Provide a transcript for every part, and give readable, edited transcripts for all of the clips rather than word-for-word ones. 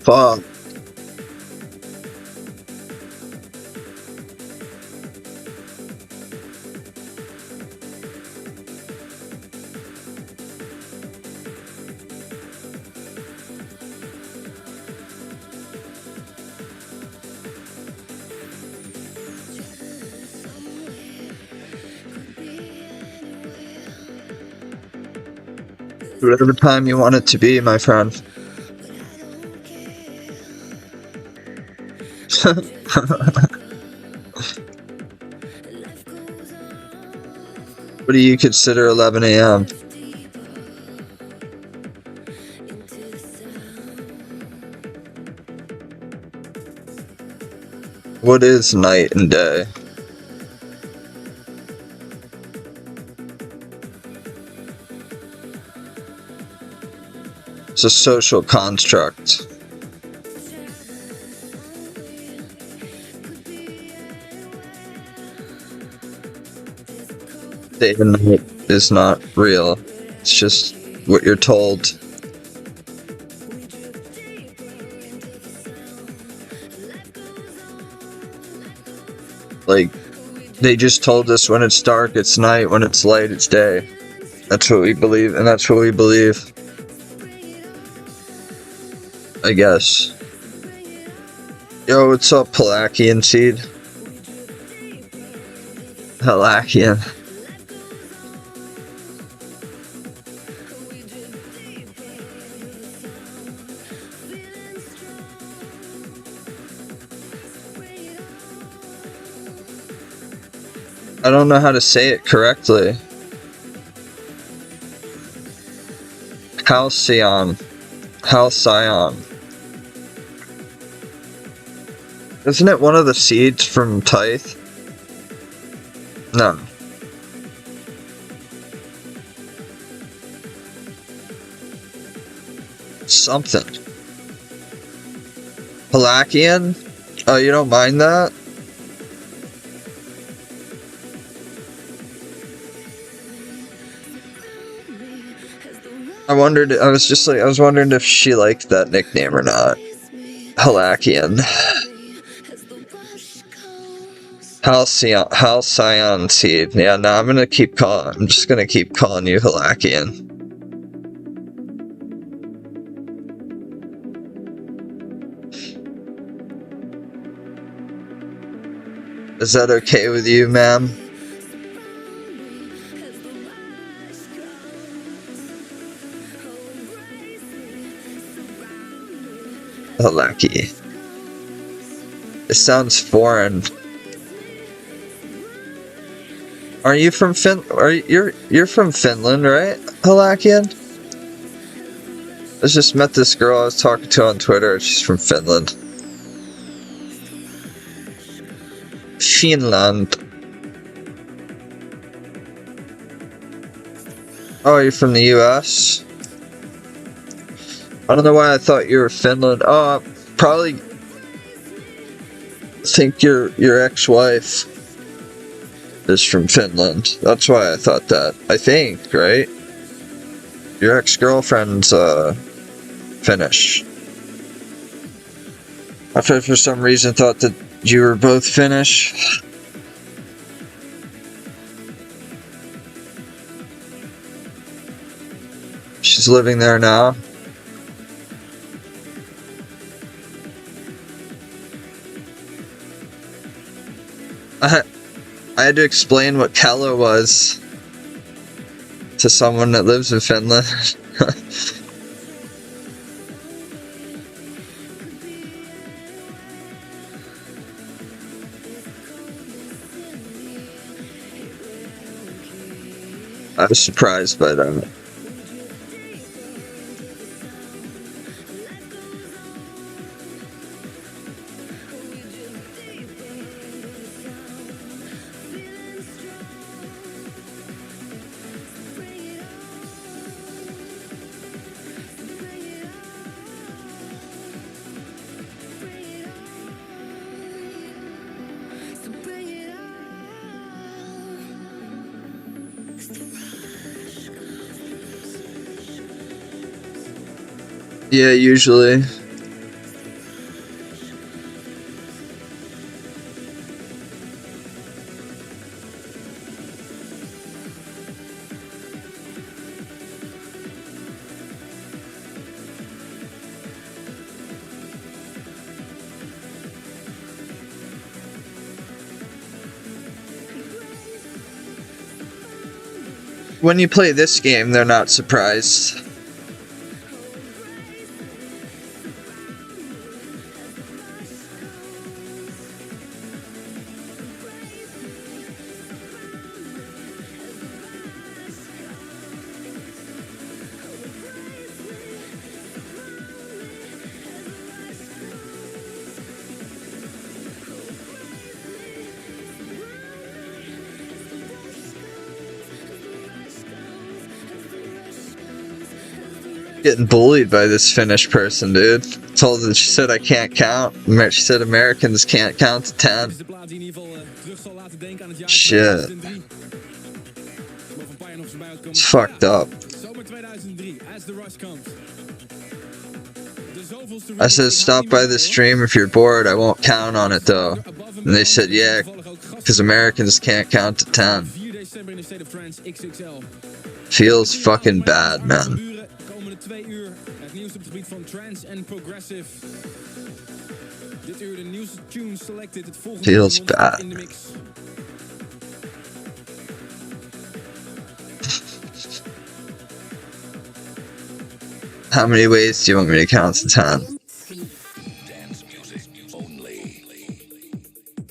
Fuck. Whatever time you want it to be, my friend. What do you consider 11 a.m.? What is night and day? It's a social construct. Day and night is not real. It's just what you're told. Like, they just told us when it's dark, it's night, when it's light, it's day. That's what we believe, and that's what we believe. I guess. Yo, what's up, Palakian Seed? Palakian. I don't know how to say it correctly. Halcyon. Halcyon. Isn't it one of the seeds from Tithe? No. Something. Palakian? Oh, you don't mind that? I was wondering if she liked that nickname or not. Halakian. Halcyon Seed. Yeah, no, I'm just gonna keep calling you Halakian. Is that okay with you, ma'am? Halaki. It sounds foreign. Are you from you're from Finland, right? Halakian? I just met this girl I was talking to on Twitter. She's from Finland. Finland. Oh, you're from the US? I don't know why I thought you were Finland. Oh, probably think your ex-wife is from Finland. That's why I thought that. I think, right? Your ex-girlfriend's Finnish. I for some reason thought that you were both Finnish. She's living there now. I had to explain what Kela was to someone that lives in Finland. I was surprised by that. Yeah, usually. When you play this game, they're not surprised. Getting bullied by this Finnish person, dude. Told her, she said I can't count. She said Americans can't count to 10. Shit. It's fucked up. I said stop by the stream if you're bored. I won't count on it though. And they said yeah, because Americans can't count to 10. Feels fucking bad, man. 2 uur. Het nieuws op het gebied van trance en progressive. Dit uur de nieuwste tune selected. Het volgende feels bad in de mix. How many ways do you want me to count to 10? Dance music only.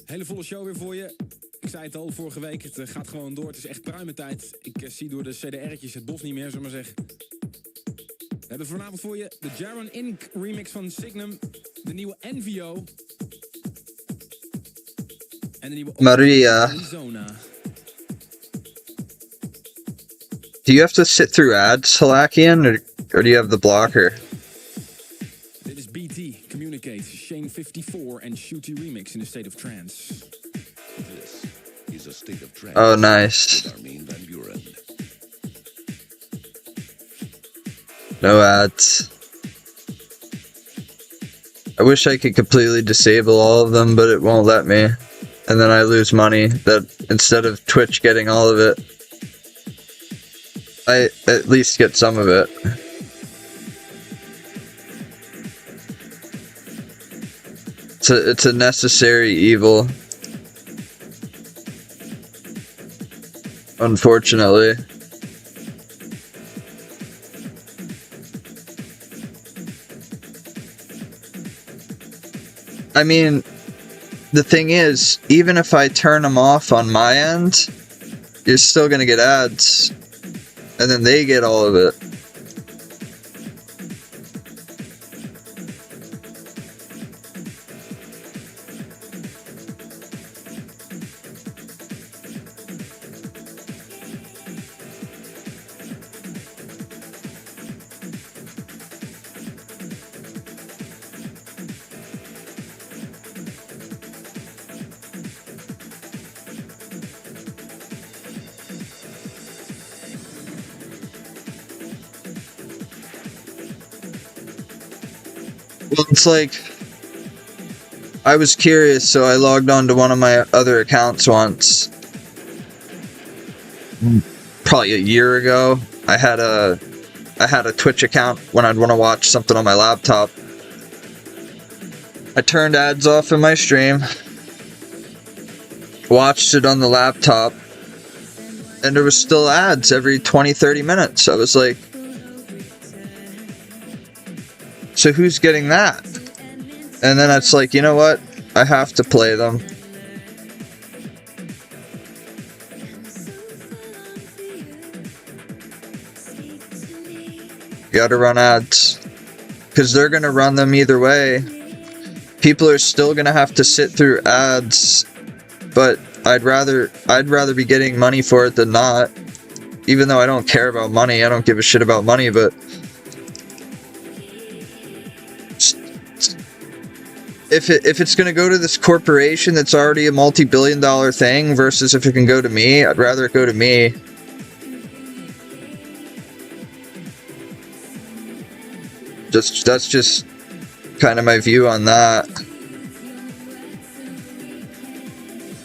Hele volle show weer voor je. Ik zei het al vorige week, het gaat gewoon door. Het is echt pruimentijd. Ik zie door de CDR'tjes het bos niet meer, zullen we maar zeggen. We hebben vanavond voor je de Jaron Inc. remix van Signum, de nieuwe NVO en de nieuwe Maria. Arizona. Do you have to sit through ads, Halakian, or do you have the blocker? Dit is BT, Communicate, Shane 54 en Shooty remix in the state of trance. This is a state of trance. Oh, nice. No ads. I wish I could completely disable all of them, but it won't let me. And then I lose money that instead of Twitch getting all of it, I at least get some of it. It's a necessary evil. Unfortunately. I mean, the thing is, even if I turn them off on my end, you're still gonna get ads. And then they get all of it. Well, it's like, I was curious, so I logged on to one of my other accounts once. Probably a year ago. I had a Twitch account when I'd want to watch something on my laptop. I turned ads off in my stream, watched it on the laptop, and there was still ads every 20-30 minutes. I was like, so who's getting that? And then it's like, you know what? I have to play them. gotta run ads. Because they're gonna run them either way. People are still gonna have to sit through ads, but I'd rather be getting money for it than not. Even though I don't care about money, I don't give a shit about money, but if it's gonna go to this corporation that's already a multi-billion-dollar thing versus if it can go to me, I'd rather it go to me. That's just kind of my view on that.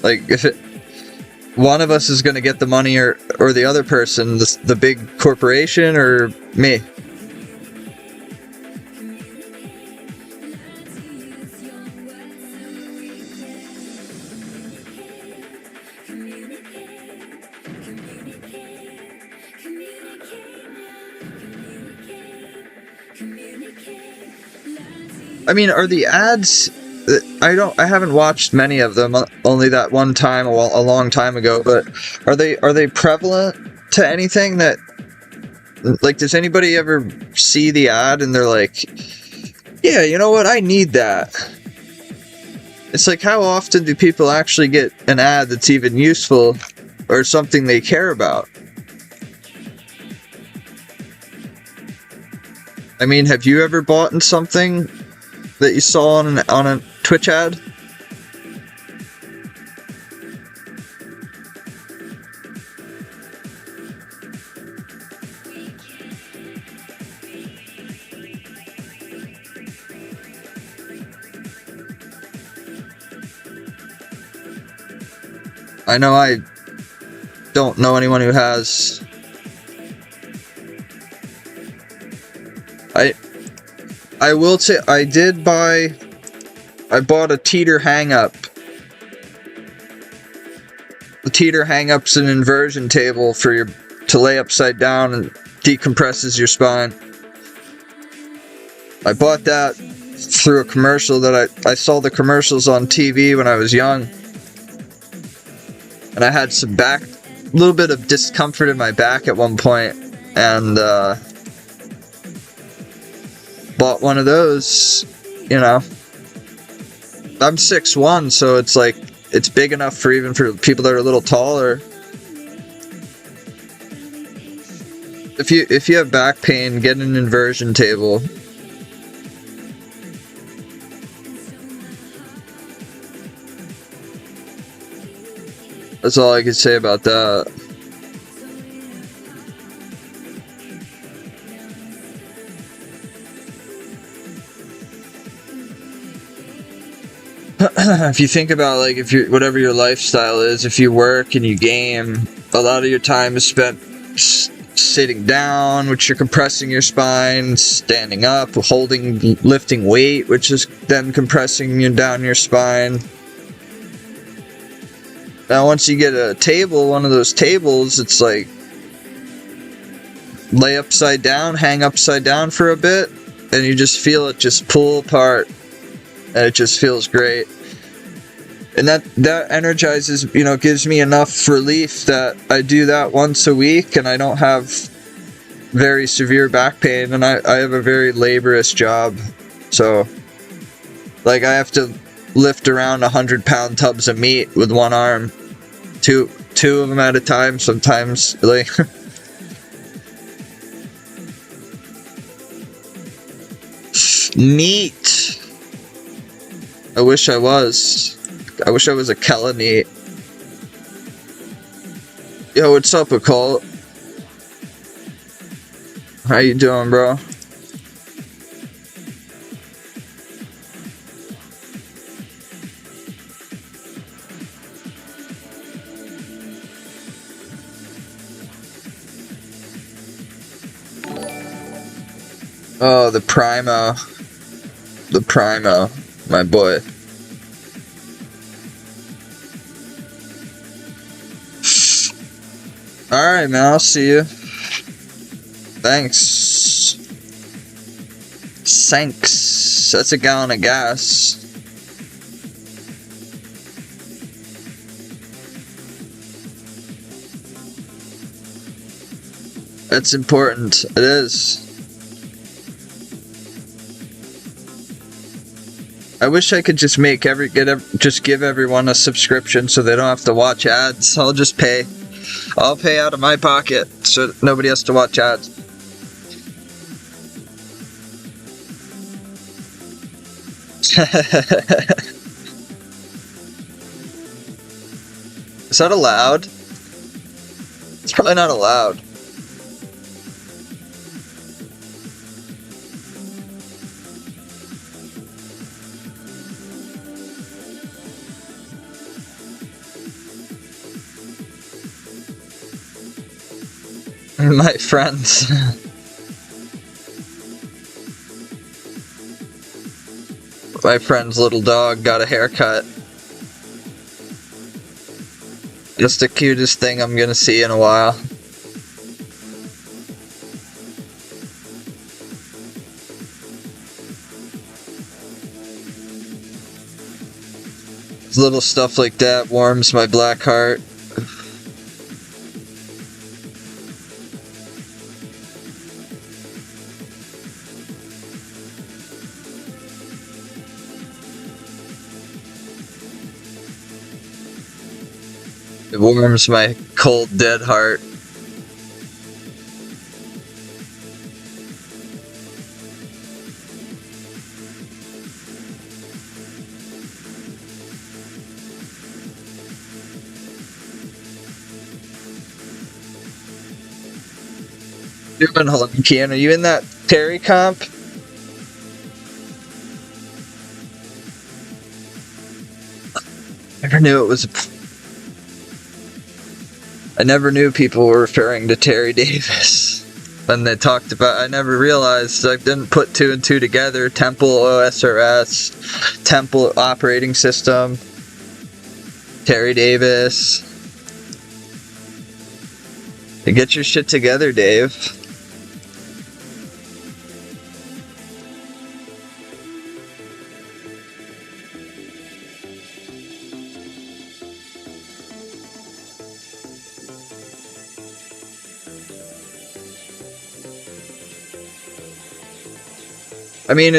Like, if one of us is going to get the money or the other person, the big corporation or me. I mean, are the ads... I haven't watched many of them, only that one time a long time ago, but are they prevalent to anything that... Like, does anybody ever see the ad and they're like, yeah, you know what, I need that. It's like, how often do people actually get an ad that's even useful or something they care about? I mean, have you ever bought in something that you saw on a Twitch ad? I know I don't know anyone who has. I will say I bought a teeter hang-up. The teeter hang-up's an inversion table for to lay upside down and decompresses your spine. I bought that through a commercial that I saw the commercials on TV when I was young. And I had some little bit of discomfort in my back at one point, and bought one of those, you know. I'm 6'1", so it's like, it's big enough for even for people that are a little taller. If you have back pain, get an inversion table. That's all I can say about that. If you think about, like, if you whatever your lifestyle is, if you work and you game, a lot of your time is spent sitting down, which you're compressing your spine, standing up, lifting weight, which is then compressing you down your spine. Now, once you get a table, one of those tables, it's like lay upside down, hang upside down for a bit, and you just feel it just pull apart, and it just feels great. And that energizes, gives me enough relief that I do that once a week, and I don't have very severe back pain, and I have a very laborious job. So, like, I have to lift around 100-pound tubs of meat with one arm. Two of them at a time, sometimes, like... Neat! I wish I was a Kella neat. Yo, what's up, Occult? How you doing, bro? Oh, the Primo, my boy. Alright, man, I'll see you. Thanks. That's a gallon of gas. That's important. It is. I wish I could just just give everyone a subscription so they don't have to watch ads. I'll just pay. I'll pay out of my pocket so nobody has to watch ads. Is that allowed? It's probably not allowed. My friends. My friend's little dog got a haircut. Just the cutest thing I'm gonna see in a while. Little stuff like that warms my black heart. It warms my cold, dead heart. Doing Olympian, are you in that Terry comp? Never knew it was. I never knew people were referring to Terry Davis when they talked about. I never realized. I didn't put two and two together. Temple OSRS, Temple operating system, Terry Davis. Get your shit together, Dave. I mean,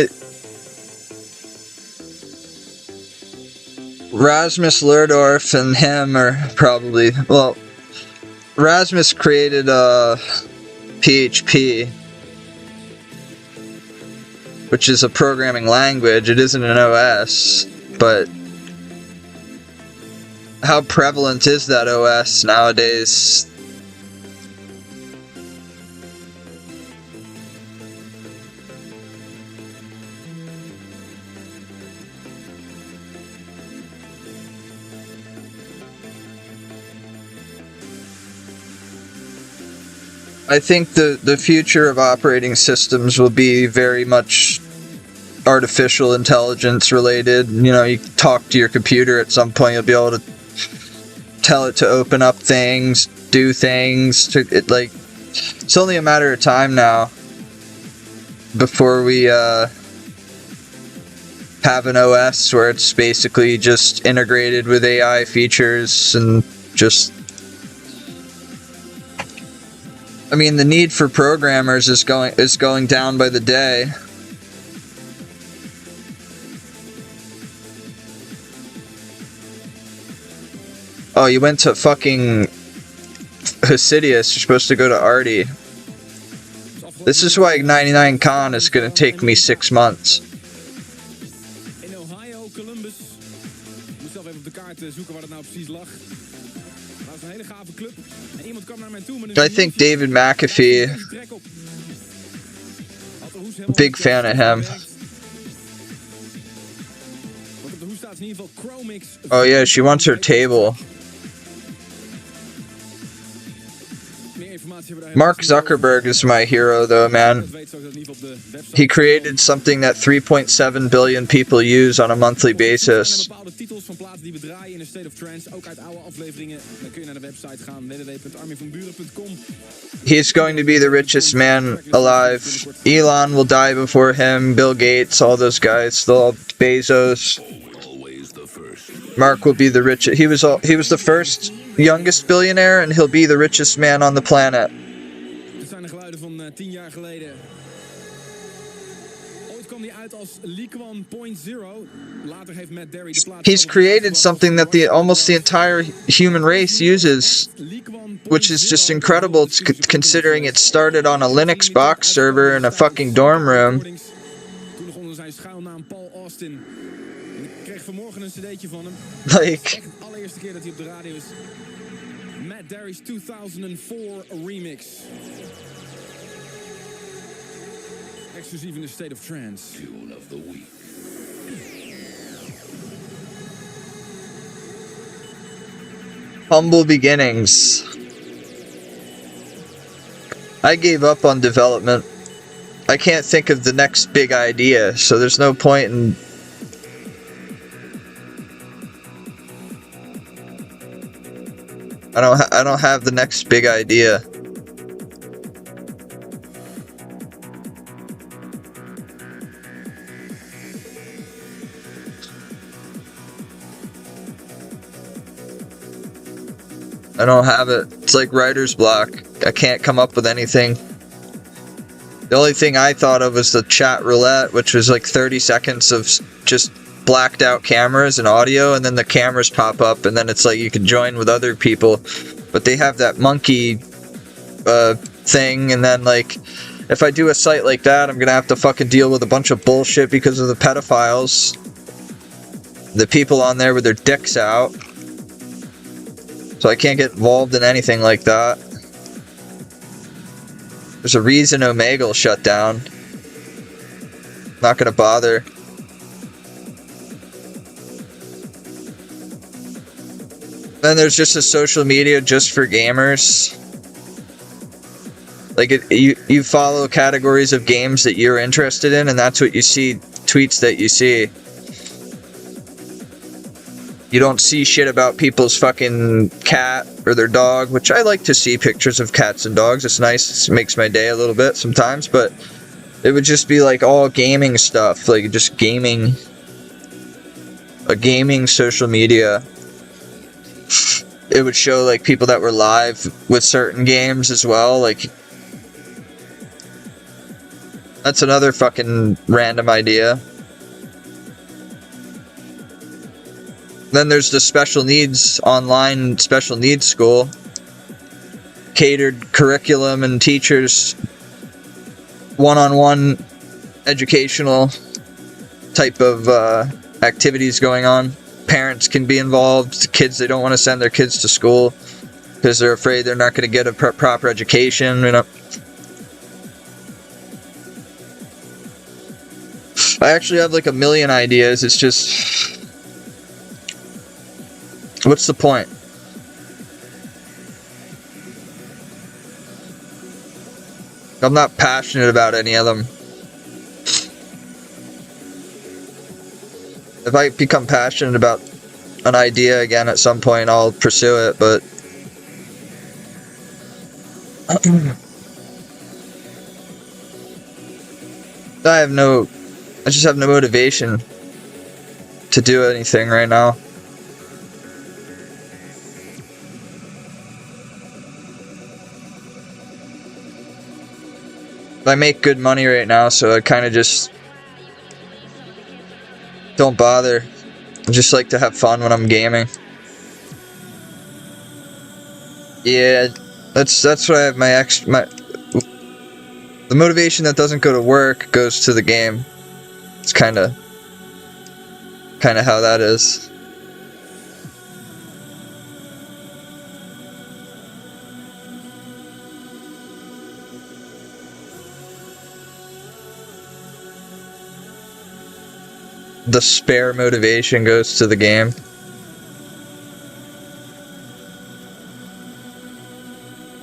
Rasmus Lerdorf and him are probably, well, Rasmus created PHP, which is a programming language. It isn't an OS, but how prevalent is that OS nowadays? I think the future of operating systems will be very much artificial intelligence related. You know, you talk to your computer at some point, you'll be able to tell it to open up things, do things. It's only a matter of time now before we have an OS where it's basically just integrated with AI features and just. I mean, the need for programmers is going down by the day. Oh, you went to fucking Hasidius. You're supposed to go to Artie. This is why 99con is going to take me 6 months. In Ohio, Columbus. Ik moest zelf even op de kaart zoeken waar het nou precies lag. Dat was een hele gave club. En iemand kwam naar mij toe met een. I think David McAfee. Big fan of him. Oh yeah, she wants her table. Mark Zuckerberg is my hero though, man. He created something that 3.7 billion people use on a monthly basis. He's going to be the richest man alive. Elon will die before him, Bill Gates, all those guys, Bezos. Mark will be the richest. He was the first youngest billionaire, and he'll be the richest man on the planet. kwam hij uit als Liquan.0. Later heeft Matt Derry de plaat... He's created something that almost the entire human race uses, which is just incredible considering it started on a Linux box server in a fucking dorm room. Toen nog onder zijn schuilnaam Paul Austin. En ik kreeg vanmorgen een cd'tje van hem. Like, Echt de allereerste keer dat hij op de radio is. Matt Derry's 2004 remix. Exclusief in de State of Trance. Tune of the week. humble beginnings. I gave up on development. I can't think of the next big idea, so there's no point in... I don't have the next big idea. I don't have it. It's like writer's block. I can't come up with anything. The only thing I thought of was the chat roulette, which was like 30 seconds of just blacked out cameras and audio, and then the cameras pop up, and then it's like you can join with other people. But they have that monkey thing, and then like if I do a site like that, I'm gonna have to fucking deal with a bunch of bullshit because of the pedophiles. The people on there with their dicks out. So I can't get involved in anything like that. There's a reason Omegle shut down. Not gonna bother. Then there's just a social media just for gamers. Like you follow categories of games that you're interested in, and that's what you see, tweets that you see. You don't see shit about people's fucking cat or their dog, which I like to see pictures of cats and dogs. It's nice. It makes my day a little bit sometimes, but it would just be like all gaming stuff, like just gaming. A gaming social media. It would show like people that were live with certain games as well, like that's another fucking random idea. Then there's the special needs, online special needs school. Catered curriculum and teachers. One-on-one educational type of activities going on. Parents can be involved. Kids, they don't want to send their kids to school because they're afraid they're not going to get a proper education, you know. I actually have like a million ideas. It's just... what's the point? I'm not passionate about any of them. If I become passionate about an idea again at some point, I'll pursue it, but... I just have no motivation to do anything right now. I make good money right now, so I kind of just don't bother. I just like to have fun when I'm gaming. Yeah, that's what I have the motivation that doesn't go to work goes to the game. It's kind of how that is. The spare motivation goes to the game.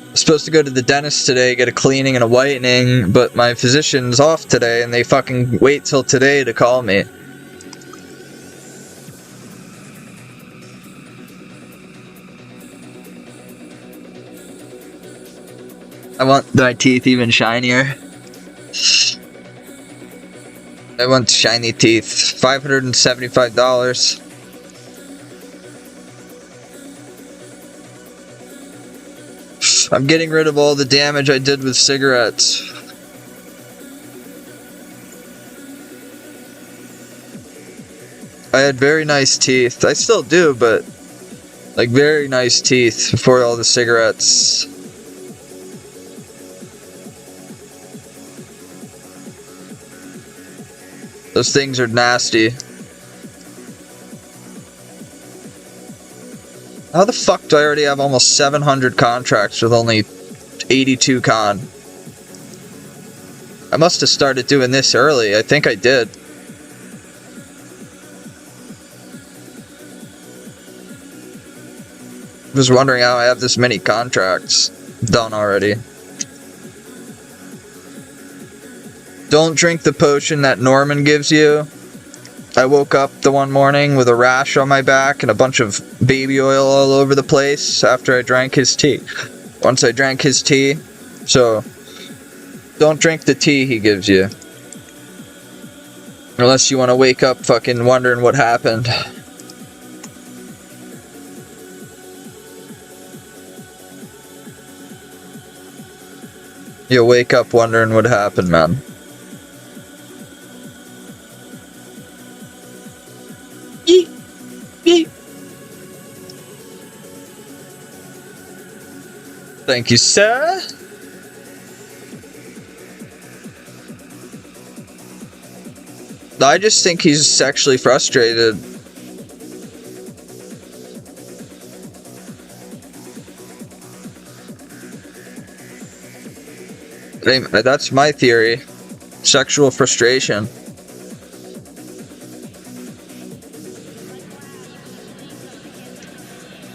I'm supposed to go to the dentist today, get a cleaning and a whitening, but my physician's off today and they fucking wait till today to call me. I want my teeth even shinier. I want shiny teeth. $575. I'm getting rid of all the damage I did with cigarettes. I had very nice teeth. I still do, but like very nice teeth before all the cigarettes. Those things are nasty. How the fuck do I already have almost 700 contracts with only 82 con? I must have started doing this early. I think I did. I was wondering how I have this many contracts done already. Don't drink the potion that Norman gives you. I woke up the one morning with a rash on my back and a bunch of baby oil all over the place after I drank his tea. Once I drank his tea. So, don't drink the tea he gives you. Unless you want to wake up fucking wondering what happened. You'll wake up wondering what happened, man. Yeet. Yeet. Thank you, sir. I just think he's sexually frustrated. That's my theory. Sexual frustration.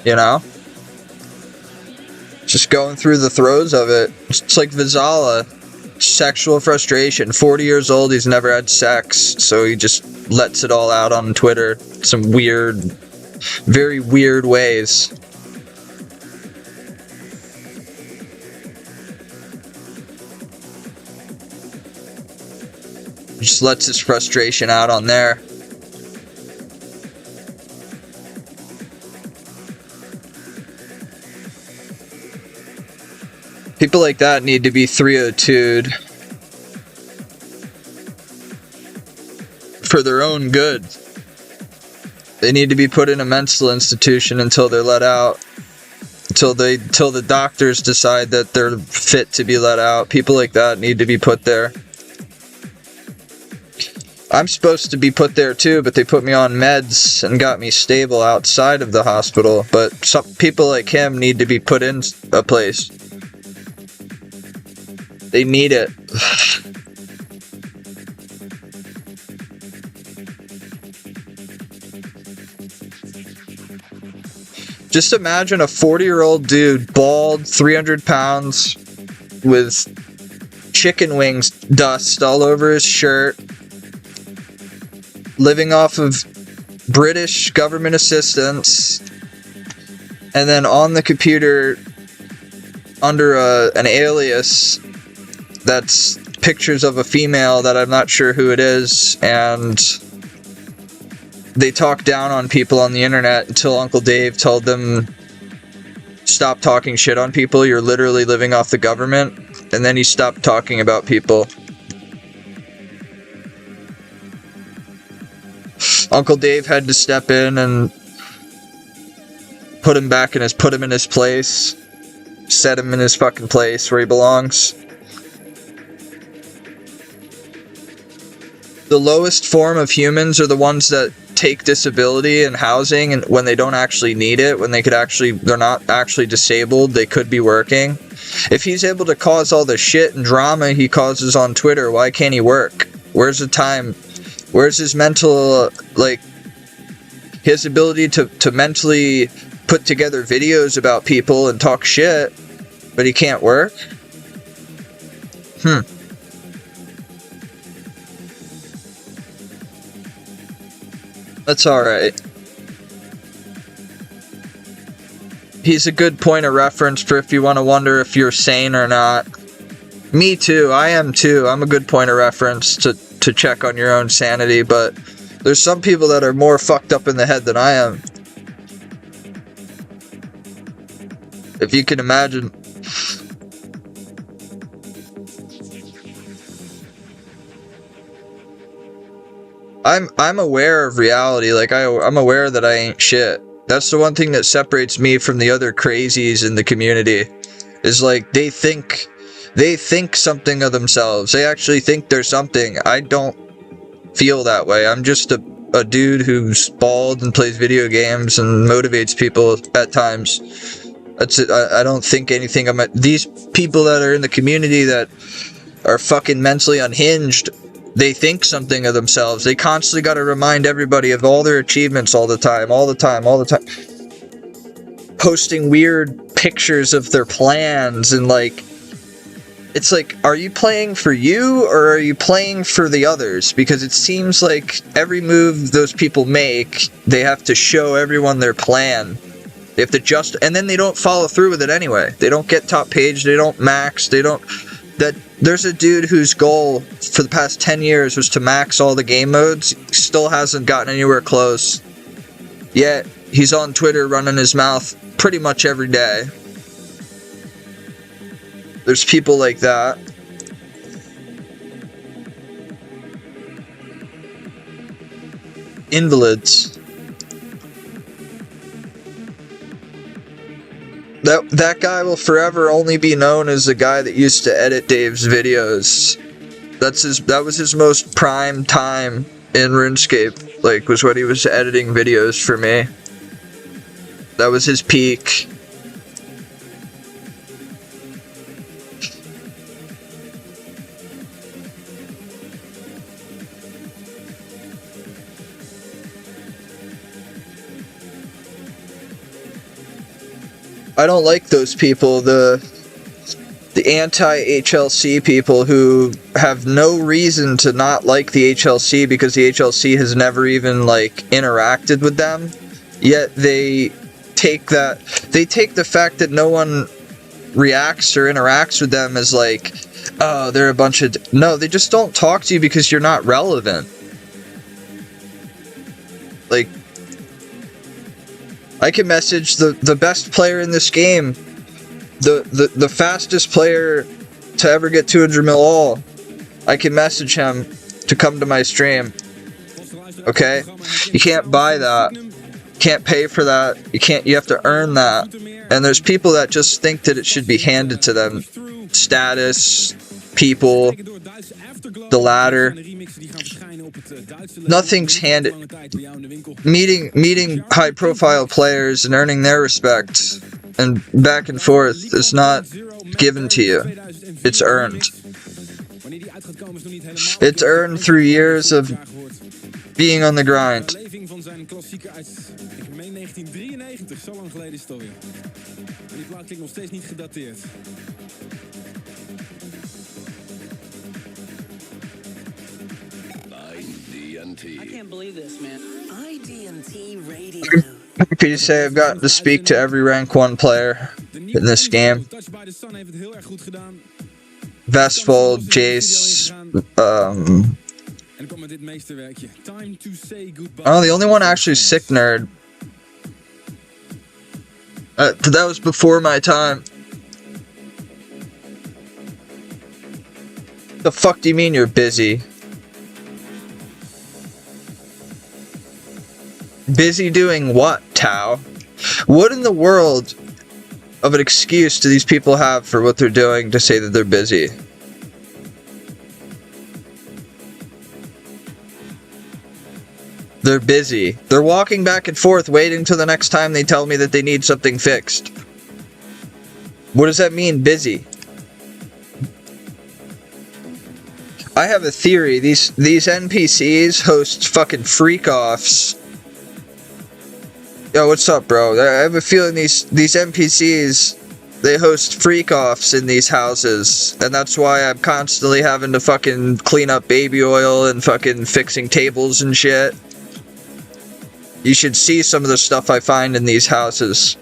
You know? Just going through the throes of it. It's like Vizala. Sexual frustration. 40 years old, he's never had sex, so he just lets it all out on Twitter. Some weird, very weird ways. Just lets his frustration out on there. People like that need to be 302'd for their own good. They need to be put in a mental institution until they're let out. Till the doctors decide that they're fit to be let out. People like that need to be put there. I'm supposed to be put there too, but they put me on meds and got me stable outside of the hospital. But some people like him need to be put in a place. They need it. Just imagine a 40-year-old dude, bald, 300 pounds, with chicken wings dust all over his shirt, living off of British government assistance, and then on the computer, under an alias, that's pictures of a female that I'm not sure who it is, and they talk down on people on the internet until Uncle Dave told them, stop talking shit on people, you're literally living off the government, and then he stopped talking about people. Uncle Dave had to step in and put him in his place, set him in his fucking place where he belongs. The lowest form of humans are the ones that take disability and housing and when they don't actually need it, when they're not actually disabled, they could be working. If he's able to cause all the shit and drama he causes on Twitter, why can't he work? Where's the time? Where's his mental, his ability to mentally put together videos about people and talk shit, but he can't work? That's alright. He's a good point of reference for if you want to wonder if you're sane or not. Me too, I am too. I'm a good point of reference to check on your own sanity, but there's some people that are more fucked up in the head than I am. If you can imagine. I'm aware of reality. Like I'm aware that I ain't shit. That's the one thing that separates me from the other crazies in the community. Is like they think something of themselves. They actually think they're something. I don't feel that way. I'm just a dude who's bald and plays video games and motivates people at times. That's it. I don't think anything of these people that are in the community that are fucking mentally unhinged. They think something of themselves. They constantly got to remind everybody of all their achievements all the time. Posting weird pictures of their plans and like, it's like, are you playing for you or are you playing for the others? Because it seems like every move those people make, they have to show everyone their plan. They have to and then they don't follow through with it anyway. They don't get top page, they don't max, there's a dude whose goal for the past 10 years was to max all the game modes, still hasn't gotten anywhere close. Yet, he's on Twitter running his mouth pretty much every day. There's people like that. Invalids. That guy will forever only be known as the guy that used to edit Dave's videos. That was his most prime time in RuneScape. Like, was when he was editing videos for me. That was his peak. I don't like those people, the anti-HLC people who have no reason to not like the HLC because the HLC has never even, like, interacted with them. Yet they take the fact that no one reacts or interacts with them as like, oh, they're a bunch of... No, they just don't talk to you because you're not relevant. Like, I can message the best player in this game, the fastest player to ever get 200 mil all. I can message him to come to my stream. Okay? You can't buy that. Can't pay for that. You have to earn that. And there's people that just think that it should be handed to them. Status, people, the ladder. Nothing's handed. Meeting high profile players and earning their respect and back and forth is not given to you. It's earned. It's earned through years of being on the grind. Ik meen 1993, zo lang geleden is het alweer. En die plaat klinkt nog steeds niet gedateerd. I can't believe this, man. IDNT Radio. Can you say I've gotten to speak to every rank 1 player in this game? Vestfold, Jace, oh, the only one actually sick nerd. That was before my time. The fuck do you mean you're busy? Busy doing what, Tao? What in the world of an excuse do these people have for what they're doing to say that they're busy? They're busy. They're walking back and forth waiting till the next time they tell me that they need something fixed. What does that mean, busy? I have a theory. These NPCs host fucking freak-offs. Yo, what's up, bro? I have a feeling these NPCs, they host freak-offs in these houses. And that's why I'm constantly having to fucking clean up baby oil and fucking fixing tables and shit. You should see some of the stuff I find in these houses.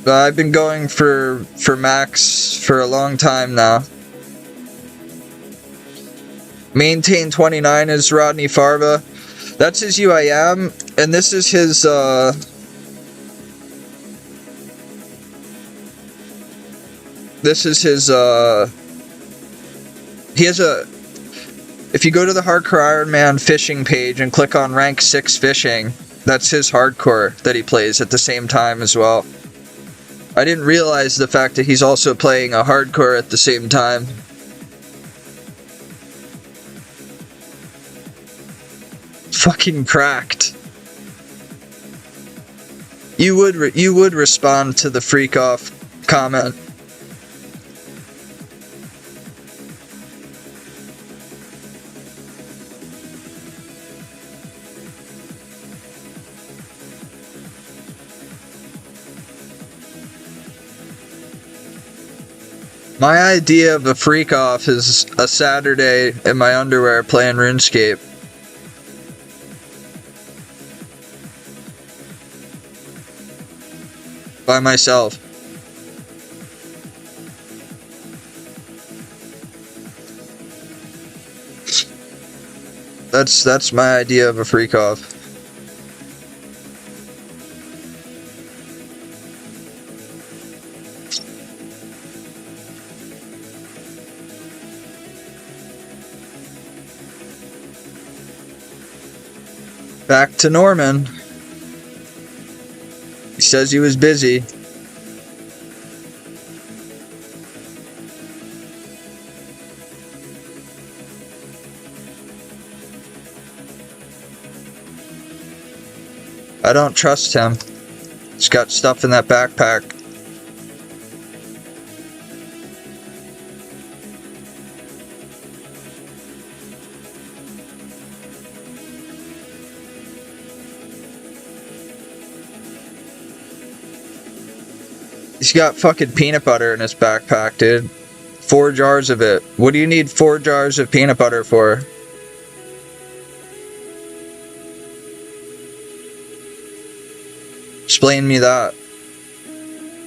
I've been going for max for a long time now. Maintain 29 is Rodney Farba. That's his UIM, and this is his He has a... If you go to the Hardcore Iron Man fishing page and click on rank 6 fishing, that's his hardcore that he plays at the same time as well. I didn't realize the fact that he's also playing a hardcore at the same time. Fucking cracked. You would respond to the freak off comment. My idea of a freak off is a Saturday in my underwear playing RuneScape. By myself. That's my idea of a freak off. Back to Norman. He says he was busy. I don't trust him. He's got stuff in that backpack. He's got fucking peanut butter in his backpack, dude. 4 jars of it. What do you need 4 jars of peanut butter for? Explain me that.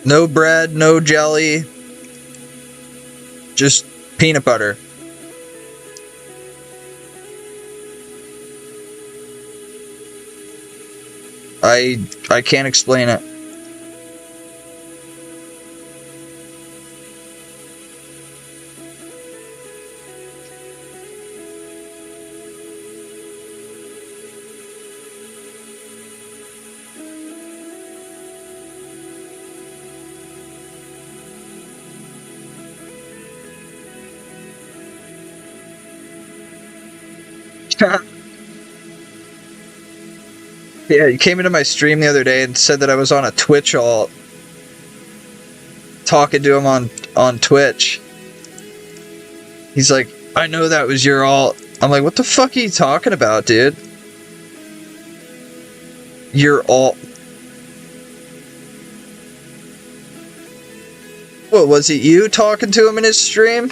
No bread, no jelly. Just peanut butter. I can't explain it. Yeah, he came into my stream the other day and said that I was on a Twitch alt. Talking to him on Twitch. He's like, I know that was your alt. I'm like, what the fuck are you talking about, dude? Your alt. What, was it you talking to him in his stream?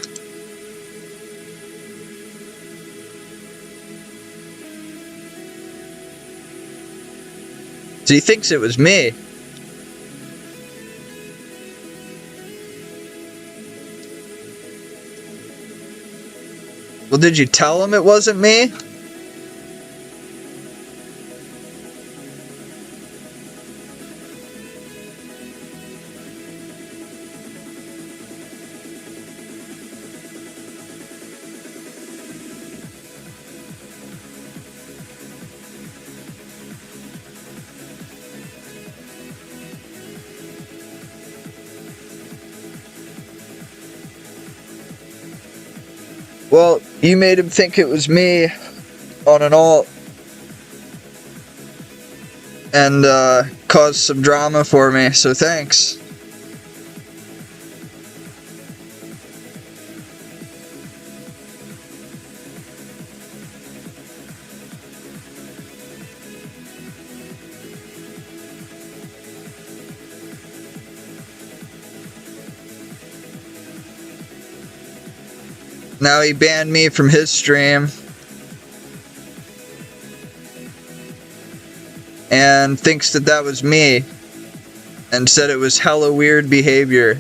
So he thinks it was me. Well, did you tell him it wasn't me? Well, you made him think it was me on an alt and caused some drama for me, so thanks. Now he banned me from his stream. And thinks that that was me. And said it was hella weird behavior.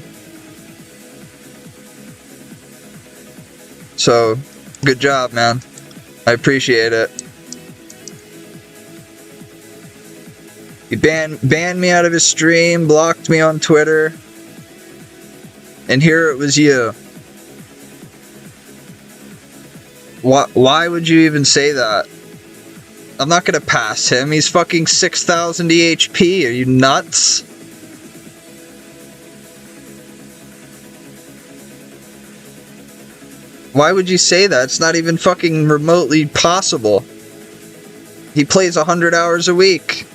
So, good job, man. I appreciate it. He banned me out of his stream, blocked me on Twitter. And here it was you. Why would you even say that? I'm not gonna pass him. He's fucking 6,000 EHP. Are you nuts? Why would you say that? It's not even fucking remotely possible. He plays 100 hours a week.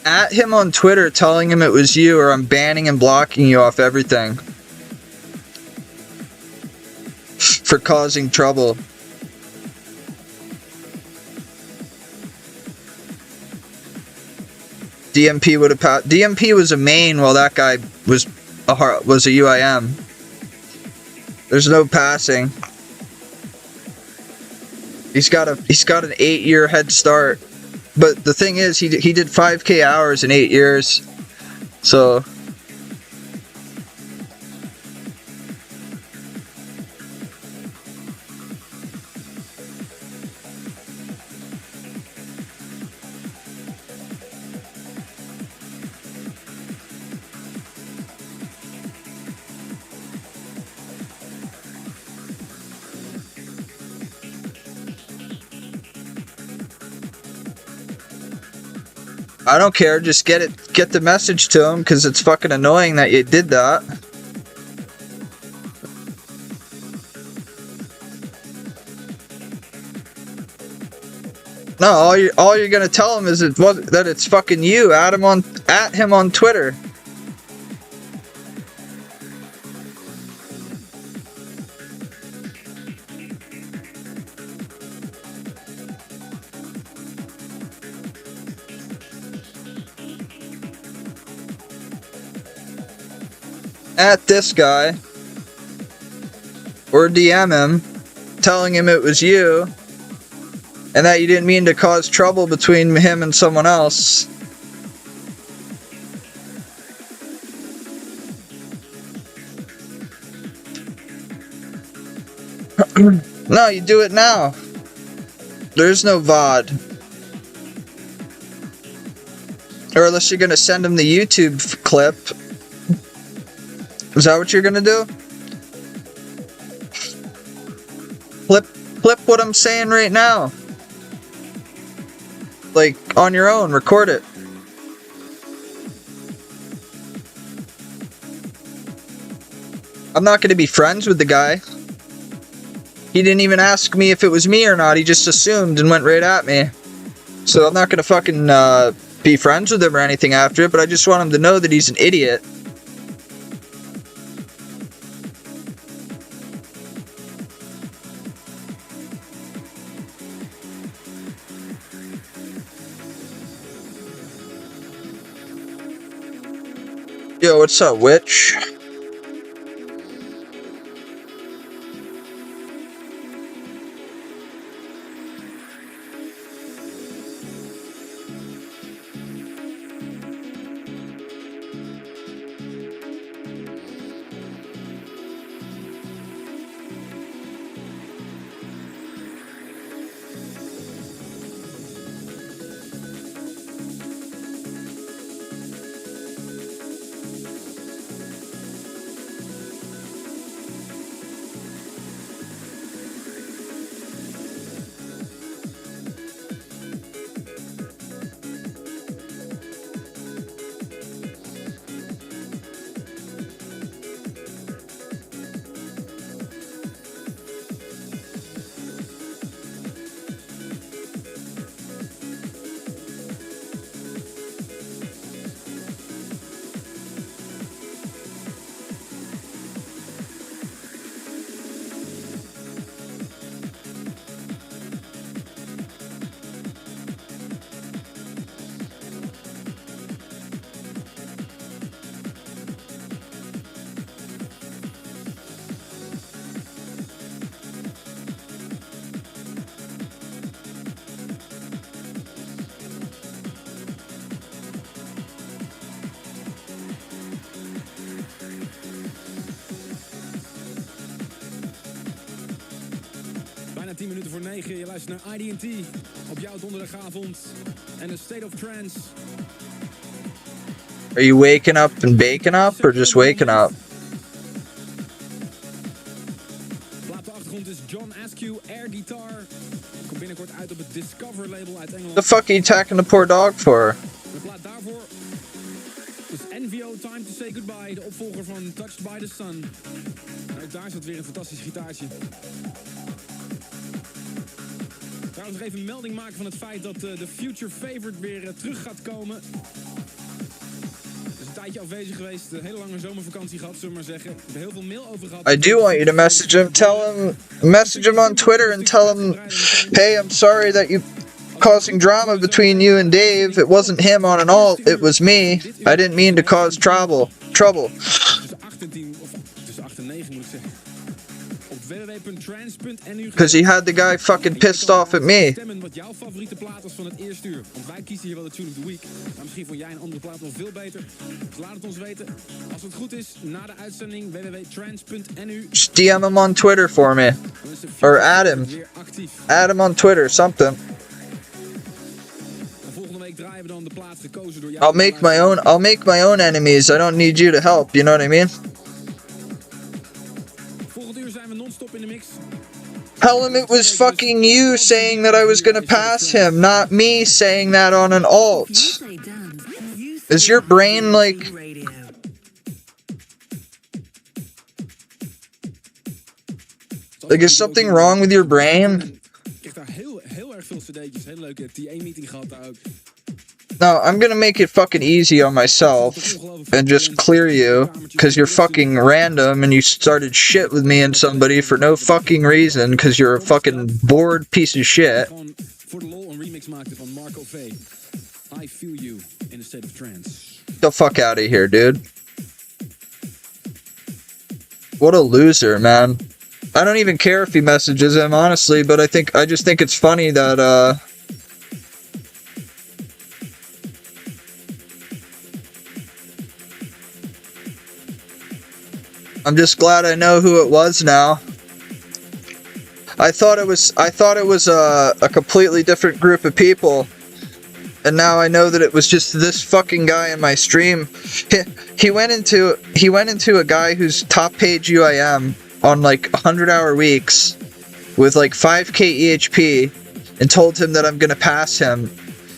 At him on Twitter telling him it was you, or I'm banning and blocking you off everything. For causing trouble. DMP would have passed. DMP was a main while that guy was a UIM. There's no passing. He's got an 8-year head start. But the thing is, he did 5K hours in 8 years. So I don't care, just get the message to him, because it's fucking annoying that you did that. No, all you're gonna tell him is that it's fucking you. At him on Twitter. At this guy, or DM him, telling him it was you, and that you didn't mean to cause trouble between him and someone else. No, you do it now. There's no VOD. Or unless you're gonna send him the YouTube clip. Is that what you're gonna do? Flip what I'm saying right now. Like, on your own, record it. I'm not gonna be friends with the guy. He didn't even ask me if it was me or not, he just assumed and went right at me. So I'm not gonna fucking be friends with him or anything after it, but I just want him to know that he's an idiot. Yo, what's up, witch? bijna 10 minuten voor 9. Je luistert naar IDT op jouw donderdagavond. En een State of Trance. Are you waking up and baking up, or just waking up? Plaat de achtergrond is John Askew, Air Guitar. Komt binnenkort uit op het Discover label uit Engeland. The fuck are you attacking the poor dog for? De plaat daarvoor is NVO Time to Say Goodbye, de opvolger van Touched by the Sun. En ook daar zit weer een fantastisch gitaartje. Trouwens nog even een melding maken van het feit dat de Future Favorite weer terug gaat komen. Is een tijdje afwezig geweest, een hele lange zomervakantie gehad, zullen we maar zeggen. Ik heb er heel veel mail over gehad. I do want you to message him. Message him on Twitter and tell him, hey, I'm sorry that you causing drama between you and Dave. It wasn't him on an alt, it was me. I didn't mean to cause trouble. Tussen 8 en 9 moet ik zeggen. Op www.trans.nu. Because he had the guy fucking pissed off at me. Stemmen wat jouw favoriete plaat was van het eerste uur. Want wij kiezen hier wel de Tune of the Week. Maar misschien vond jij een andere plaat nog veel beter. Dus laat het ons weten. Als het goed is, na de uitzending www.trans.nu. Just DM him on Twitter for me. Or add him. Add him on Twitter, something. Volgende week draaien we dan de plaat gekozen door jou. I'll make my own enemies. I don't need you to help, you know what I mean? Volgend uur zijn we non-stop in de mix. Tell him it was fucking you saying that I was gonna pass him, not me saying that on an alt. Is your brain like... Like, is something wrong with your brain? Ik krijg daar heel erg veel cd'tjes. Hele leuke TA-meeting gehad daar ook. No, I'm gonna make it fucking easy on myself and just clear you, because you're fucking random and you started shit with me and somebody for no fucking reason, because you're a fucking bored piece of shit. Gewoon voor de lol een remix maakte van Marco V. I Feel You in a State of Trance. Get the fuck out of here, dude. What a loser, man. I don't even care if he messages him, honestly, but I just think it's funny that, I'm just glad I know who it was now. I thought it was a completely different group of people. And now I know that it was just this fucking guy in my stream. He went into a guy who's top page UIM on like 100-hour weeks with like 5k EHP and told him that I'm gonna pass him.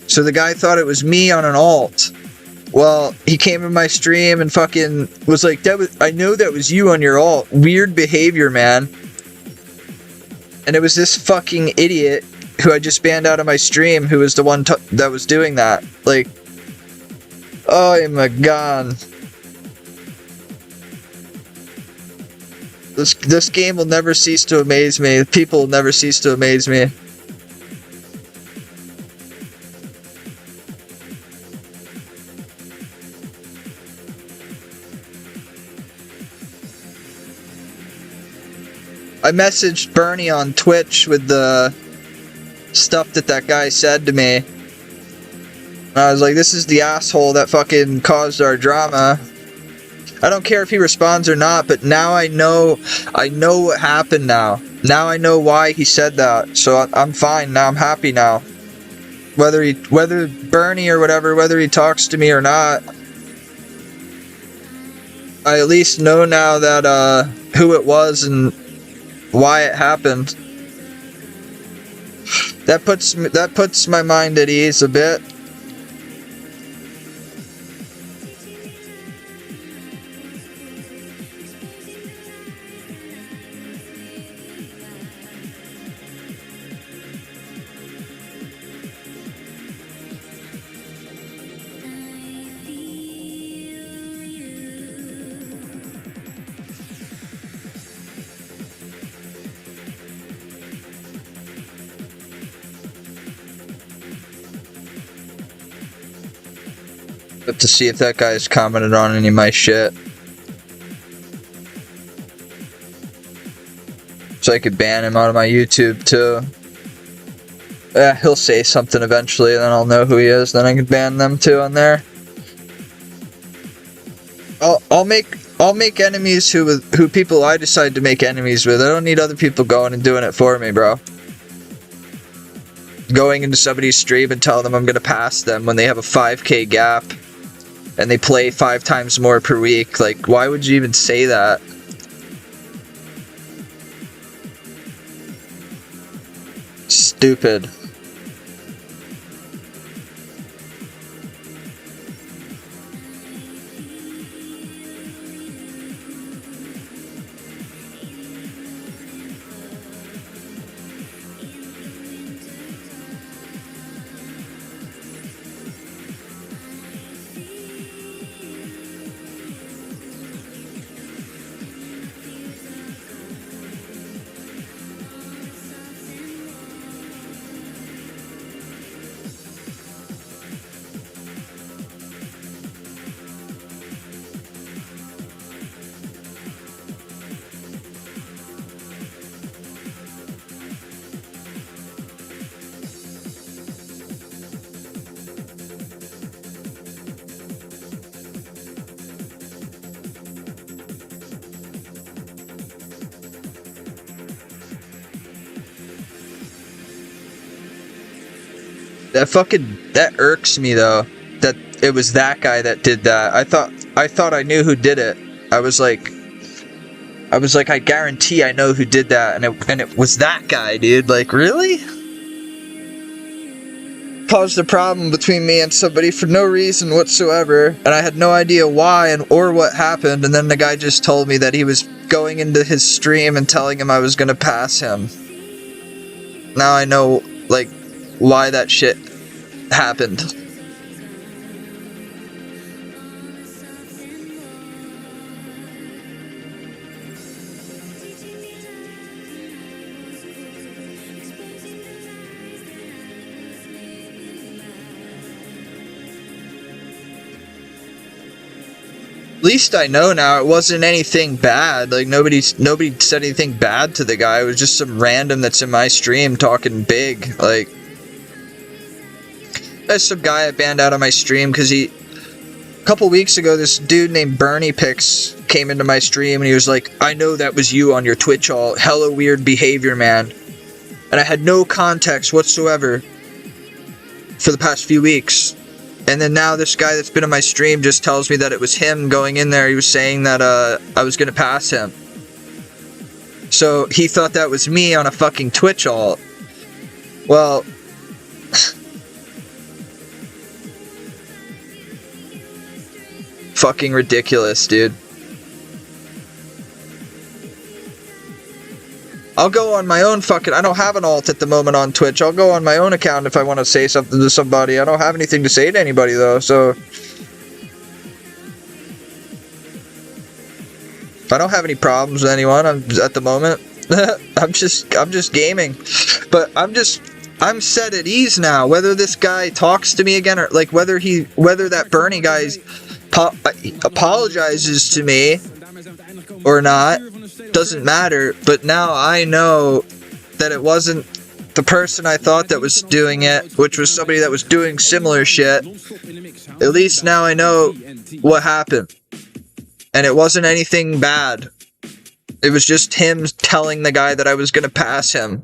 So the guy thought it was me on an alt. Well, he came in my stream and fucking was like, I know that was you on your alt. Weird behavior, man. And it was this fucking idiot who I just banned out of my stream who was the one that was doing that. Like, oh my god. This game will never cease to amaze me. People will never cease to amaze me. I messaged Bernie on Twitch with the stuff that guy said to me. And I was like, this is the asshole that fucking caused our drama. I don't care if he responds or not, but now I know what happened now. Now I know why he said that. So I'm fine now. I'm happy now. Whether Bernie or whatever, whether he talks to me or not, I at least know now that who it was and why it happened. That puts my mind at ease a bit. To see if that guy's commented on any of my shit, so I could ban him out of my YouTube too. Yeah, he'll say something eventually, and then I'll know who he is. Then I can ban them too on there. I'll make enemies who people I decide to make enemies with. I don't need other people going and doing it for me, bro. going into somebody's stream and telling them I'm gonna pass them when they have a 5K gap and they play 5 times more per week. Like, why would you even say that? Stupid. That irks me though, that it was that guy that did that. I thought I knew who did it. I was like, I guarantee I know who did that, and it was that guy, dude. Like, really? Caused a problem between me and somebody for no reason whatsoever, and I had no idea why or what happened, and then the guy just told me that he was going into his stream and telling him I was gonna pass him. Now I know, like, why that shit happened. At least I know now it wasn't anything bad. Like, nobody said anything bad to the guy. It was just some random that's in my stream talking big. Like, there's some guy I banned out of my stream because a couple weeks ago, this dude named Bernie Pix came into my stream and he was like, I know that was you on your Twitch all. Hella weird behavior, man. And I had no context whatsoever for the past few weeks. And then now this guy that's been in my stream just tells me that it was him going in there. He was saying that I was going to pass him. So he thought that was me on a fucking Twitch alt. Well, fucking ridiculous, dude. I'll go on my own fucking... I don't have an alt at the moment on Twitch. I'll go on my own account if I want to say something to somebody. I don't have anything to say to anybody, though, so... I don't have any problems with anyone at the moment. I'm just gaming. But I'm set at ease now. Whether this guy talks to me again, or, like, whether that Bernie guy apologizes to me or not, doesn't matter. But now I know that it wasn't the person I thought that was doing it, which was somebody that was doing similar shit. At least now I know what happened. And it wasn't anything bad. It was just him telling the guy that I was gonna pass him.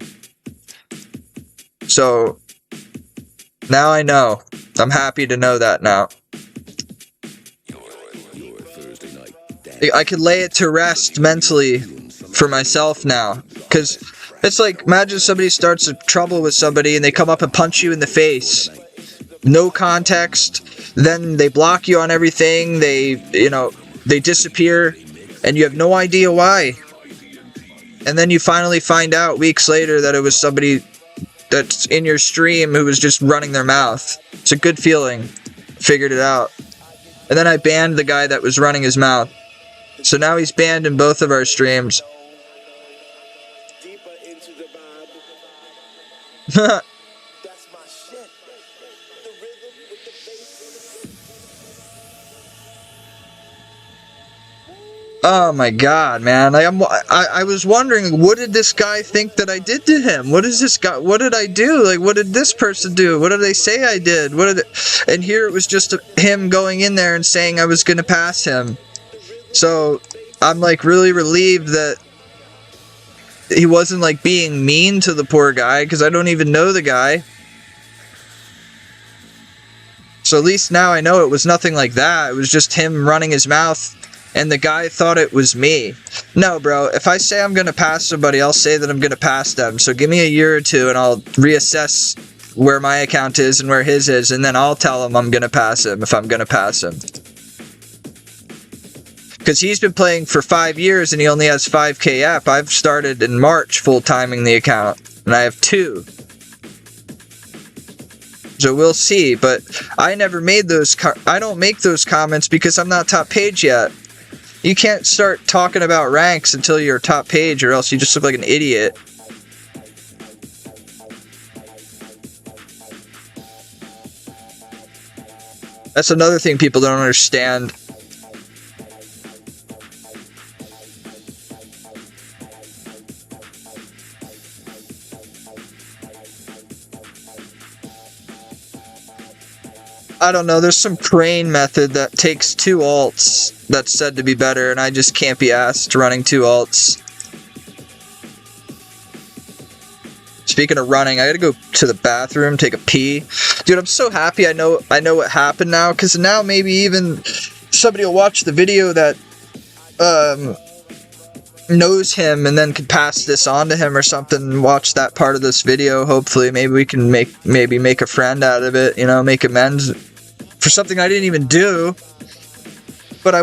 So now I know. I'm happy to know that now. I could lay it to rest mentally for myself now. Because it's like, imagine somebody starts a trouble with somebody and they come up and punch you in the face. No context. Then they block you on everything. They disappear. And you have no idea why. And then you finally find out weeks later that it was somebody that's in your stream who was just running their mouth. It's a good feeling. Figured it out. And then I banned the guy that was running his mouth. So now he's banned in both of our streams. Oh my god, man. I was wondering, what did this guy think that I did to him? What did I do? Like, what did this person do? What did they say I did? And here it was just him going in there and saying I was gonna pass him. So, I'm like really relieved that he wasn't like being mean to the poor guy, because I don't even know the guy. So at least now I know it was nothing like that. It was just him running his mouth, and the guy thought it was me. No, bro, if I say I'm gonna pass somebody, I'll say that I'm gonna pass them. So give me a year or two and I'll reassess where my account is and where his is, and then I'll tell him I'm gonna pass him if I'm gonna pass him. Because he's been playing for 5 years and he only has 5k app. I've started in March full-timing the account, and I have 2. So we'll see, but I never made those, I don't make those comments because I'm not top page yet. You can't start talking about ranks until you're top page, or else you just look like an idiot. That's another thing people don't understand. I don't know, there's some crane method that takes 2 alts that's said to be better, and I just can't be asked running 2 alts. Speaking of running, I gotta go to the bathroom, take a pee. Dude, I'm so happy I know what happened now, because now maybe even somebody will watch the video that knows him and then could pass this on to him or something and watch that part of this video. Hopefully, maybe we can make a friend out of it, you know, make amends for something I didn't even do. But I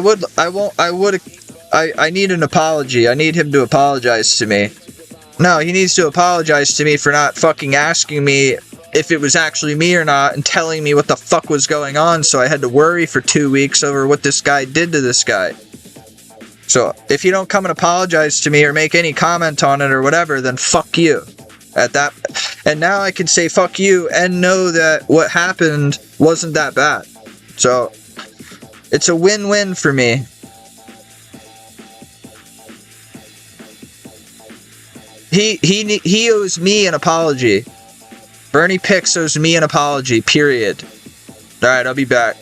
need an apology. I need him to apologize to me. No, he needs to apologize to me for not fucking asking me if it was actually me or not and telling me what the fuck was going on, so I had to worry for 2 weeks over what this guy did to this guy. So, if you don't come and apologize to me or make any comment on it or whatever, then fuck you. And now I can say fuck you and know that what happened wasn't that bad. So, it's a win-win for me. He owes me an apology. Bernie Pix owes me an apology, period. Alright, I'll be back.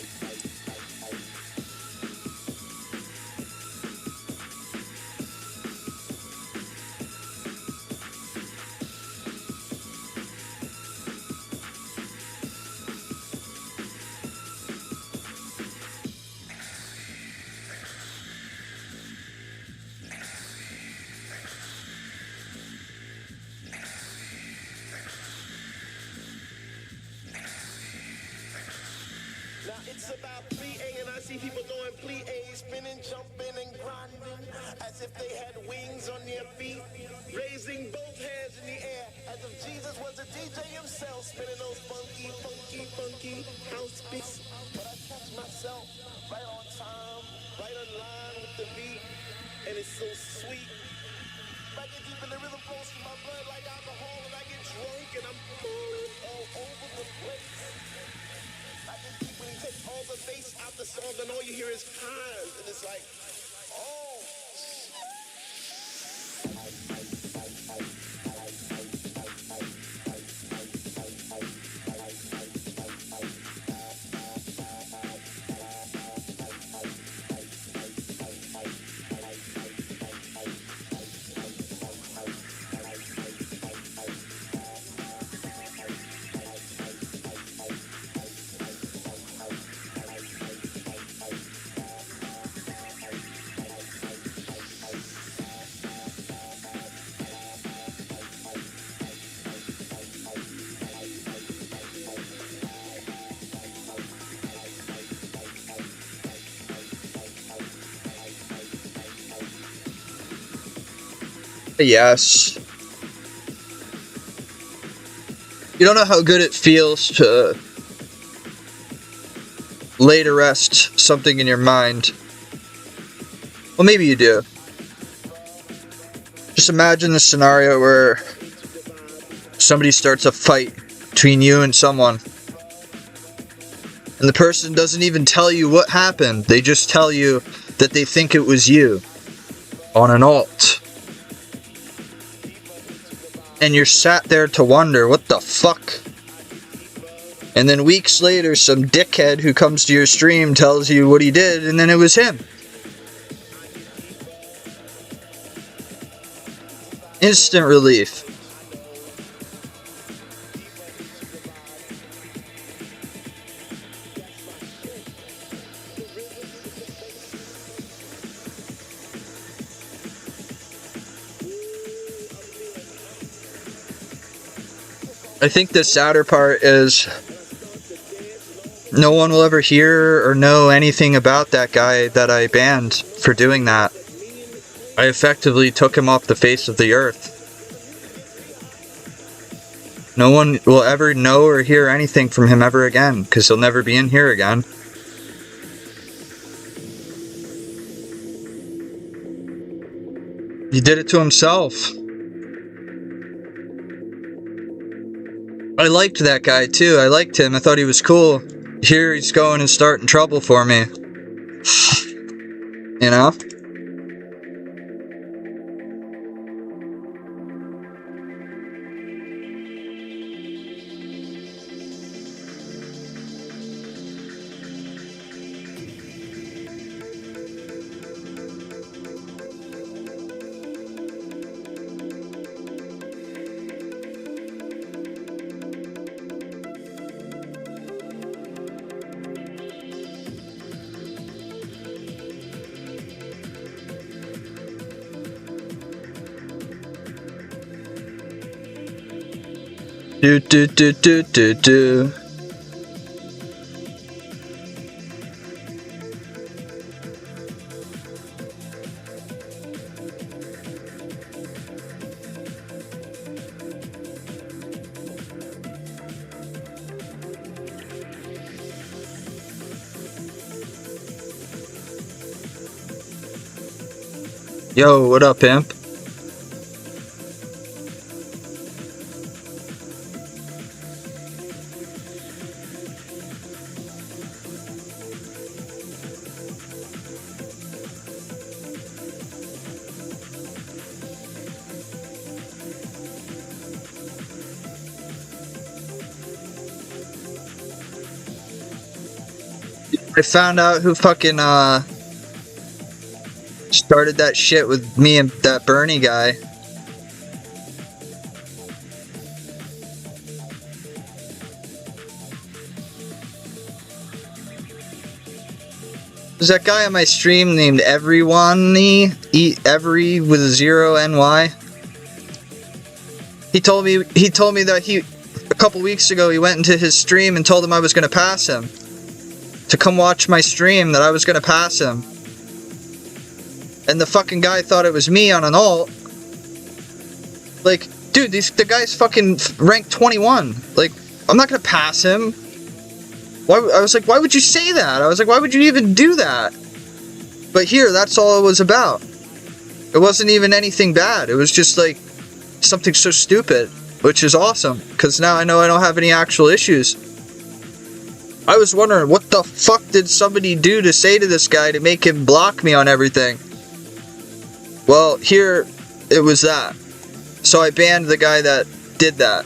It's about 3A and I see people doing plie, spinning, jumping, and grinding as if they had wings on their feet, raising both hands in the air as if Jesus was a DJ himself, spinning those funky, funky, funky house beats. But I catch myself right on time, right on line with the beat, and it's so sweet. I get deep in the rhythm flows through my blood like alcohol, and I get drunk and I'm falling all over the place. I get deep when he takes all the bass out the song, and all you hear is highs, and it's like, oh. Yes. You don't know how good it feels to lay to rest something in your mind. Well, maybe you do. Just imagine the scenario where somebody starts a fight between you and someone, and the person doesn't even tell you what happened. They just tell you that they think it was you on an alt. And you're sat there to wonder, what the fuck? And then weeks later, some dickhead who comes to your stream tells you what he did, and then it was him. Instant relief. I think the sadder part is no one will ever hear or know anything about that guy that I banned for doing that. I effectively took him off the face of the earth. No one will ever know or hear anything from him ever again, because he'll never be in here again. He did it to himself. I liked that guy too. I liked him. I thought he was cool. Here he's going and starting trouble for me. You know? Do do do do do do. Yo, what up, pimp? I found out who fucking started that shit with me and that Bernie guy. There's that guy on my stream named Everyone, Every with a 0 NY. He told me that a couple weeks ago he went into his stream and told him I was gonna pass him. To come watch my stream, that I was gonna pass him. And the fucking guy thought it was me on an alt. Like, dude, the guy's fucking ranked 21. Like, I'm not gonna pass him. I was like, why would you say that? I was like, why would you even do that? But here, that's all it was about. It wasn't even anything bad. It was just like something so stupid, which is awesome, because now I know I don't have any actual issues. I was wondering, what the fuck did somebody do to say to this guy to make him block me on everything? Well, here, it was that. So I banned the guy that did that,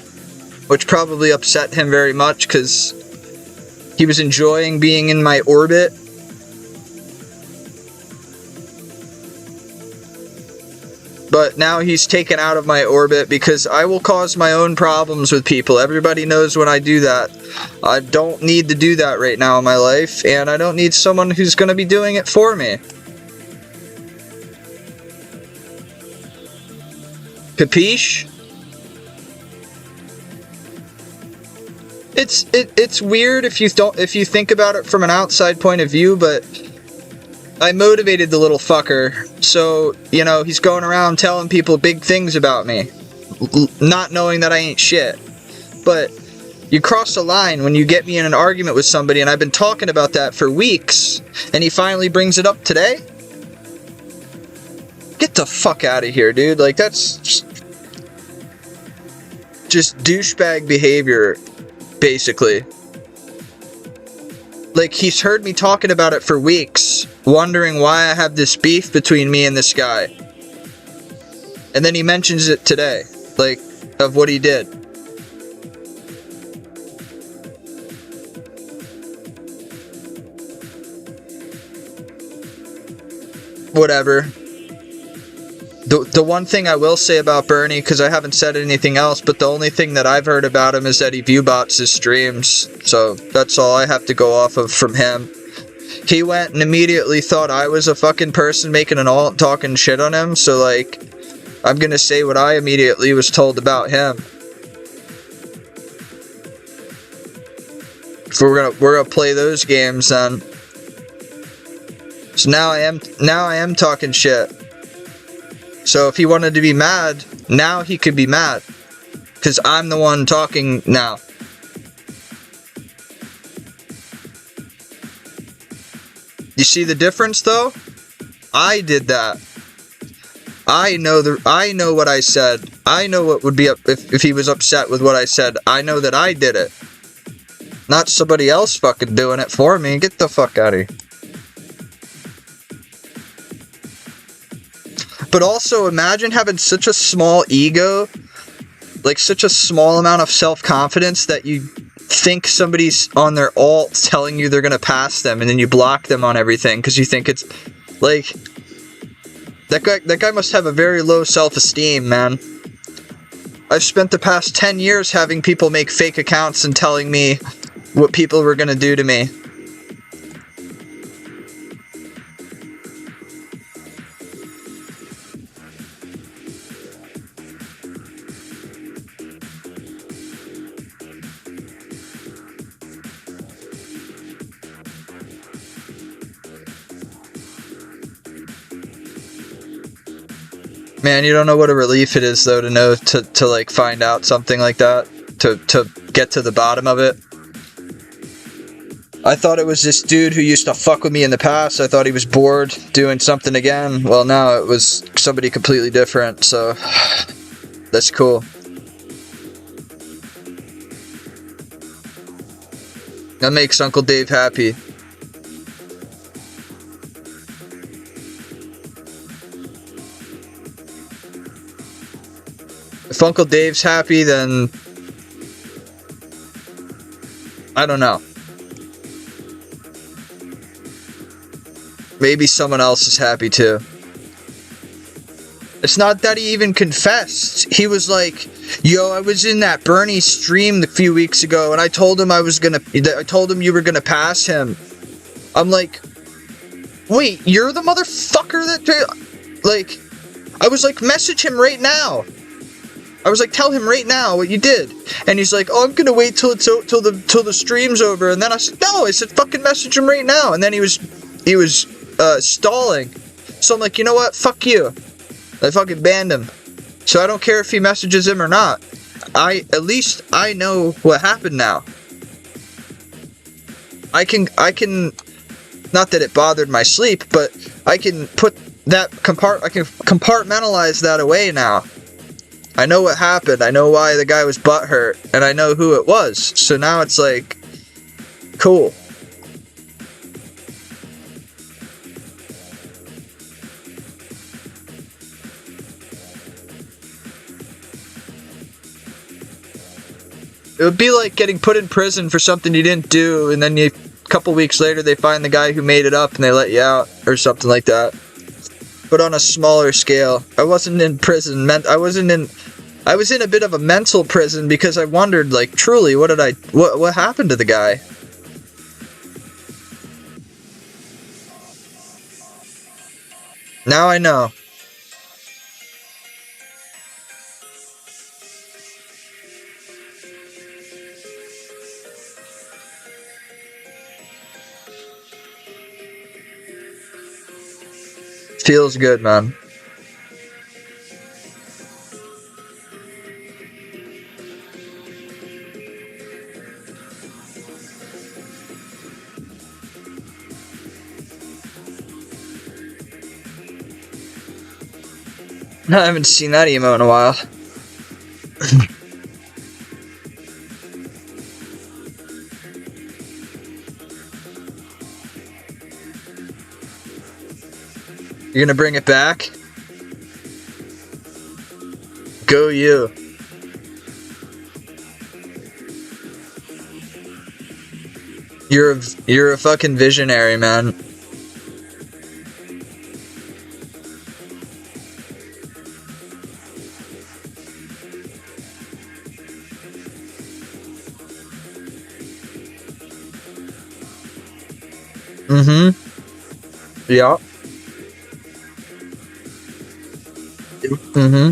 which probably upset him very much, because he was enjoying being in my orbit. But now he's taken out of my orbit because I will cause my own problems with people. Everybody knows when I do that. I don't need to do that right now in my life, and I don't need someone who's going to be doing it for me. Capiche? It's weird if you think about it from an outside point of view, but I motivated the little fucker, so, you know, he's going around telling people big things about me, not knowing that I ain't shit. But you cross the line when you get me in an argument with somebody, and I've been talking about that for weeks, and he finally brings it up today? Get the fuck out of here, dude. Like, that's just douchebag behavior, basically. Like, he's heard me talking about it for weeks, wondering why I have this beef between me and this guy. And then he mentions it today, like, of what he did. Whatever. The one thing I will say about Bernie, because I haven't said anything else, but the only thing that I've heard about him is that he viewbots his streams. So that's all I have to go off of from him. He went and immediately thought I was a fucking person making an alt talking shit on him. So, like, I'm gonna say what I immediately was told about him. If we're gonna play those games then. So now I am talking shit. So if he wanted to be mad, now he could be mad. Because I'm the one talking now. You see the difference though? I did that. I know what I said. I know what would be up if he was upset with what I said. I know that I did it. Not somebody else fucking doing it for me. Get the fuck out of here. But also imagine having such a small ego, like such a small amount of self-confidence that you think somebody's on their alt telling you they're gonna pass them, and then you block them on everything because you think it's like that guy must have a very low self-esteem, man. I've spent the past 10 years having people make fake accounts and telling me what people were gonna do to me. Man, you don't know what a relief it is though to know to like find out something like that, to get to the bottom of it. I thought it was this dude who used to fuck with me in the past. I thought he was bored doing something again. Well, now it was somebody completely different, so that's cool. That makes Uncle Dave happy. If Uncle Dave's happy, then I don't know. Maybe someone else is happy too. It's not that he even confessed. He was like, yo, I was in that Bernie stream a few weeks ago and I told him I told him you were gonna pass him. I'm like, wait, you're the motherfucker that, like, I was like, message him right now. I was like, tell him right now what you did. And he's like, oh, I'm gonna wait till the stream's over. And then I said, no, I said, fucking message him right now. And then he was stalling. So I'm like, you know what? Fuck you. I fucking banned him. So I don't care if he messages him or not. At least I know what happened now. I can, not that it bothered my sleep, but I can put that I can compartmentalize that away now. I know what happened. I know why the guy was butthurt, and I know who it was. So now it's like, cool. It would be like getting put in prison for something you didn't do, and then a couple weeks later they find the guy who made it up and they let you out, or something like that. But on a smaller scale. I wasn't in prison. I was in a bit of a mental prison because I wondered, like, truly, what happened to the guy? Now I know. Feels good, man. I haven't seen that emo in a while. You're gonna bring it back? Go you. You're a fucking visionary, man. Mm-hmm. Yeah. Mm-hmm.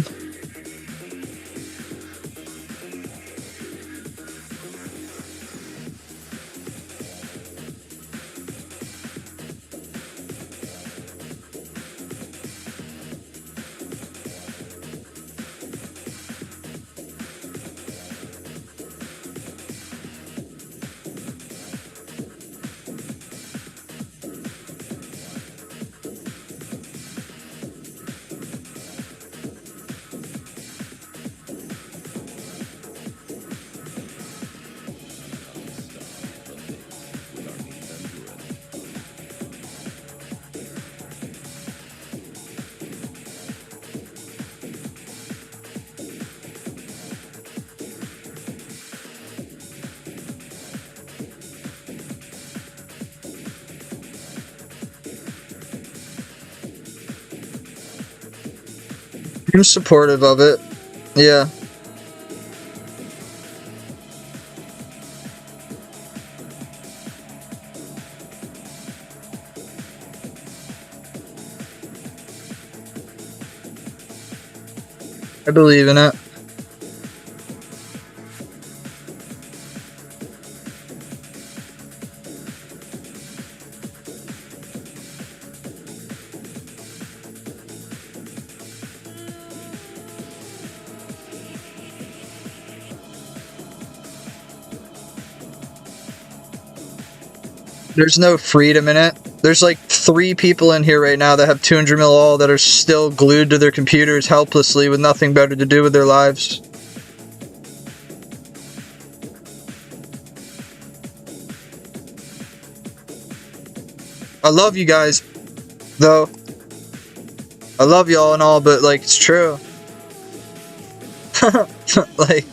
I'm supportive of it. Yeah. I believe in it. There's no freedom in it. There's like 3 people in here right now that have 200 mil all that are still glued to their computers helplessly with nothing better to do with their lives. I love you guys, though. I love y'all and all, but like, it's true. Like,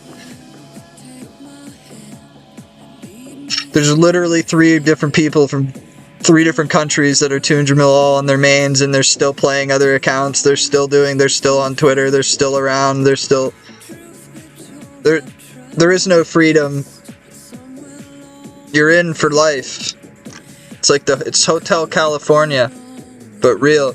there's literally 3 different people from 3 different countries that are 200 mil all on their mains, and they're still playing other accounts. They're still on Twitter. They're still around. They're still there is no freedom. You're in for life. It's like it's Hotel California, but real.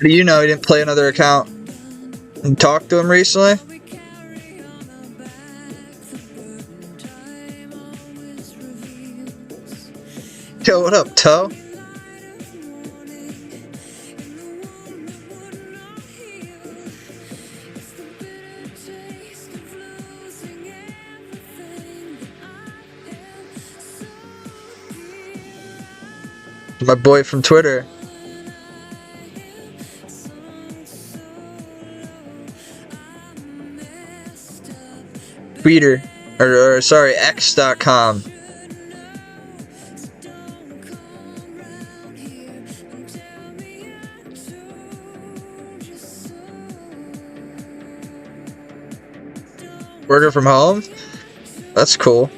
Do you know he didn't play another account and talk to him recently? Yo, what up, Toe? My boy from Twitter. Twitter, or sorry, x.com. Working from home? That's cool.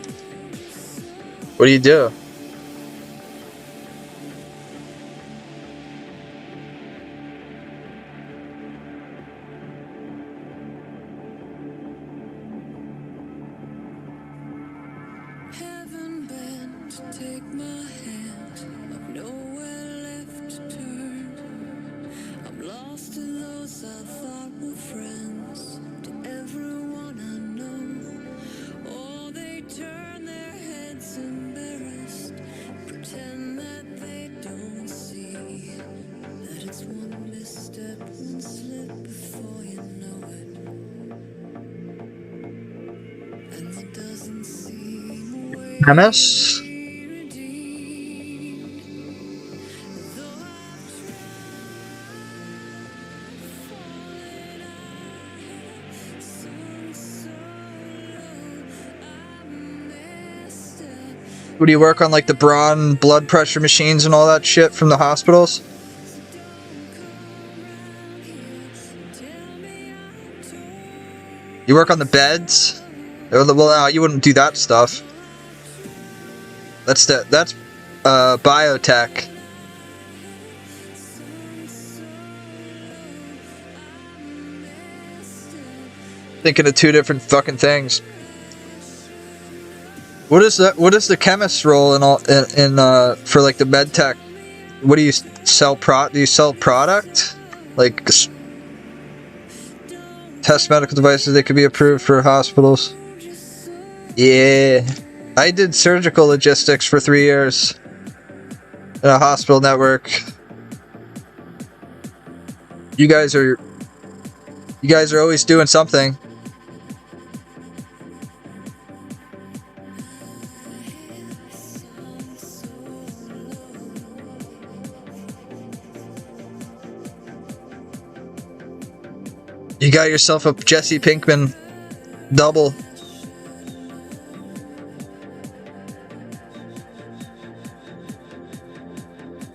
What do you do? Take my hand, I've nowhere left to turn. I'm lost to those I thought were friends, to everyone I know. Oh, they turn their heads embarrassed, pretend that they don't see that it's one misstep, one slip before you know it. And it doesn't seem way. MS? Would you work on like the brawn blood pressure machines and all that shit from the hospitals? You work on the beds? Well, you wouldn't do that stuff. That's biotech. Thinking of 2 different fucking things. What is that? What is the chemist's role in all for like the med tech? What do you sell? Do you sell product? Like test medical devices, they could be approved for hospitals. Yeah. I did surgical logistics for 3 years in a hospital network. You guys are always doing something. You got yourself a Jesse Pinkman double.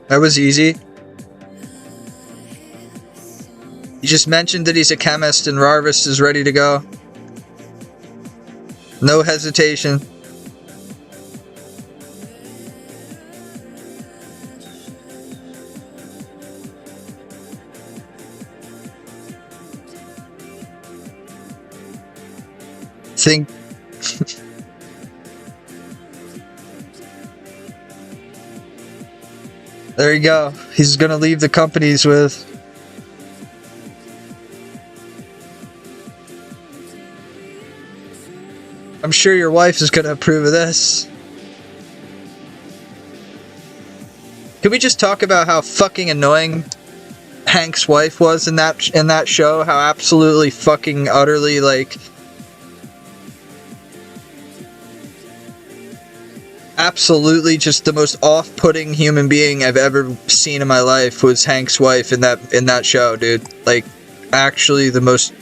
That was easy. You just mentioned that he's a chemist and Rarvis is ready to go. No hesitation. Think. There you go. He's gonna leave the companies with. I'm sure your wife is gonna approve of this. Can we just talk about how fucking annoying Hank's wife was in that show? How absolutely fucking utterly like. Absolutely just the most off-putting human being I've ever seen in my life was Hank's wife in that show, dude. Like, actually the most...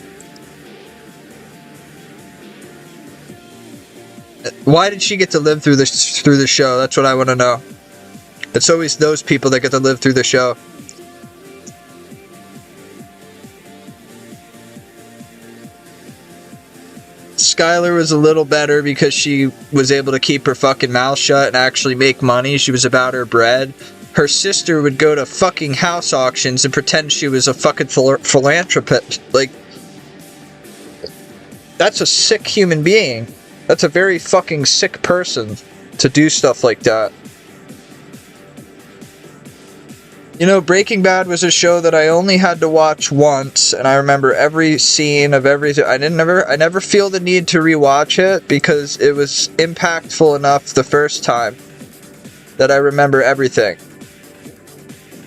Why did she get to live through the show? That's what I want to know. It's always those people that get to live through the show. Skylar was a little better because she was able to keep her fucking mouth shut and actually make money. She was about her bread. Her sister would go to fucking house auctions and pretend she was a fucking philanthropist. Like, that's a sick human being. That's a very fucking sick person to do stuff like that. You know, Breaking Bad was a show that I only had to watch once, and I remember every scene of everything. I never feel the need to rewatch it because it was impactful enough the first time that I remember everything.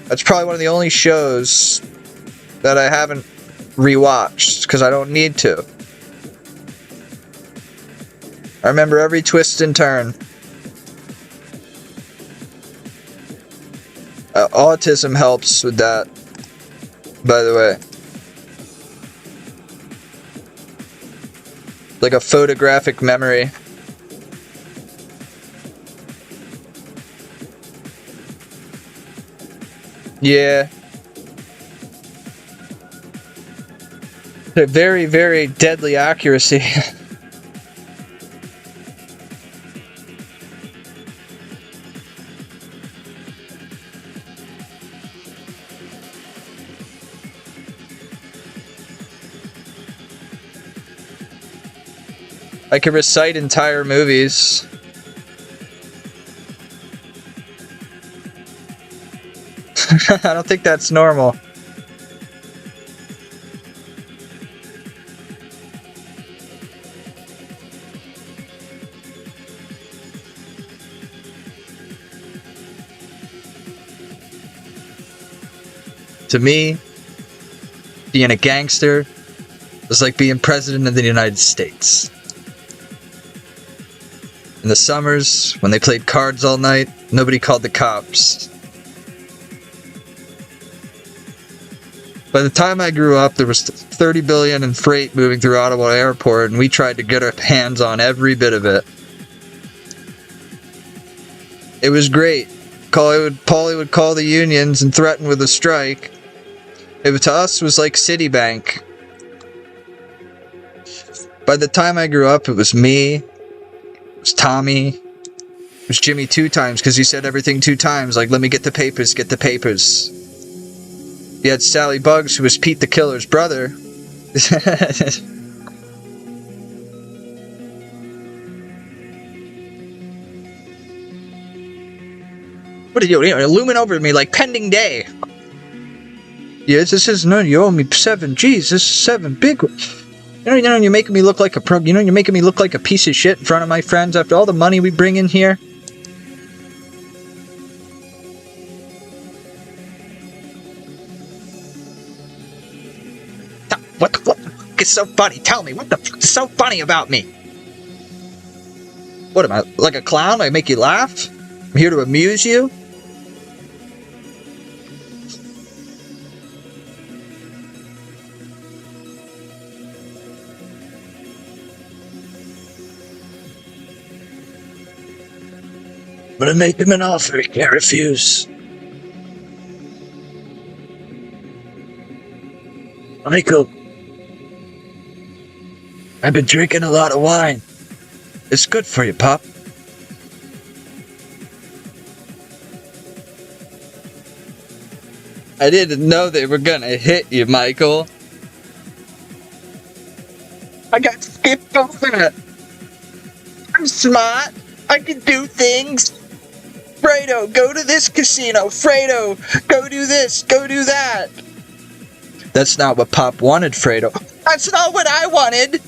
That's probably one of the only shows that I haven't rewatched because I don't need to. I remember every twist and turn. Autism helps with that, by the way. Like a photographic memory. Yeah. They're very, very deadly accuracy. I can recite entire movies. I don't think that's normal. To me, being a gangster was like being president of the United States. In the summers, when they played cards all night, nobody called the cops. By the time I grew up, there was 30 billion in freight moving through Ottawa Airport, and we tried to get our hands on every bit of it. It was great. Paulie would call the unions and threaten with a strike. It to us was like Citibank. By the time I grew up, it was me. It was Tommy. It was Jimmy 2 times because he said everything 2 times. Like, let me get the papers, get the papers. You had Sally Bugs, who was Pete the Killer's brother. What are you looming over me like pending day? Yes, this is no, you owe me 7 G's. This is 7 big ones. You're making me look like a pro. You're making me look like a piece of shit in front of my friends after all the money we bring in here. What the fuck is so funny? Tell me, what the fuck is so funny about me? What am I, like a clown? I make you laugh? I'm here to amuse you? I'm gonna make him an offer he can't refuse. Michael, I've been drinking a lot of wine. It's good for you, Pop. I didn't know they were gonna hit you, Michael. I got skipped over it. I'm smart. I can do things. Fredo, go to this casino. Fredo, go do this, go do that. That's not what Pop wanted, Fredo. That's not what I wanted.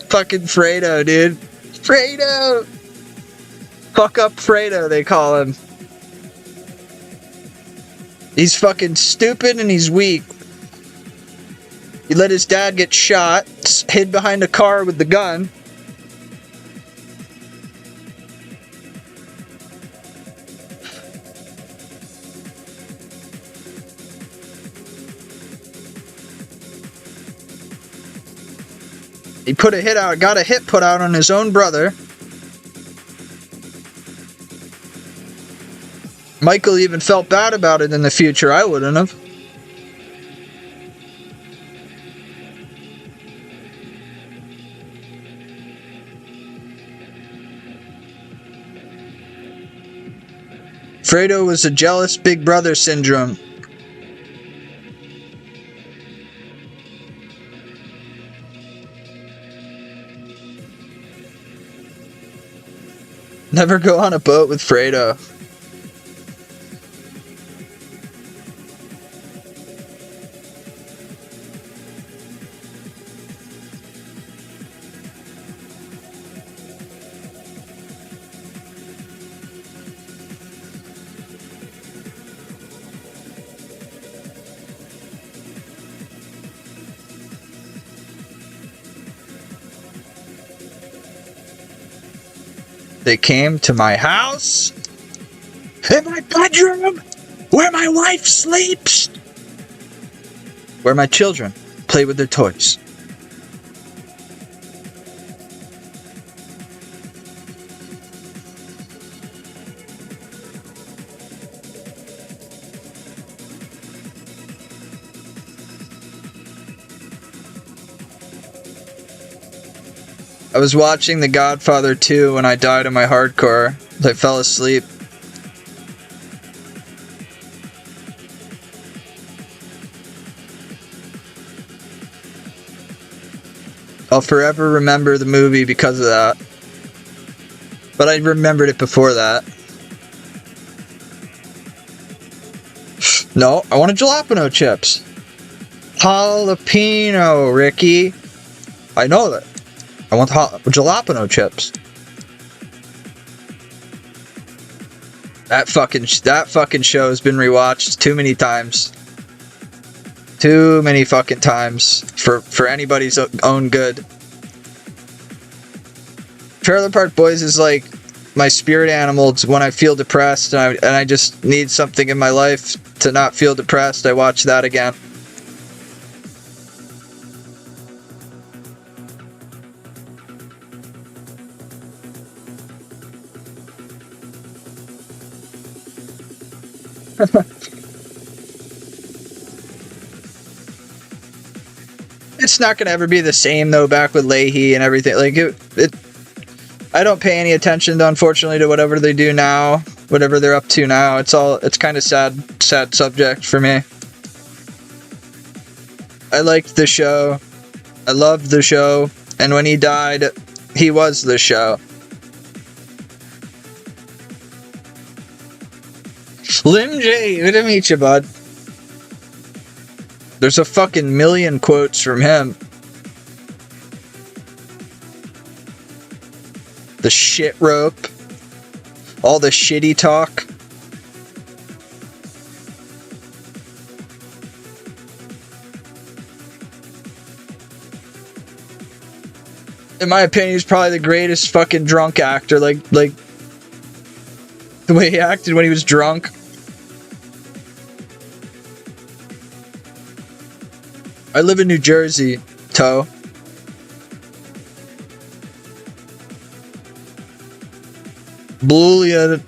Fucking Fredo, dude. Fredo. Fuck up Fredo, they call him. He's fucking stupid and he's weak. He let his dad get shot, hid behind a car with the gun. He got a hit put out on his own brother. Michael even felt bad about it in the future. I wouldn't have. Fredo was a jealous big brother syndrome. Never go on a boat with Fredo. They came to my house, in my bedroom, where my wife sleeps, where my children play with their toys. I was watching The Godfather 2 when I died in my hardcore. I fell asleep. I'll forever remember the movie because of that. But I remembered it before that. No, I wanted jalapeno chips. Jalapeno, Ricky. I know that. I want jalapeno chips. That fucking show has been rewatched too many times. Too many fucking times for anybody's own good. Trailer Park Boys is like my spirit animal. It's when I feel depressed and I just need something in my life to not feel depressed. I watch that again. It's not gonna ever be the same though. Back with Leahy and everything, like it. I don't pay any attention, unfortunately, to whatever they do now, whatever they're up to now. It's kind of sad subject for me. I liked the show. I loved the show, and when he died, he was the show. Slim J, good to meet you, bud. There's a fucking million quotes from him. The shit rope. All the shitty talk. In my opinion, he's probably the greatest fucking drunk actor. Like the way he acted when he was drunk. I live in New Jersey, Toe. Bullion.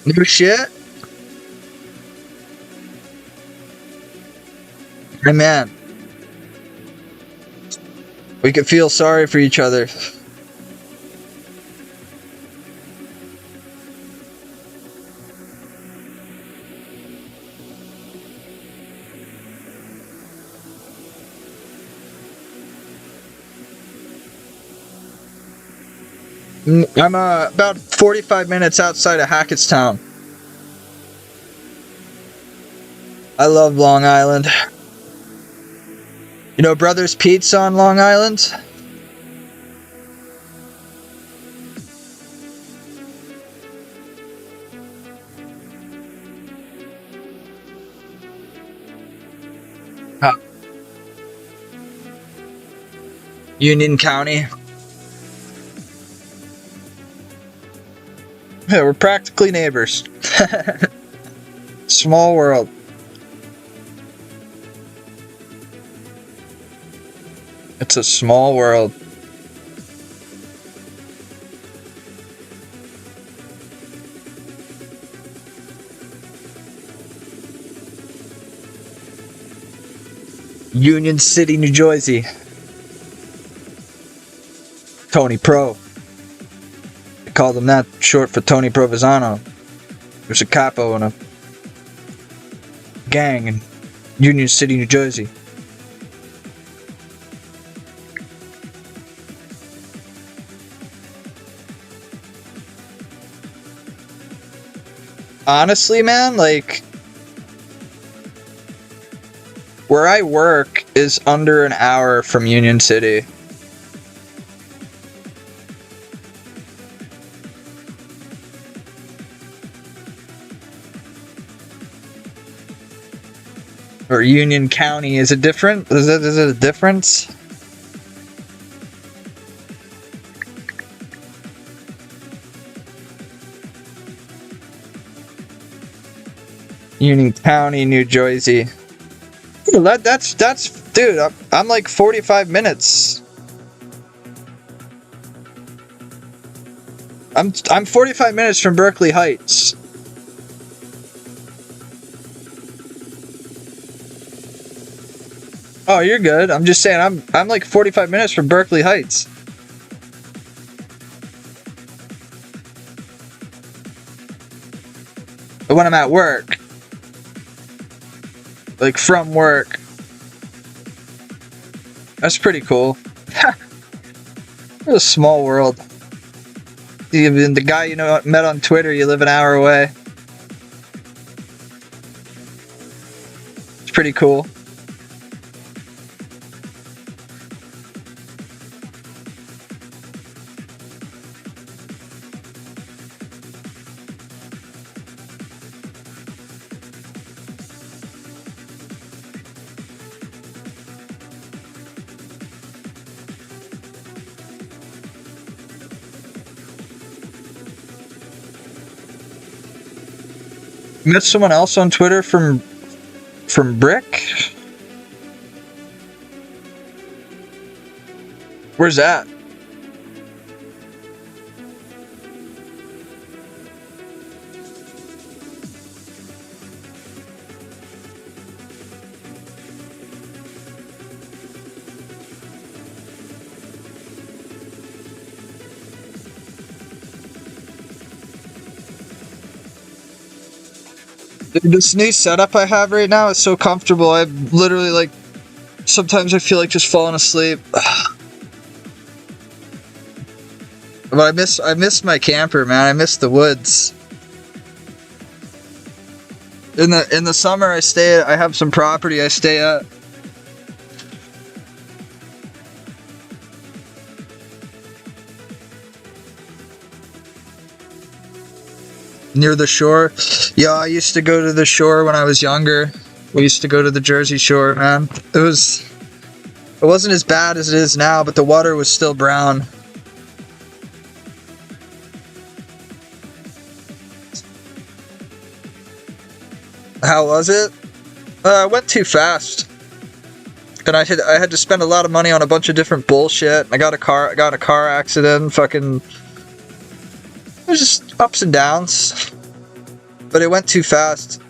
New shit? Hey man. We could feel sorry for each other. I'm about 45 minutes outside of Hackettstown. I love Long Island. You know Brothers Pizza on Long Island? Union County. Yeah, we're practically neighbors. Small world. It's a small world. Union City, New Jersey. Tony Pro. They called him that, short for Tony Provenzano. He was a capo in a gang in Union City, New Jersey. Honestly, man, like, where I work is under an hour from Union City. Or Union County. Is it different? Is it a difference? Union County, New Jersey. That's dude, I'm like 45 minutes. I'm 45 minutes from Berkeley Heights. Oh, you're good. I'm just saying I'm like 45 minutes from Berkeley Heights. But when I'm at work, like from work, that's pretty cool. It's a small world. Even the guy you know met on Twitter, you live an hour away. It's pretty cool. Met someone else on Twitter from Brick? Where's that? Dude, this new setup I have right now is so comfortable. I literally like Sometimes I feel like just falling asleep. But I miss my camper, man. I miss the woods. In the summer, I have some property I stay at. Near the shore. Yeah, I used to go to the shore when I was younger. We used to go to the Jersey Shore, man. It wasn't as bad as it is now, but the water was still brown. How was it? I went too fast. And I had to spend a lot of money on a bunch of different bullshit. I got a car accident, fucking... It was just ups and downs. But it went too fast.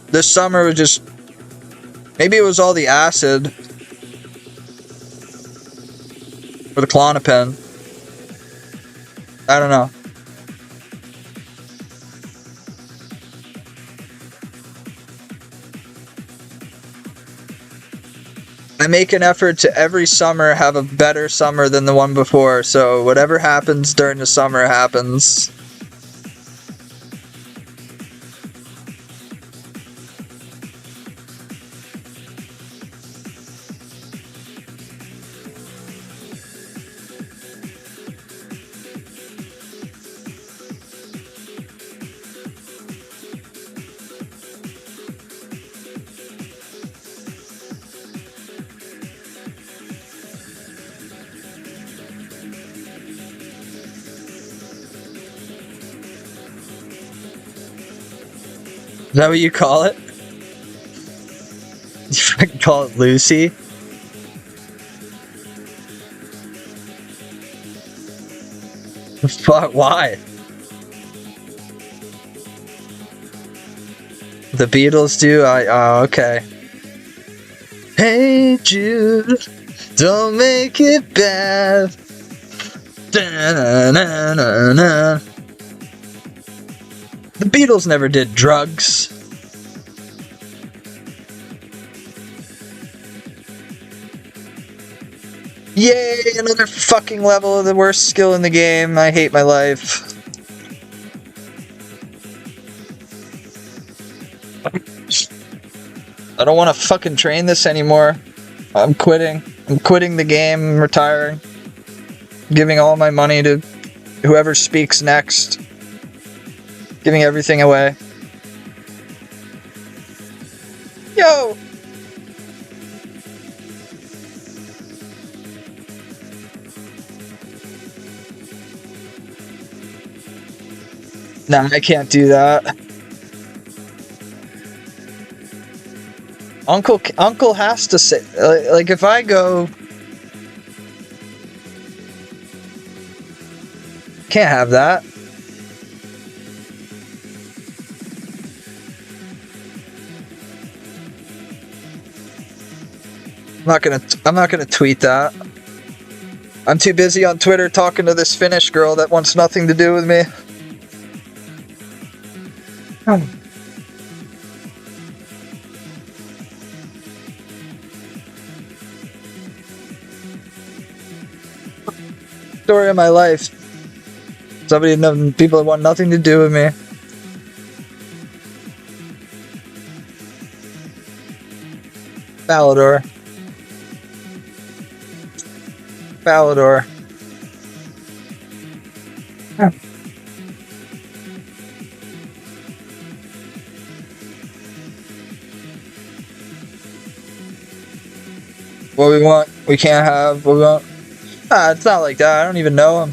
This summer was just... Maybe it was all the acid. Or the Klonopin. I don't know. I make an effort to every summer have a better summer than the one before, so whatever happens during the summer happens. Is that what you call it? You fucking call it Lucy? Fuck, why? The Beatles do? Oh, okay. Hey Jude, don't make it bad. Da-na-na-na-na. The Beatles never did drugs. Yay, another fucking level of the worst skill in the game. I hate my life. I don't want to fucking train this anymore. I'm quitting. I'm quitting the game. I'm retiring. Giving all my money to whoever speaks next. Giving everything away. Yo! Nah, I can't do that. Uncle has to say, like if I go, can't have that. I'm not gonna tweet that. I'm too busy on Twitter talking to this Finnish girl that wants nothing to do with me. Story of my life. People that want nothing to do with me. Balador. What we want, we can't have. What we want. It's not like that. I don't even know him.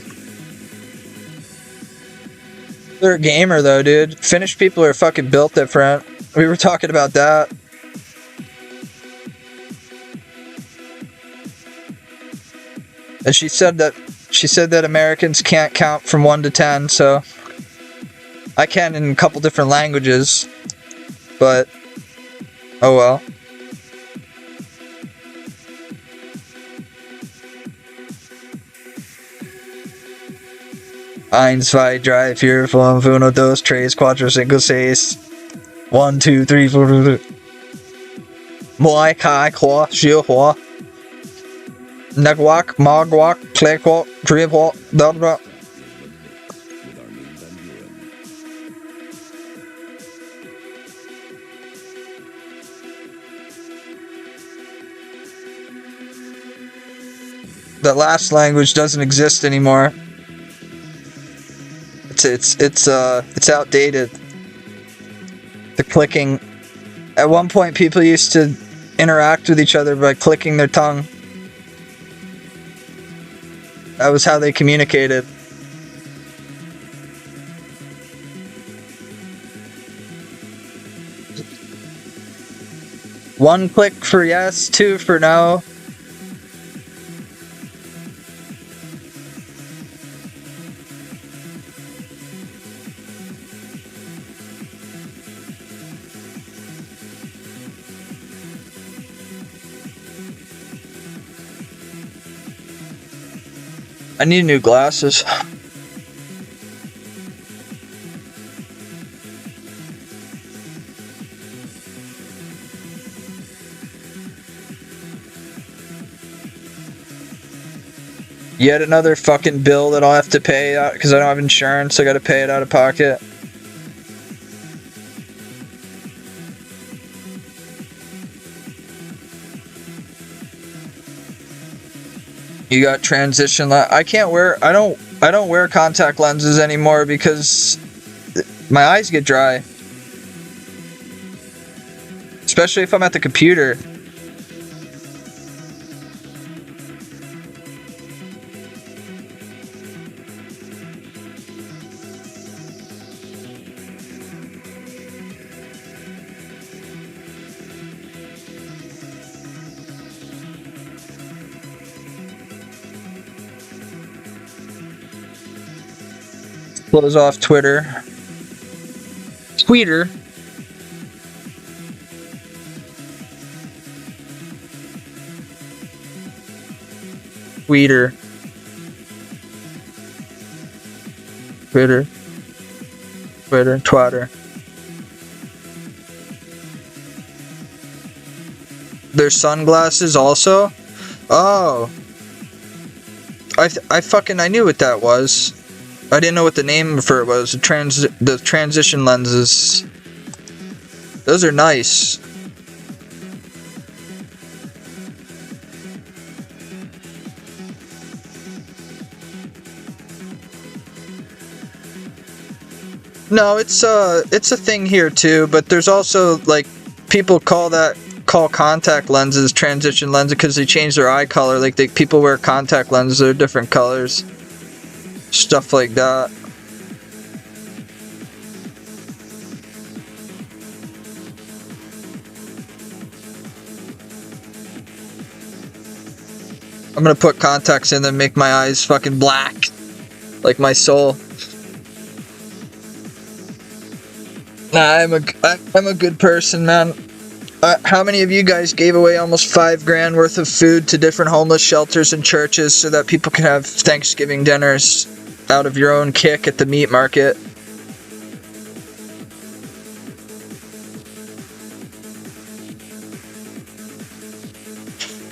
They're a gamer though, dude. Finnish people are fucking built different. We were talking about that. And she said that Americans can't count from 1 to 10, so I can in a couple different languages, but oh well. Eins, zwei, drei, vier, fünf, uno, dos, tres, cuatro, cinco, seis. 1, 2, 3, 4. Moi kai kwa xiu hua. Nagwak, magwak, klekwak, dribwak, dadra. with our means and urine. The last language doesn't exist anymore. It's outdated. The clicking. At one point, people used to interact with each other by clicking their tongue. That was how they communicated. One click for yes, two for no. I need new glasses. Yet another fucking bill that I'll have to pay out because I don't have insurance. I gotta pay it out of pocket. You got transition I can't wear I don't wear contact lenses anymore because my eyes get dry. Especially if I'm at the computer. Close off Twitter. Tweeter. Tweeter. Twitter. Twitter. Twatter. There's sunglasses also? Oh. I knew what that was. I didn't know what the name for it was. The transition lenses. Those are nice. No, it's a thing here too, but there's also like people call contact lenses transition lenses because they change their eye color. Like people wear contact lenses, they're different colors. Stuff like that. I'm gonna put contacts in them, make my eyes fucking black. Like my soul. Nah, I'm a good person, man. How many of you guys gave away almost $5,000 worth of food to different homeless shelters and churches so that people can have Thanksgiving dinners out of your own kick at the meat market?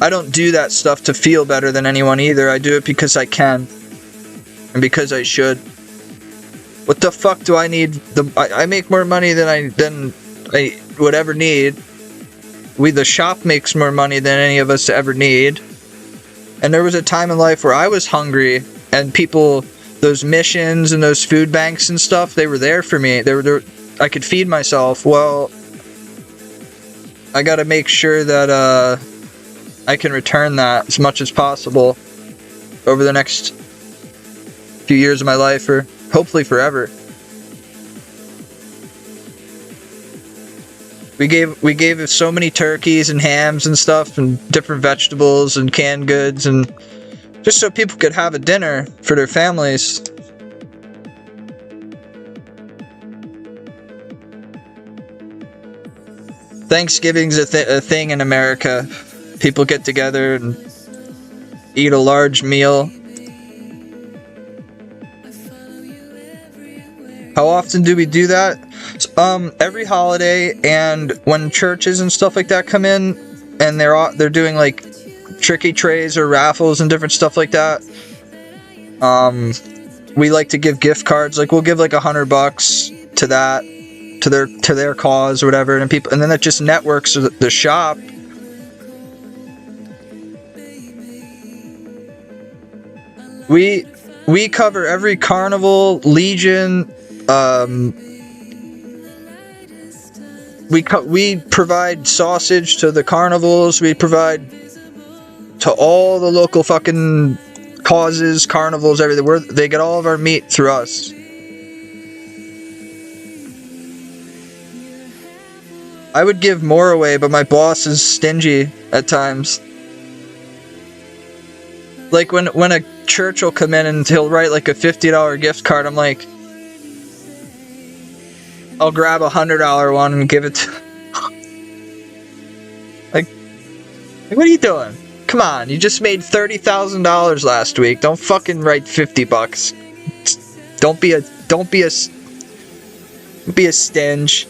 I don't do that stuff to feel better than anyone either. I do it because I can. And because I should. What the fuck do I need? I make more money than I would ever need. The shop makes more money than any of us ever need. And there was a time in life where I was hungry and people, those missions and those food banks and stuff, they were there for me. I could feed myself. Well, I gotta make sure that I can return that as much as possible over the next few years of my life, or hopefully forever. We gave so many turkeys and hams and stuff and different vegetables and canned goods, and just so people could have a dinner for their families. Thanksgiving's a thing in America. People get together and eat a large meal. How often do we do that? Every holiday, and when churches and stuff like that come in, and they're doing like tricky trays or raffles and different stuff like that. We like to give gift cards. Like we'll give like $100 to that, to their cause or whatever, and people, and then that just networks the shop. We cover every carnival, Legion. We provide sausage to the carnivals. We provide to all the local fucking causes, carnivals, everything. They get all of our meat through us. I would give more away, but my boss is stingy at times. Like when a church will come in and he'll write like a $50 gift card, I'm like, I'll grab a $100 one and give it to like what are you doing? Come on, you just made $30,000 last week. Don't fucking write $50. Don't be a stinge.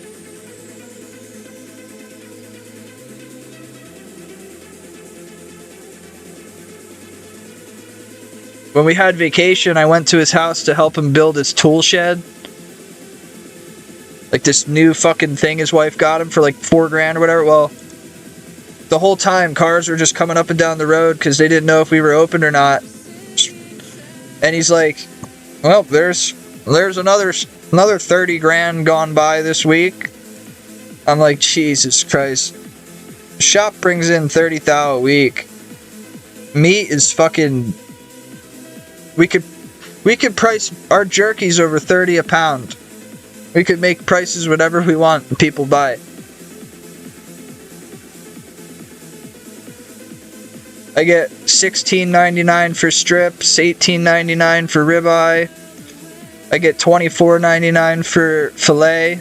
When we had vacation, I went to his house to help him build his tool shed. Like this new fucking thing his wife got him for like $4,000 or whatever. Well, the whole time cars were just coming up and down the road because they didn't know if we were open or not. And he's like, well, there's another $30,000 gone by this week. I'm like, Jesus Christ. Shop brings in $30,000 a week. Meat is fucking... We could price our jerkies over $30 a pound. We could make prices whatever we want and people buy it. I get $16.99 for strips, $18.99 for ribeye. I get $24.99 for filet.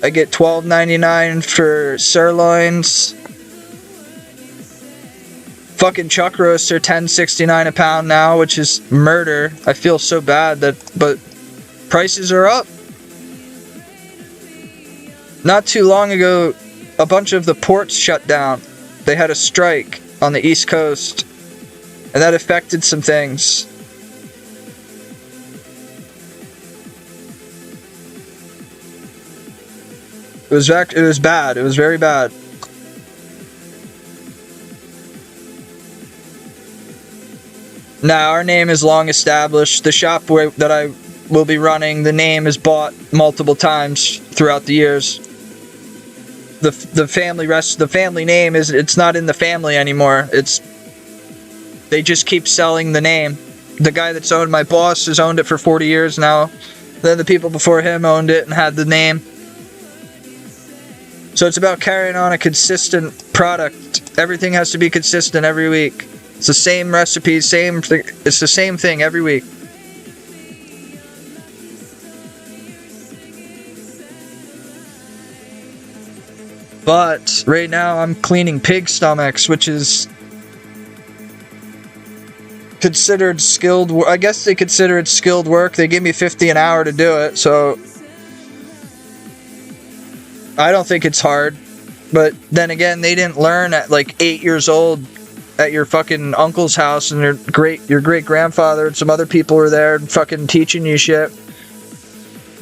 I get $12.99 for sirloins. Fucking chuck roasts are $10.69 a pound now, which is murder. I feel so bad but prices are up. Not too long ago, a bunch of the ports shut down. They had a strike on the East Coast, and that affected some things. It was bad. It was very bad. Now, our name is long established. The shop that I will be running, the name is bought multiple times throughout the years. The family name it's not in the family anymore. They just keep selling the name. The guy that's owned my boss has owned it for 40 years now. Then the people before him owned it and had the name. So it's about carrying on a consistent product. Everything has to be consistent every week. It's the same recipe, same thing. It's the same thing every week. But right now I'm cleaning pig stomachs, which is considered skilled work. I guess they consider it skilled work. They give me $50 an hour to do it, so I don't think it's hard. But then again, they didn't learn at like 8 years old at your fucking uncle's house, and your great grandfather and some other people were there and fucking teaching you shit.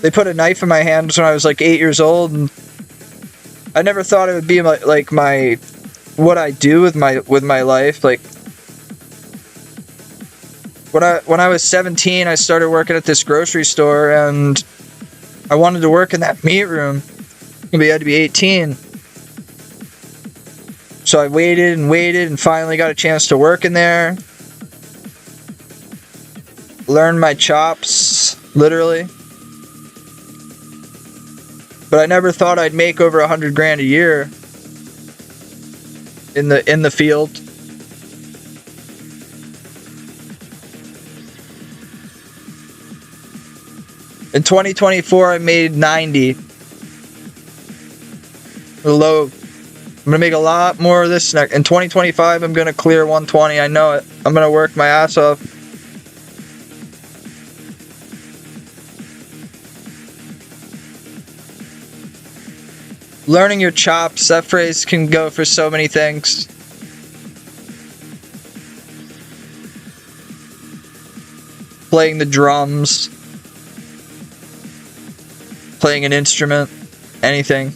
They put a knife in my hands when I was like 8 years old, and I never thought it would be what I do with my life. Like when I was 17, I started working at this grocery store, and I wanted to work in that meat room. We had to be 18. So I waited and finally got a chance to work in there. Learned my chops, literally. But I never thought I'd make over $100,000 a year in the field. In 2024, I made 90. Low. I'm going to make a lot more of this next. In 2025, I'm going to clear 120. I know it. I'm going to work my ass off. learning your chops, that phrase can go for so many things. Playing the drums, playing an instrument, anything.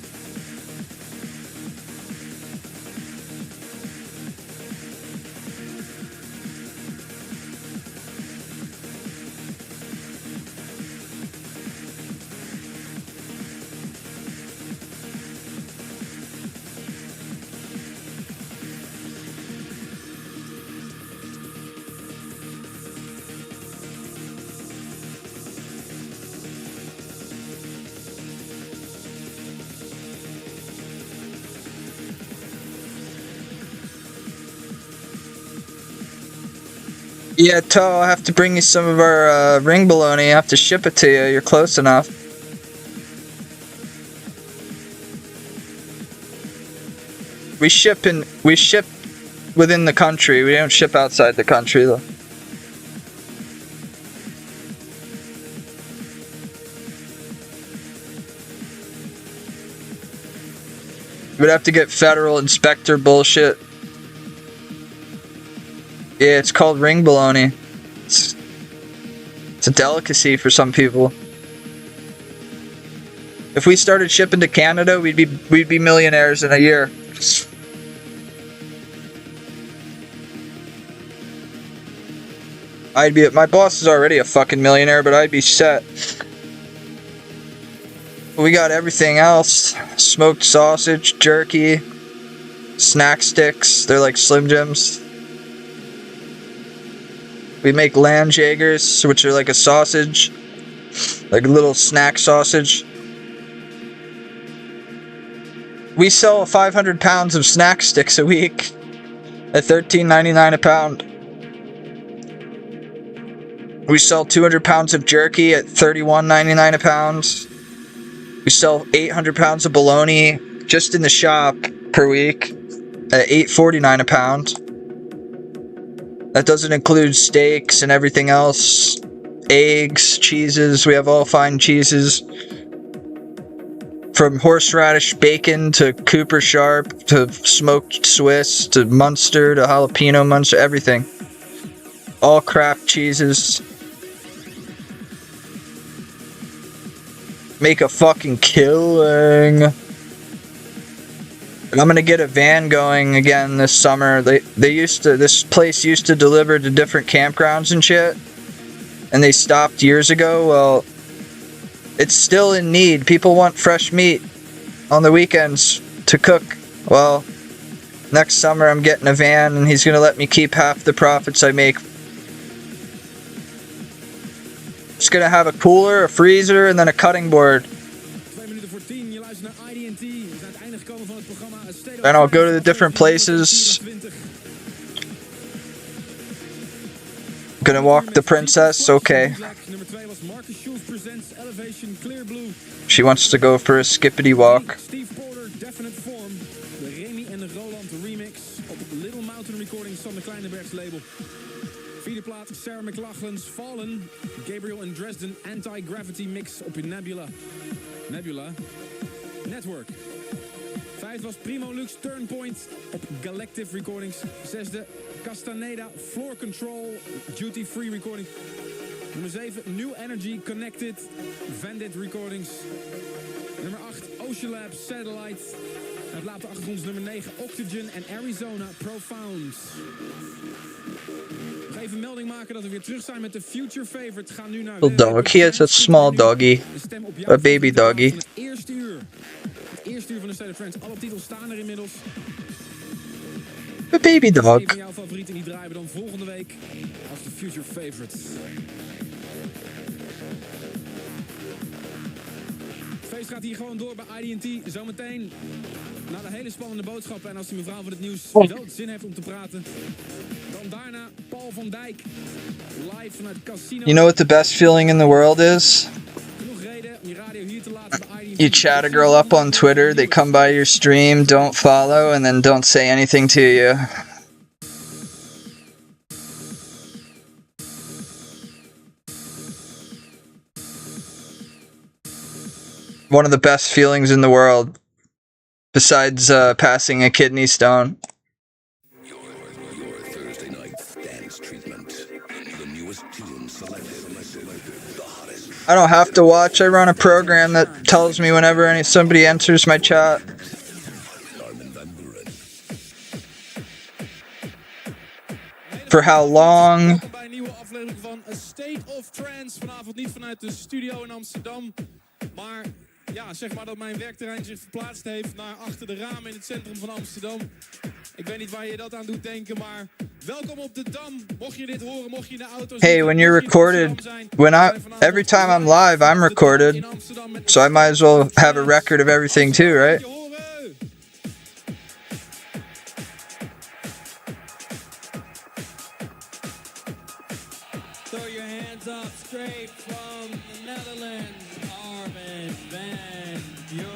Yeah, Toe, I'll have to bring you some of our ring bologna. I have to ship it to you. You're close enough. We ship within the country. We don't ship outside the country though. We'd have to get federal inspector bullshit. Yeah, it's called ring bologna. It's a delicacy for some people. If we started shipping to Canada, we'd be millionaires in a year. My boss is already a fucking millionaire, but I'd be set. We got everything else. Smoked sausage, jerky, snack sticks. They're like Slim Jims. We make Landjagers, which are like a sausage, like a little snack sausage. We sell 500 pounds of snack sticks a week at $13.99 a pound. We sell 200 pounds of jerky at $31.99 a pound. We sell 800 pounds of bologna just in the shop per week at $8.49 a pound. That doesn't include steaks and everything else. Eggs, cheeses, we have all fine cheeses. From horseradish bacon to Cooper Sharp to smoked Swiss to Munster to jalapeno Munster, everything. All craft cheeses. Make a fucking killing. I'm gonna get a van going again this summer. This place used to deliver to different campgrounds and shit, and they stopped years ago. Well, it's still in need. People want fresh meat on the weekends to cook. Well, next summer I'm getting a van, and he's gonna let me keep half the profits I make. It's gonna have a cooler, a freezer, and then a cutting board. And I'll go to the different places. Gonna walk the princess, okay. She wants to go for a skippity walk. Vierde plaat, Sarah McLachlan's Fallen. Gabriel and Dresden Anti-Gravity Mix op je Nebula. Nebula? Network. Vijfde was Primo Lux Turnpoint op Galactive Recordings. Zesde, Castaneda Floor Control Duty Free Recording. Nummer 7, New Energy Connected Vandit Recordings. Nummer 8, Ocean Lab Satellite. En het later achtergronds nummer 9, Oxygen en Arizona Profound. Nog even melding maken dat we weer terug zijn met de Future Favorite. Gaan nu naar Little dog. He has a small doggy. A baby doggy. Het eerste uur van de State of Trance. Alle titels staan er inmiddels. A baby dog. Een van jouw favorieten die draaien we dan volgende week als de Future Favorite. Het feest gaat hier gewoon door bij IDT. Zometeen na de hele spannende boodschappen. En als die mevrouw van het nieuws wel zin heeft om te praten. Dan daarna Paul van Dijk. Live vanuit Casino. You know what the best feeling in the world is? Genoeg reden om je radio hier te laten bij IDT. You chat a girl up on Twitter, they come by your stream, don't follow, and then don't say anything to you. One of the best feelings in the world. Besides passing a kidney stone. Your Thursday night dance treatment. The newest tune selected. The hottest. I don't have to watch. I run a program that tells me whenever somebody enters my chat. Armin van Buuren. For how long. Welkom bij een nieuwe aflevering van A State of Trance. Vanavond niet vanuit de studio in Amsterdam. Maar ja, zeg maar dat mijn werkterrein zich verplaatst heeft naar achter de ramen in het centrum van Amsterdam. Ik weet niet waar je dat aan doet denken, maar welkom op de Dam. Mocht je dit horen, mocht je in de auto Hey, when you're recorded, every time I'm live, I'm recorded. So I might as well have a record of everything too, right? Throw your hands up straight from the Netherlands, Armin van Buuren.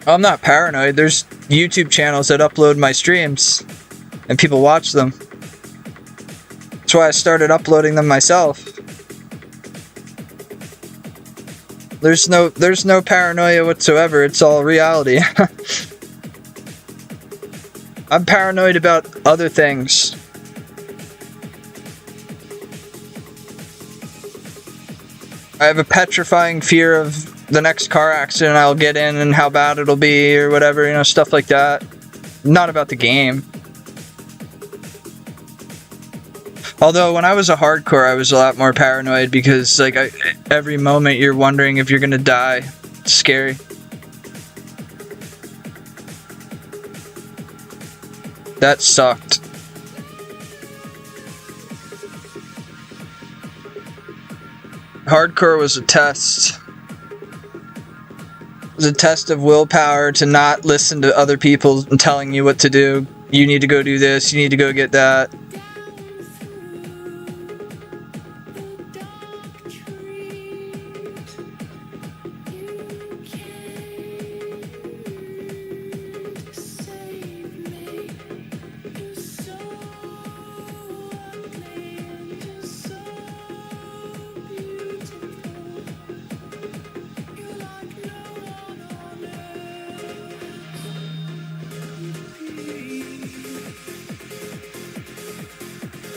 I'm not paranoid. There's YouTube channels that upload my streams, and people watch them. That's why I started uploading them myself. There's no paranoia whatsoever. It's all reality. I'm paranoid about other things. I have a petrifying fear of the next car accident I'll get in and how bad it'll be or whatever, you know, stuff like that. Not about the game. Although when I was a hardcore, I was a lot more paranoid because like every moment you're wondering if you're gonna die. It's scary. That sucked. Hardcore was a test. It was a test of willpower to not listen to other people and telling you what to do. You need to go do this, you need to go get that.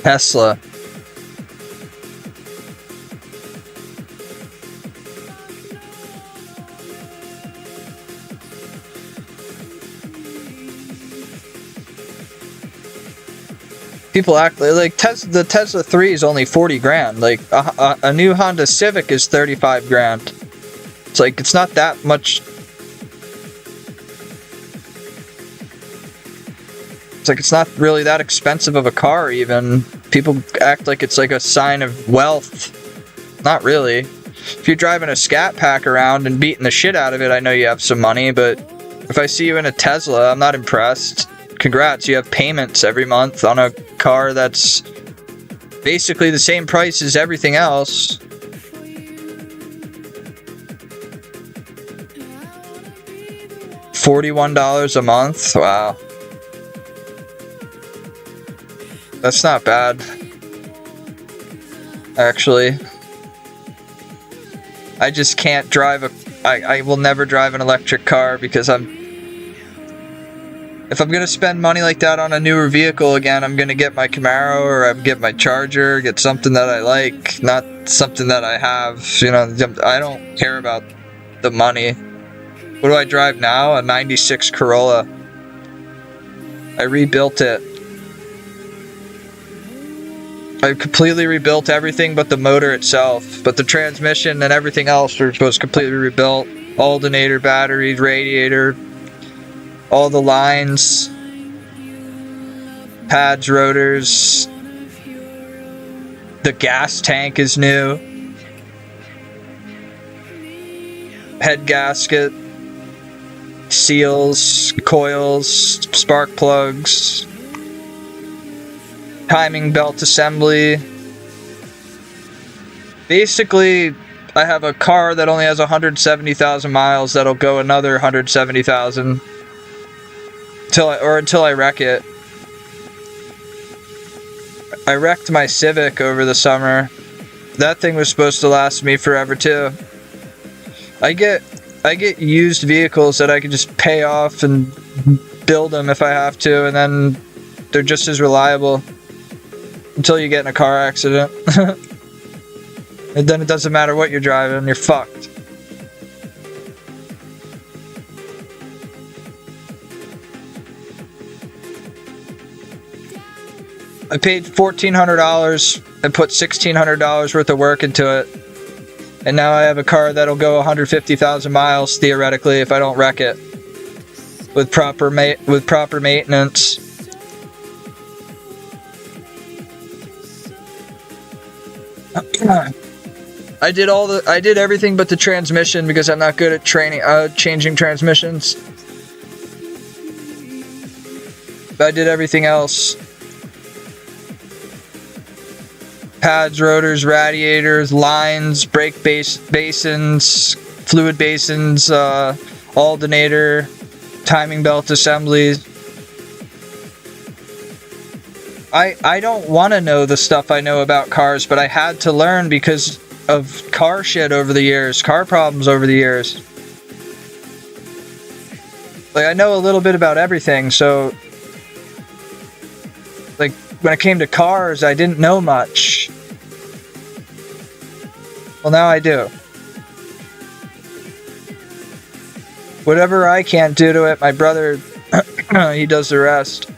Tesla. People act like the Tesla 3 is only 40 grand. Like a new Honda Civic is 35 grand. It's like it's not that much. It's like it's not really that expensive of a car even. People act like it's like a sign of wealth. Not really. If you're driving a Scat Pack around and beating the shit out of it, I know you have some money, but if I see you in a Tesla, I'm not impressed. Congrats, you have payments every month on a car that's basically the same price as everything else. $41 a month? Wow. That's not bad. Actually. I just can't drive I will never drive an electric car because if I'm gonna spend money like that on a newer vehicle again, I'm gonna get my Camaro or I get my Charger, get something that I like, not something that I have. You know, I don't care about the money. What do I drive now? A 96 Corolla. I rebuilt it. I completely rebuilt everything but the motor itself, but the transmission and everything else was completely rebuilt. Alternator, batteries, radiator, all the lines, pads, rotors. The gas tank is new. Head gasket, seals, coils, spark plugs. Timing belt assembly. Basically, I have a car that only has 170,000 miles that'll go another 170,000 until I wreck it. I wrecked my Civic over the summer. That thing was supposed to last me forever too. I get used vehicles that I can just pay off and build them if I have to, and then they're just as reliable until you get in a car accident. And then it doesn't matter what you're driving, you're fucked. I paid $1,400 and put $1,600 worth of work into it. And now I have a car that'll go 150,000 miles theoretically if I don't wreck it. With proper maintenance. I did everything but the transmission because I'm not good at changing transmissions. But I did everything else. Pads, rotors, radiators, lines, brake basins, fluid basins, alternator, timing belt assemblies. I don't want to know the stuff I know about cars, but I had to learn because of car shit over the years, car problems over the years. Like, I know a little bit about everything, so like when it came to cars, I didn't know much. Well, now I do. Whatever I can't do to it, my brother, he does the rest.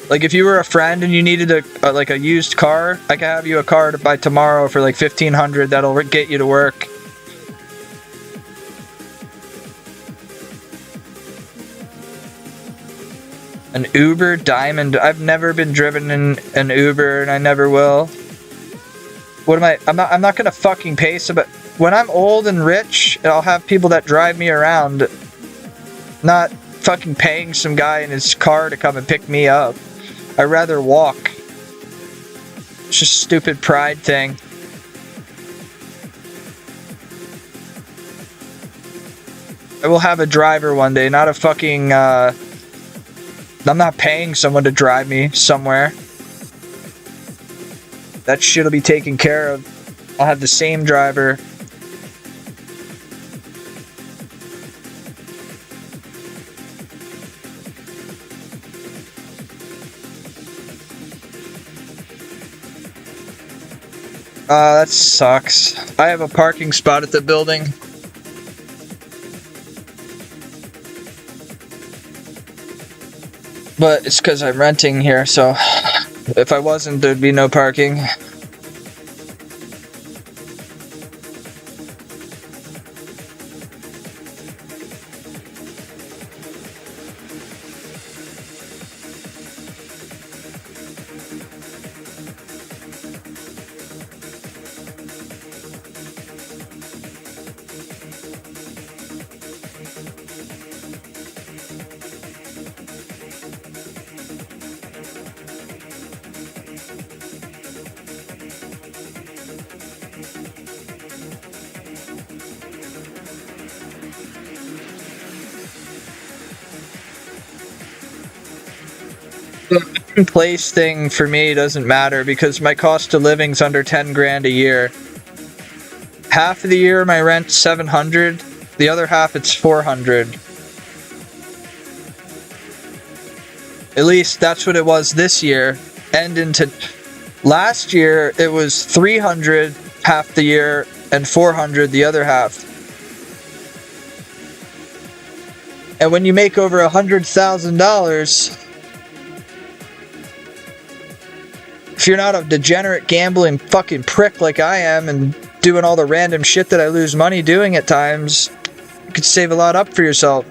Like, if you were a friend and you needed a used car, I could have you a car to buy tomorrow for like $1,500 that'll get you to work. An Uber Diamond. I've never been driven in an Uber, and I never will. What am I? I'm not gonna fucking pay somebody. When I'm old and rich, I'll have people that drive me around. Not fucking paying some guy in his car to come and pick me up. I'd rather walk. It's just a stupid pride thing. I will have a driver one day, not a fucking, I'm not paying someone to drive me somewhere. That shit'll be taken care of. I'll have the same driver. That sucks. I have a parking spot at the building. But it's because I'm renting here, so if I wasn't, there'd be no parking. The place thing for me doesn't matter because my cost of living's under 10 grand a year. Half of the year my rent's 700, the other half it's 400. At least that's what it was this year. And into last year it was 300 half the year and 400 the other half. And when you make over $100,000, if you're not a degenerate gambling fucking prick like I am and doing all the random shit that I lose money doing at times, you could save a lot up for yourself.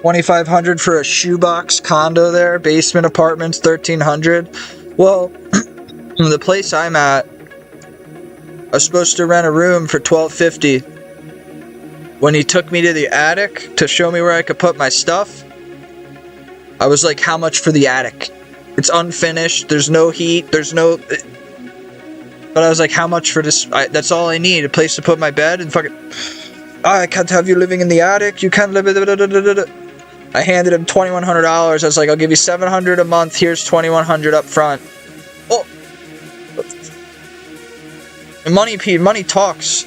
$2,500 for a shoebox condo there, basement apartments, $1,300. Well, the place I'm at, I was supposed to rent a room for $1,250. When he took me to the attic to show me where I could put my stuff, I was like, how much for the attic? It's unfinished. There's no heat. There's no... But I was like, how much for this? That's all I need. A place to put my bed and fucking... I can't have you living in the attic. You can't live... I handed him $2,100. I was like, I'll give you $700 a month. Here's $2,100 up front. Oh. Money talks.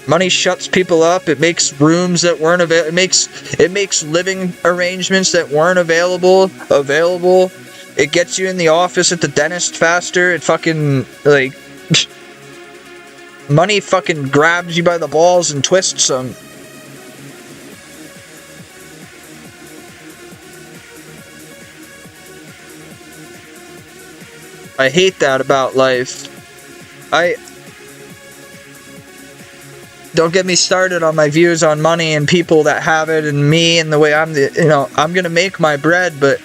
Money shuts people up. It makes rooms that weren't available. It makes living arrangements that weren't available. It gets you in the office at the dentist faster. It fucking, like... Money fucking grabs you by the balls and twists them. I hate that about life. Don't get me started on my views on money and people that have it and me and the way I'm I'm gonna make my bread, but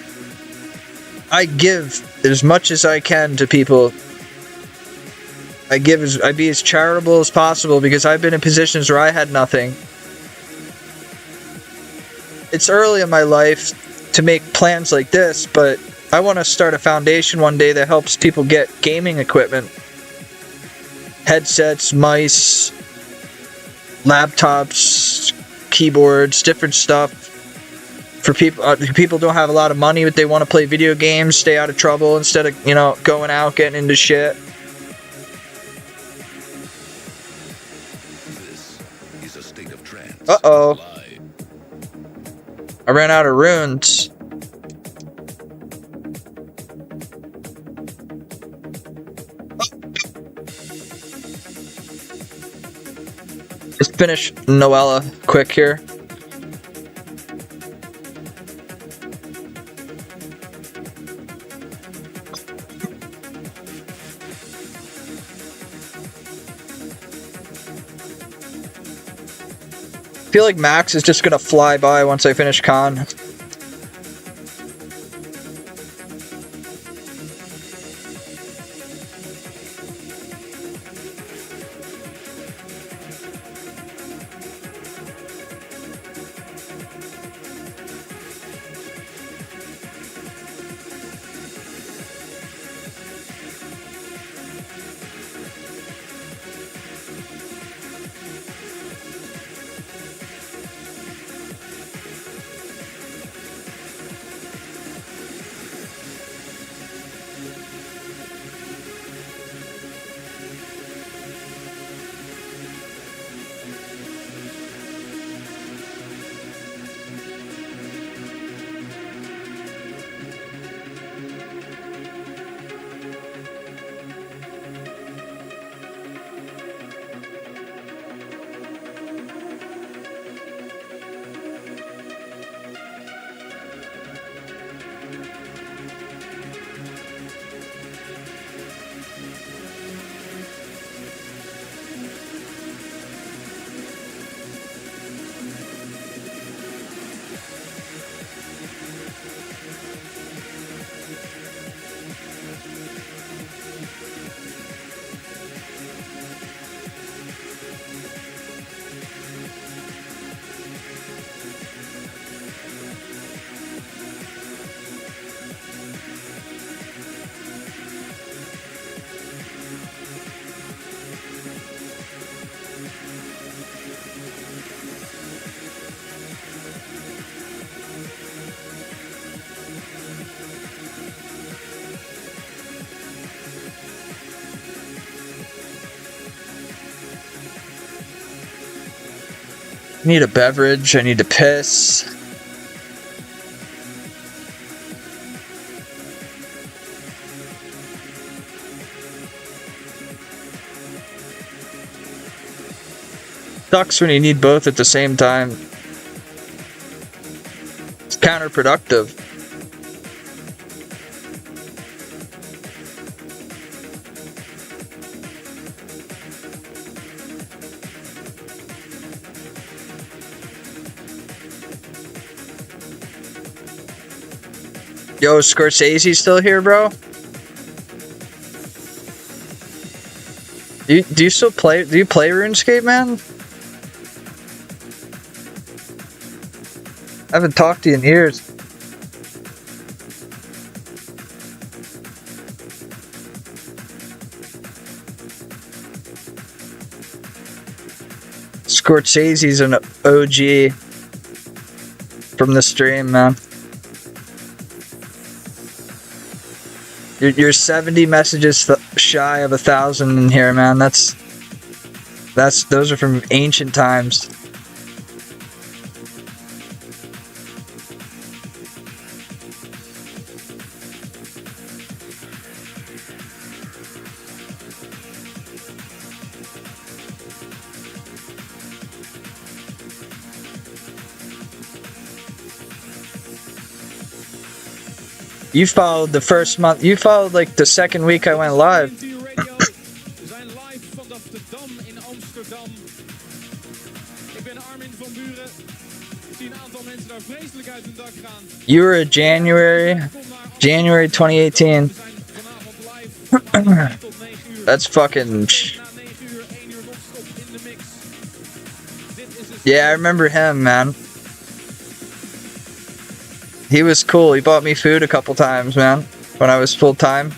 I give as much as I can to people. I be as charitable as possible because I've been in positions where I had nothing. It's early in my life to make plans like this, but I want to start a foundation one day that helps people get gaming equipment. Headsets, mice, laptops, keyboards, different stuff. For people don't have a lot of money, but they want to play video games, stay out of trouble instead of, going out, getting into shit. Uh-oh. I ran out of runes. Let's finish Noella quick here. I feel like Max is just gonna fly by once I finish con. I need a beverage. I need to piss. Sucks when you need both at the same time. It's counterproductive. Yo, Scorsese still here, bro? Do you still play? Do you play RuneScape, man? I haven't talked to you in years. Scorsese's an OG from the stream, man. You're 70 messages shy of 1,000 in here, man. Those are from ancient times. You followed the first month. You followed like the second week I went live. We zijn live vanaf de Dam in Amsterdam. Ik ben Armin van Buren. Ik zie een aantal mensen daar vreselijk uit hun dak gaan. You were a January 2018. We zijn vanavond live tot 9 uur. That's fucking. Na 9 uur, 1 uur non-stop in de mix. Dit is het. Yeah, I remember him, man. He was cool. He bought me food a couple times, man, when I was full time.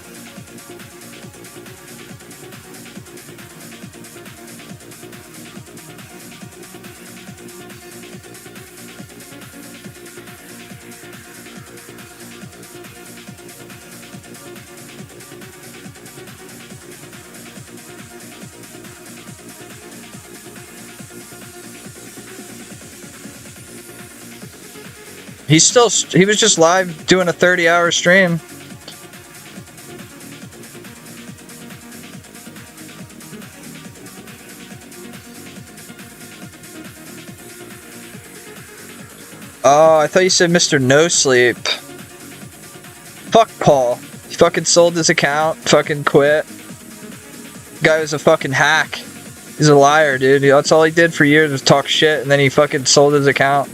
He was just live doing a 30-hour stream. Oh, I thought you said Mr. No Sleep. Fuck Paul. He fucking sold his account, fucking quit. Guy was a fucking hack. He's a liar, dude. That's all he did for years was talk shit, and then he fucking sold his account.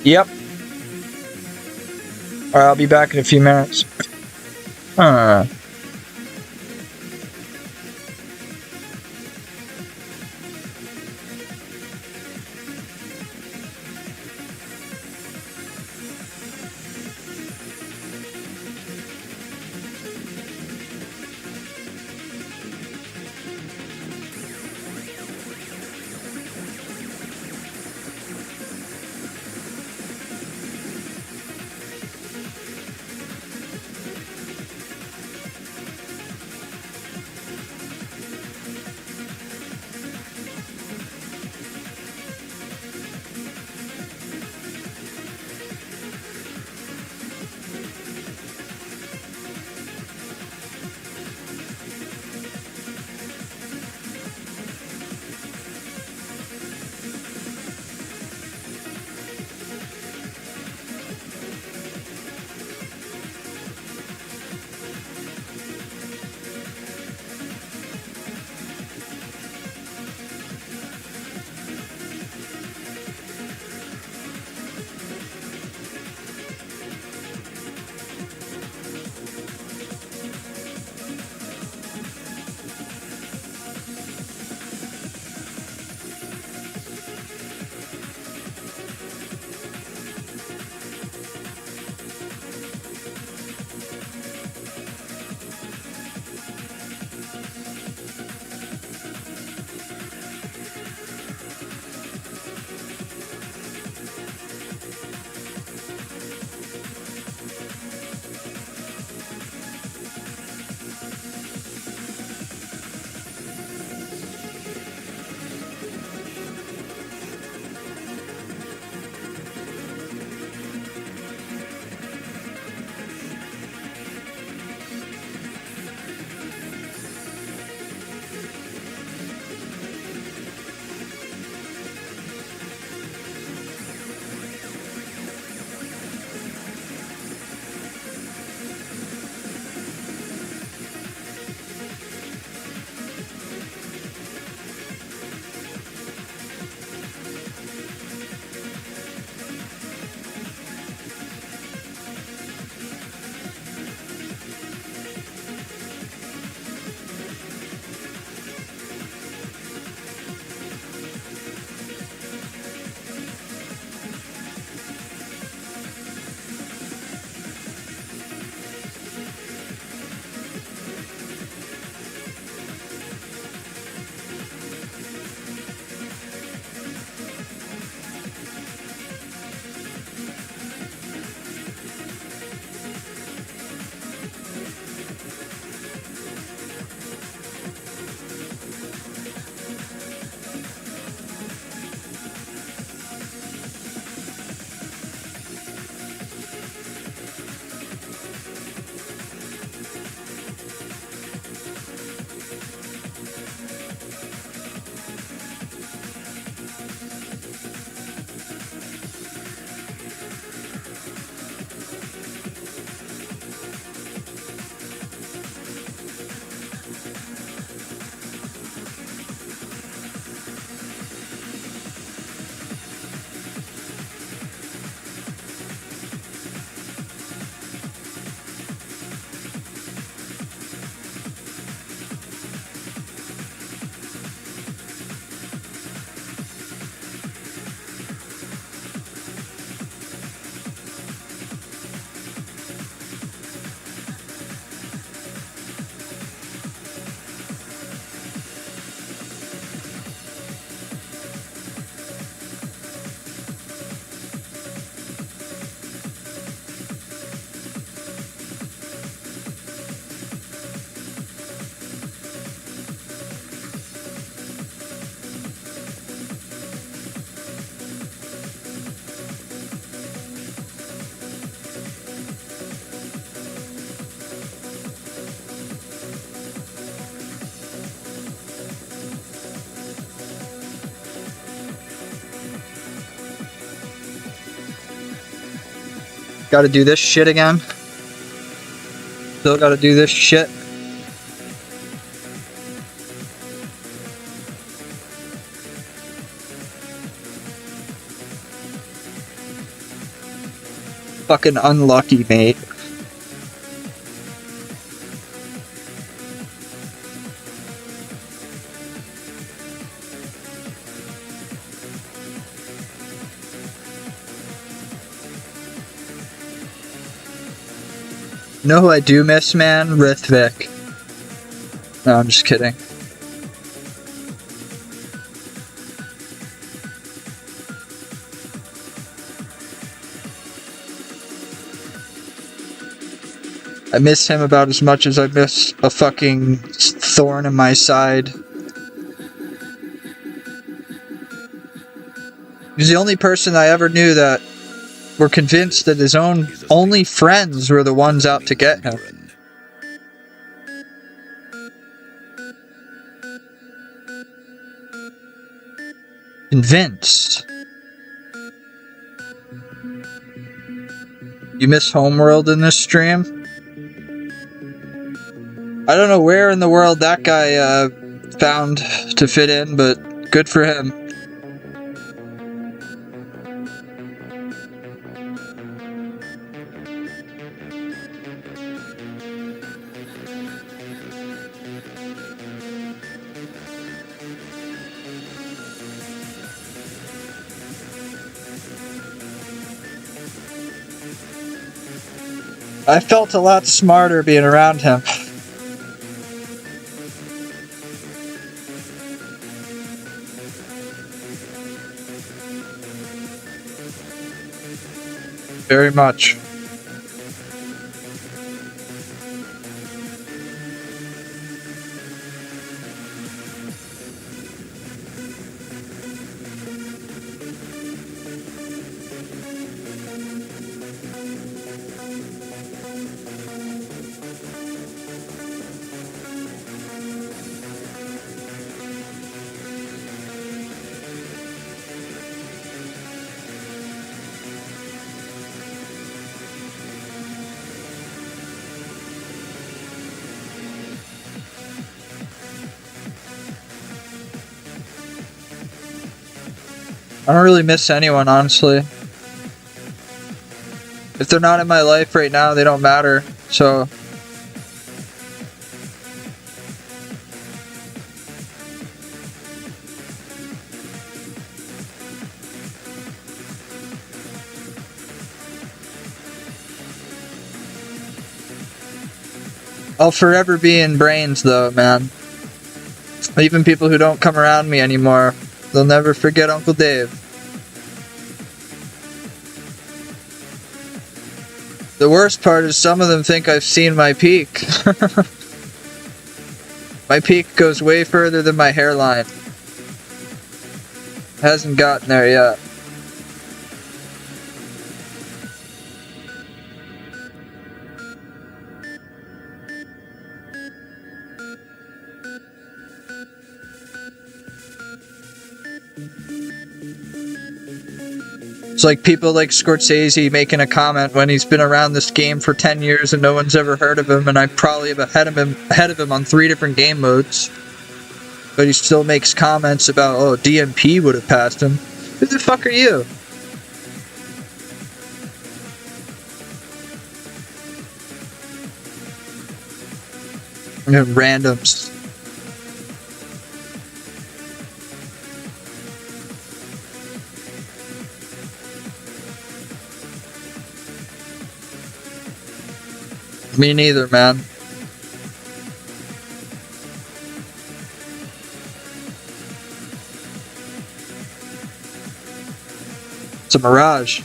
Yep. Alright, I'll be back in a few minutes. Gotta do this shit again. Still gotta do this shit. Fucking unlucky, mate. You know who I do miss, man? Rithvik. No, I'm just kidding. I miss him about as much as I miss a fucking thorn in my side. He's the only person I ever knew that were convinced that his own only friends were the ones out to get him. Convinced. You miss Homeworld in this stream? I don't know where in the world that guy found to fit in, but good for him. I felt a lot smarter being around him. Very much. I don't really miss anyone, honestly. If they're not in my life right now, they don't matter, so... I'll forever be in brains, though, man. Even people who don't come around me anymore, they'll never forget Uncle Dave. The worst part is some of them think I've seen my peak. My peak goes way further than my hairline. Hasn't gotten there yet. It's like people like Scorsese making a comment when he's been around this game for 10 years and no one's ever heard of him, and I probably have ahead of him on 3 different game modes. But he still makes comments about, oh, DMP would have passed him. Who the fuck are you? Randoms. Me neither, man. It's a mirage.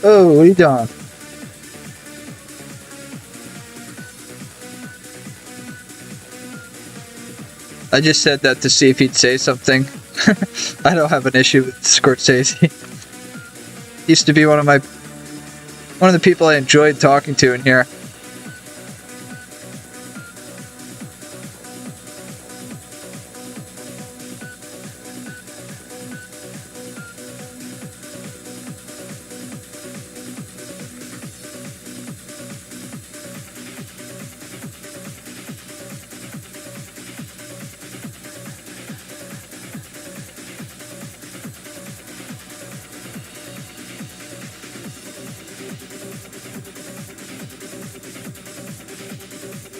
Oh, what are you doing? I just said that to see if he'd say something. I don't have an issue with Scorsese. Used to be one of the people I enjoyed talking to in here.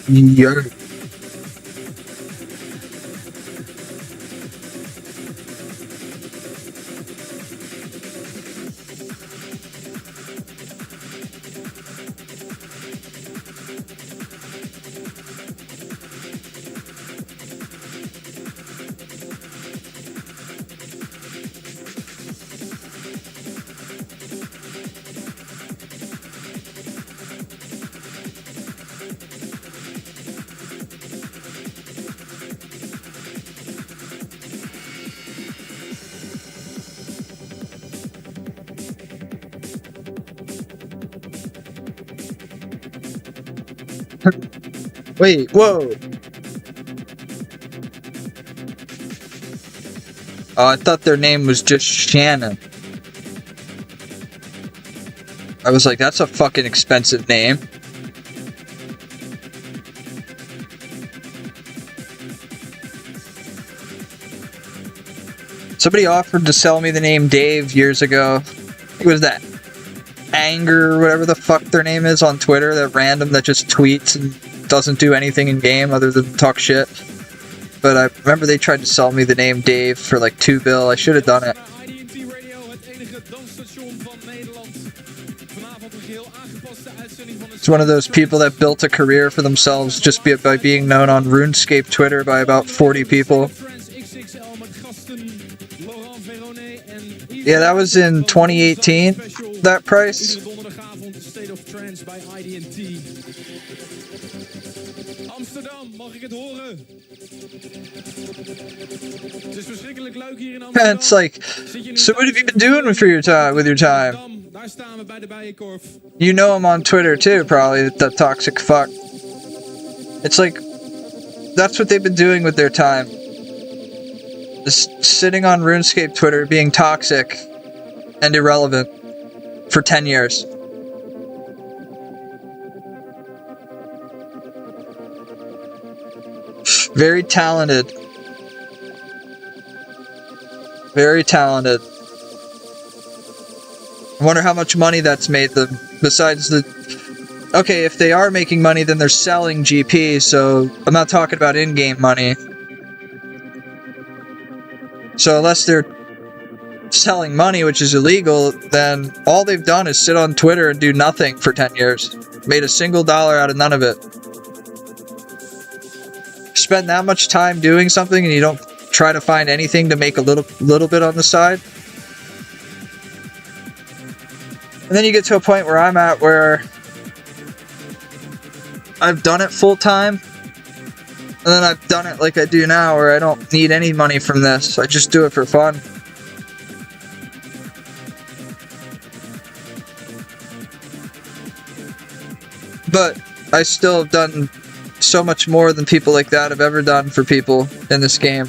Yeah. Wait, whoa. Oh, I thought their name was just Shannon. I was like, that's a fucking expensive name. Somebody offered to sell me the name Dave years ago. It was that Anger or whatever the fuck their name is on Twitter, that random that just tweets and doesn't do anything in game other than talk shit. But I remember they tried to sell me the name Dave for like $2 bill. I should have done it. IDT Radio, het enige dansstation van Nederland. Vanavond een geheel aangepaste uitzending van It's one of those people that built a career for themselves just by being known on RuneScape Twitter by about 40 people. Yeah, that was in 2018, that price. Amsterdam, mag ik het horen? Het is verschrikkelijk leuk hier in And Amsterdam. it's like, so what have you been doing for your time, with your time? Daar staan we bij de Bijenkorf. You know him on Twitter too, probably, that toxic fuck. It's like, that's what they've been doing with their time. Just sitting on RuneScape Twitter, being toxic and irrelevant for 10 years. Very talented. Very talented. I wonder how much money that's made them, besides the... Okay, if they are making money, then they're selling GP, so I'm not talking about in-game money. So unless they're selling money, which is illegal, then all they've done is sit on Twitter and do nothing for 10 years. Made a single dollar out of none of it. Spend that much time doing something and you don't try to find anything to make a little bit on the side. And then you get to a point where I'm at where I've done it full time. And then I've done it like I do now, where I don't need any money from this. I just do it for fun. But I still have done so much more than people like that have ever done for people in this game.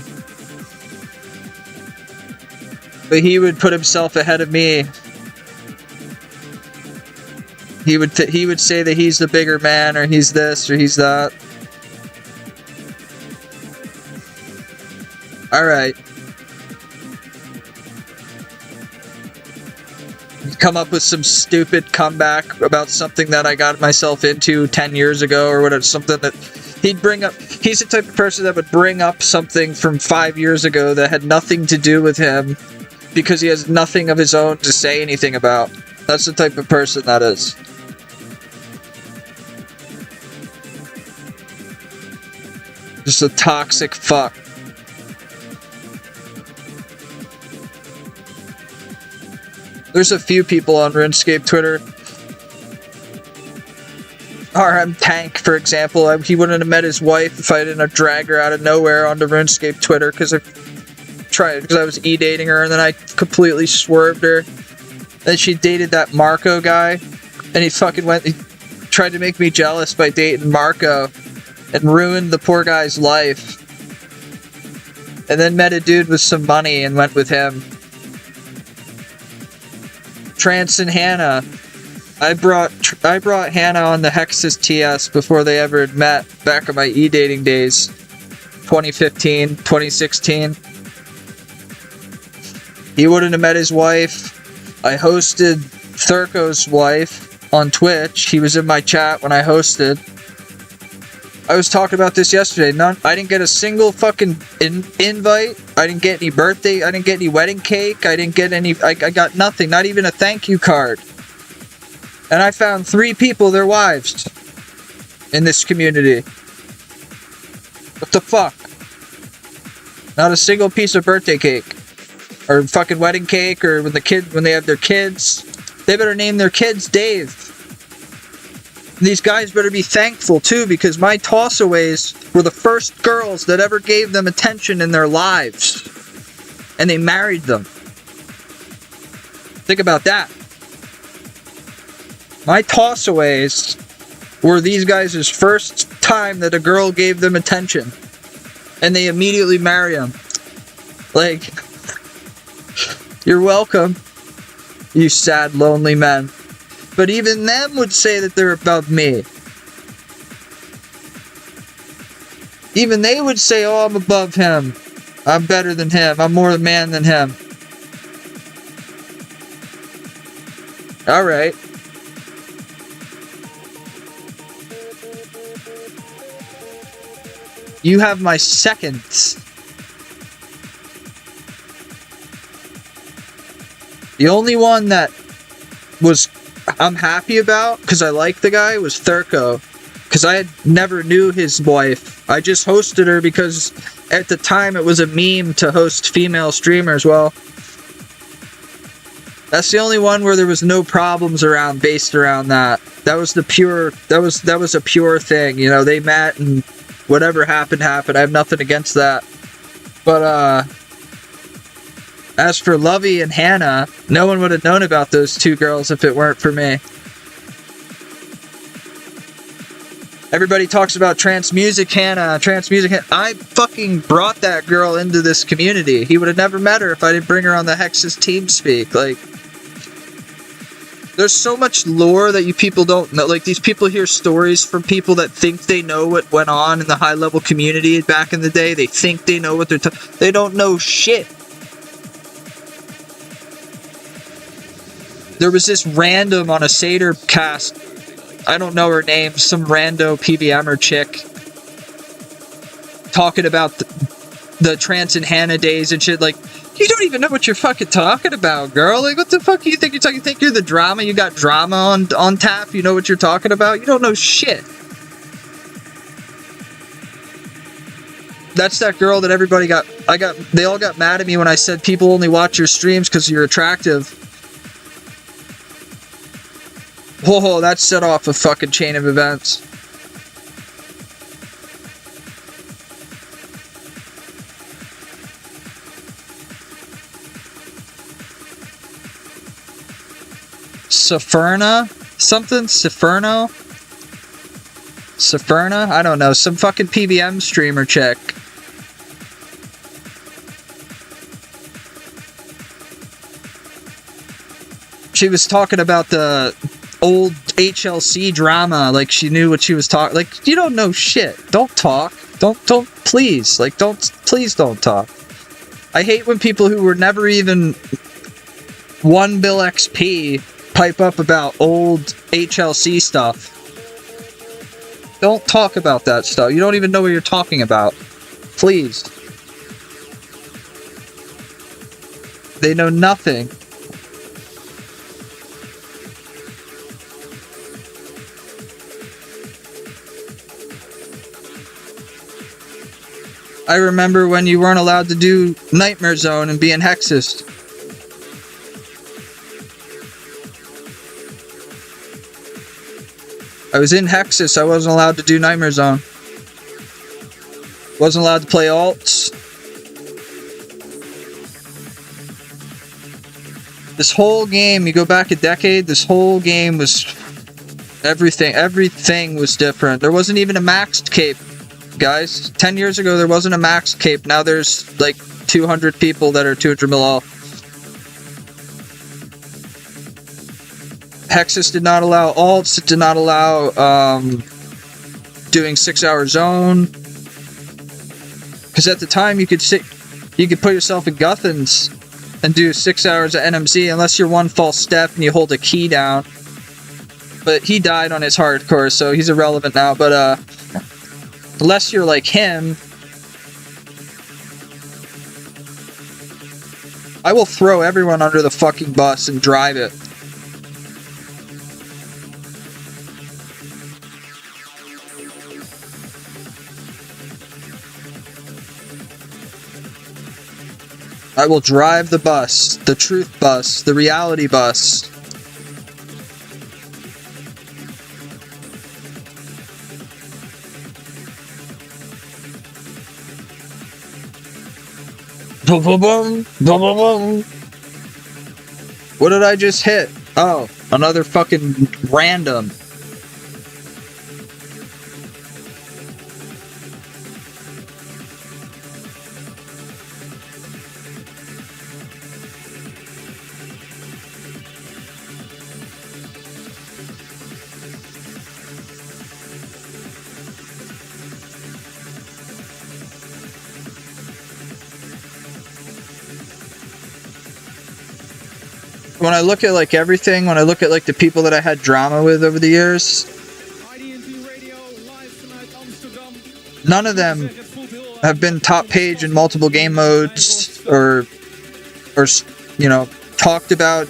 But he would put himself ahead of me. He would say that he's the bigger man, or he's this, or he's that. Alright. Come up with some stupid comeback about something that I got myself into 10 years ago, or whatever, something that he'd bring up. He's the type of person that would bring up something from 5 years ago that had nothing to do with him, because he has nothing of his own to say anything about. That's the type of person that is. Just a toxic fuck. There's a few people on RuneScape Twitter. RM Tank, for example. He wouldn't have met his wife if I didn't have dragged her out of nowhere onto RuneScape Twitter because I was e-dating her, and then I completely swerved her. Then she dated that Marco guy, and he tried to make me jealous by dating Marco and ruined the poor guy's life. And then met a dude with some money and went with him. Trance and Hannah. I brought Hannah on the Hexus TS before they ever had met, back in my e-dating days. 2015, 2016. He wouldn't have met his wife. I hosted Thurko's wife on Twitch. He was in my chat when I hosted. I was talking about this yesterday. I didn't get a single fucking invite. I didn't get any birthday. I didn't get any wedding cake. I didn't get any. I got nothing. Not even a thank you card. And I found 3 people, their wives, in this community. What the fuck? Not a single piece of birthday cake, or fucking wedding cake, or when they have their kids, they better name their kids Dave. These guys better be thankful too, because my tossaways were the first girls that ever gave them attention in their lives. And they married them. Think about that. My tossaways were these guys' first time that a girl gave them attention. And they immediately marry them. Like, you're welcome, you sad, lonely men. But even them would say that they're above me. Even they would say, oh, I'm above him. I'm better than him. I'm more man than him. Alright. You have my seconds. The only one that I'm happy about, because I like the guy, was Thurko. Because I never knew his wife. I just hosted her because at the time it was a meme to host female streamers. Well, that's the only one where there was no problems based around that. That was a pure thing. You know, they met and whatever happened. I have nothing against that. But as for Lovey and Hannah, no one would have known about those 2 girls if it weren't for me. Everybody talks about Trance Music Hannah. I fucking brought that girl into this community. He would have never met her if I didn't bring her on the Hex's TeamSpeak. Like, there's so much lore that you people don't know. Like, these people hear stories from people that think they know what went on in the high-level community back in the day. They think they know what they don't know shit. There was this random on a Seder cast, I don't know her name, some rando PVMer chick, talking about the Trance and Hannah days and shit. Like, you don't even know what you're fucking talking about, girl. Like, what the fuck do you think you're talking? You think you're the drama? You got drama on tap? You know what you're talking about? You don't know shit. That's that girl that everybody they all got mad at me when I said people only watch your streams because you're attractive. Whoa, that set off a fucking chain of events. Safurna? Something? Safurna? I don't know. Some fucking PBM streamer chick. She was talking about the old HLC drama, like she knew what she was talking. Like, you don't know shit. Don't talk. Don't please. Like, please don't talk. I hate when people who were never even 1 bill XP pipe up about old HLC stuff. Don't talk about that stuff. You don't even know what you're talking about. Please. They know nothing. I remember when you weren't allowed to do Nightmare Zone and be in Hexist. I was in Hexus, I wasn't allowed to do Nightmare Zone. Wasn't allowed to play alts. This whole game, you go back a decade, this whole game was... Everything was different. There wasn't even a maxed cape, guys. 10 years ago, there wasn't a maxed cape. Now there's like 200 people that are 200 mil off. Hexus did not allow alts. It did not allow doing 6-hour zone. Because at the time you could put yourself in Guthans and do 6 hours of NMZ unless you're one false step and you hold a key down. But he died on his hardcore, so he's irrelevant now. But Unless you're like him, I will throw everyone under the fucking bus and drive it. I will drive the bus, the truth bus, the reality bus. Boom, boom, boom, boom, boom, boom. What did I just hit? Oh, another fucking random. When I look at like everything, when I look at like the people that I had drama with over the years, none of them have been top page in multiple game modes or you know, talked about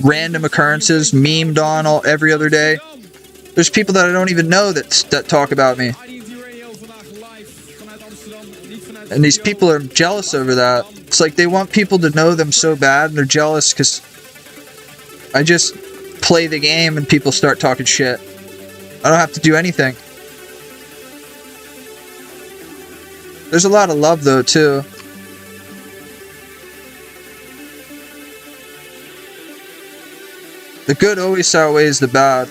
random occurrences, memed on every other day. There's people that I don't even know that talk about me. And these people are jealous over that. It's like they want people to know them so bad and they're jealous because I just play the game and people start talking shit. I don't have to do anything. There's a lot of love though too. The good always outweighs the bad.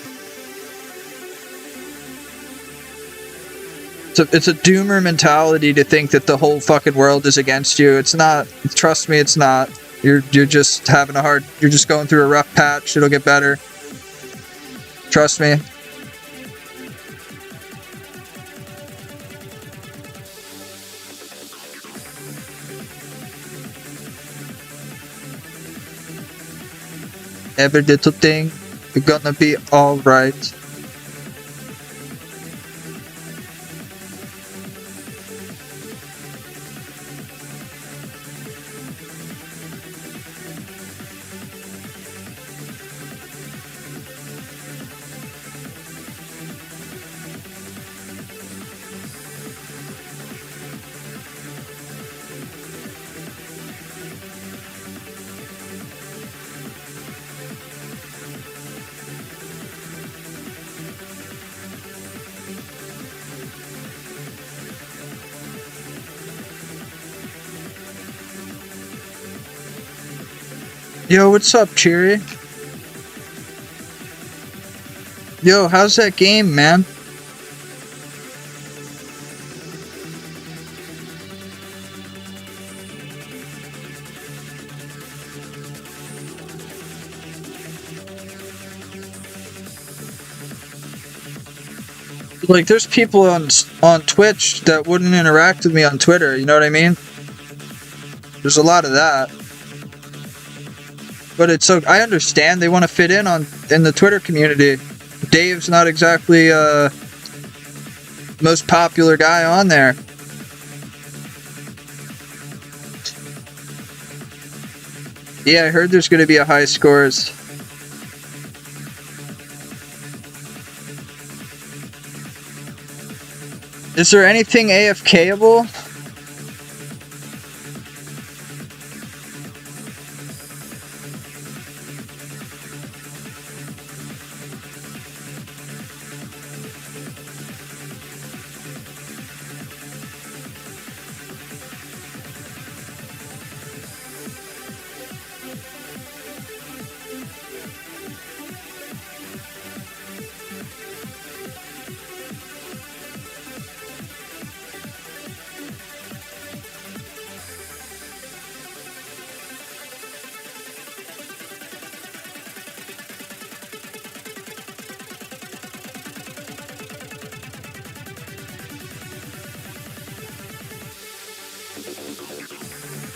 It's a doomer mentality to think that the whole fucking world is against you. It's not. Trust me, it's not. You're just having you're just going through a rough patch. It'll get better. Trust me. Every little thing, you're gonna be alright. Yo, what's up, Cheery? Yo, how's that game, man? Like, there's people on Twitch that wouldn't interact with me on Twitter, you know what I mean? There's a lot of that. But it's so I understand they want to fit in the Twitter community. Dave's not exactly most popular guy on there. Yeah, I heard there's going to be a high scores. Is there anything AFK-able?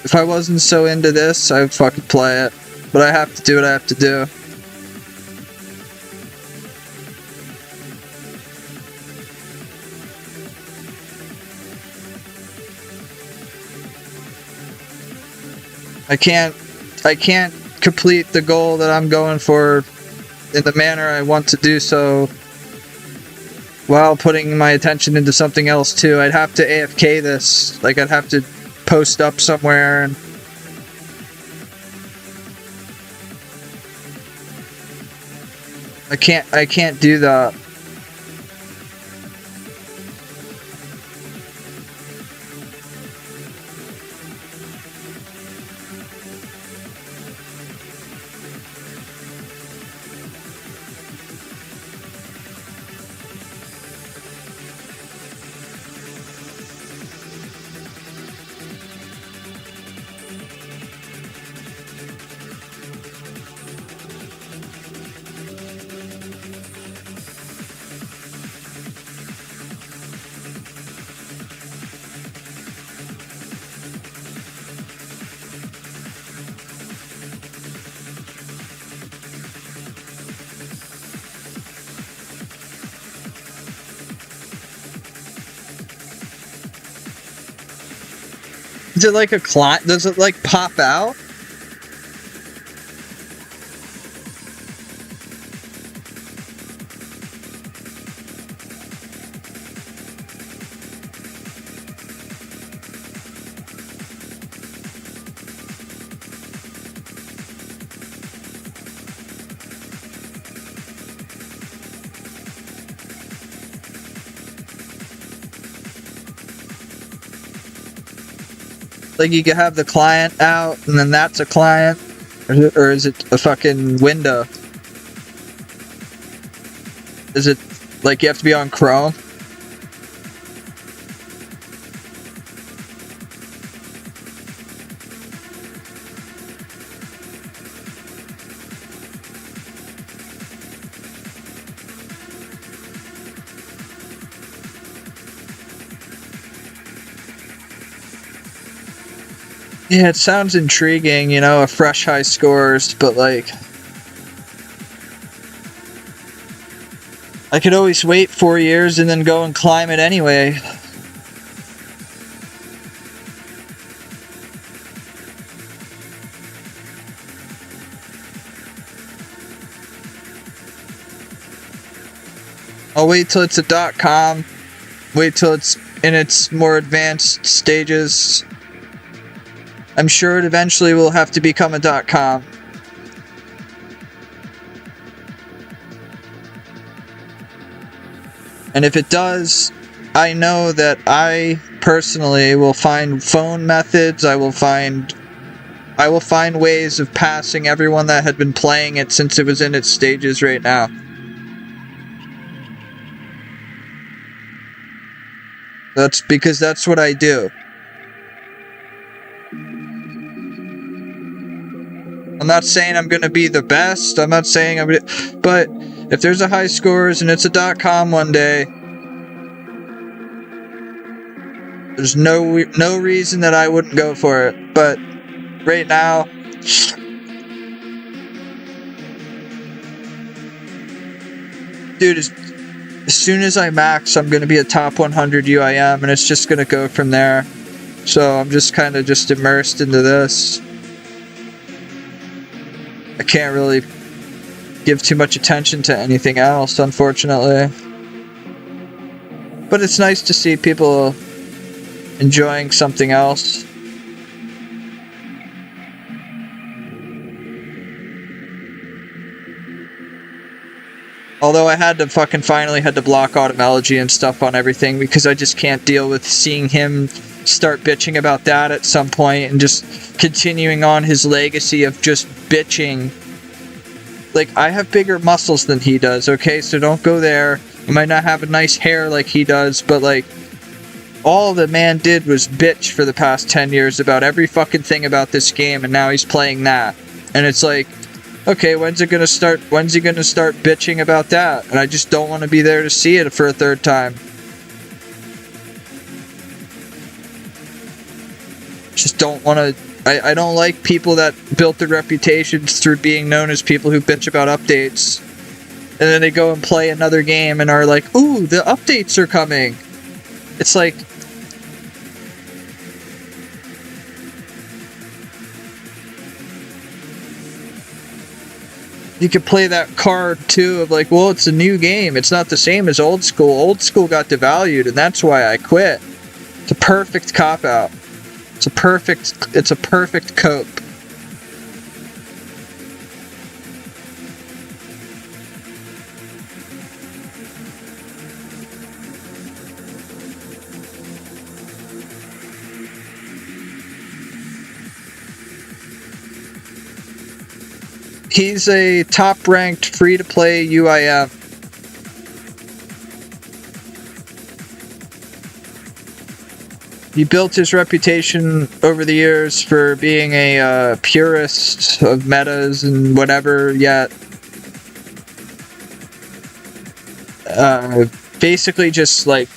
If I wasn't so into this, I would fucking play it. But I have to do what I have to do. I can't complete the goal that I'm going for in the manner I want to do so while putting my attention into something else too. I'd have to AFK this. Like, I'd have to post up somewhere and I can't do that. Is it like a client? Does it like pop out? Like, you could have the client out, and then that's a client, or is it a fucking window? Is it like you have to be on Chrome? Yeah, it sounds intriguing, you know, a fresh high scores, but like, I could always wait 4 years and then go and climb it anyway. I'll wait till it's a .com, wait till it's in its more advanced stages. I'm sure it eventually will have to become a .com. And if it does, I know that I personally will find phone methods, I will find ways of passing everyone that had been playing it since it was in its stages right now. That's because that's what I do. I'm not saying I'm going to be the best. I'm not saying but if there's a high scores and it's a .com one day, there's no reason that I wouldn't go for it. But right now, dude, as soon as I max, I'm going to be a top 100 UIM, and it's just going to go from there. So I'm just kind of just immersed into this. I can't really give too much attention to anything else, unfortunately. But it's nice to see people enjoying something else. Although I had to finally had to block Automelogy and stuff on everything because I just can't deal with seeing him start bitching about that at some point and just continuing on his legacy of just bitching. Like, I have bigger muscles than he does, okay? So don't go there. I might not have a nice hair like he does, but like, all the man did was bitch for the past 10 years about every fucking thing about this game, and now he's playing that. And it's like, okay, when's he gonna start bitching about that? And I just don't want to be there to see it for a third time. Just don't want to. I don't like people that built their reputations through being known as people who bitch about updates. And then they go and play another game and are like, ooh, the updates are coming. It's like, you could play that card too of like, well, it's a new game. It's not the same as old school. Old school got devalued, and that's why I quit. It's a perfect cop out. It's a perfect cope. He's a top-ranked free-to-play UIM. He built his reputation over the years for being a purist of metas and whatever, yet basically just like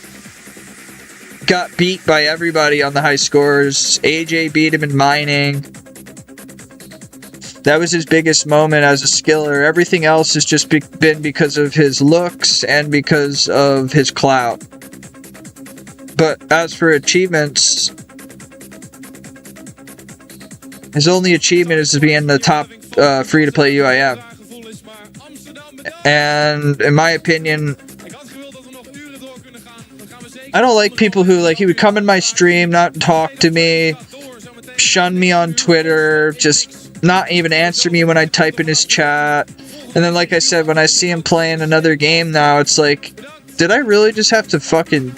got beat by everybody on the high scores. AJ beat him in mining. That was his biggest moment as a skiller. Everything else has just been because of his looks and because of his clout. But as for achievements, his only achievement is to be in the top free-to-play UIM. And in my opinion, I don't like people who, like, he would come in my stream, not talk to me, shun me on Twitter, just not even answer me when I type in his chat. And then, like I said, when I see him playing another game now, it's like, did I really just have to fucking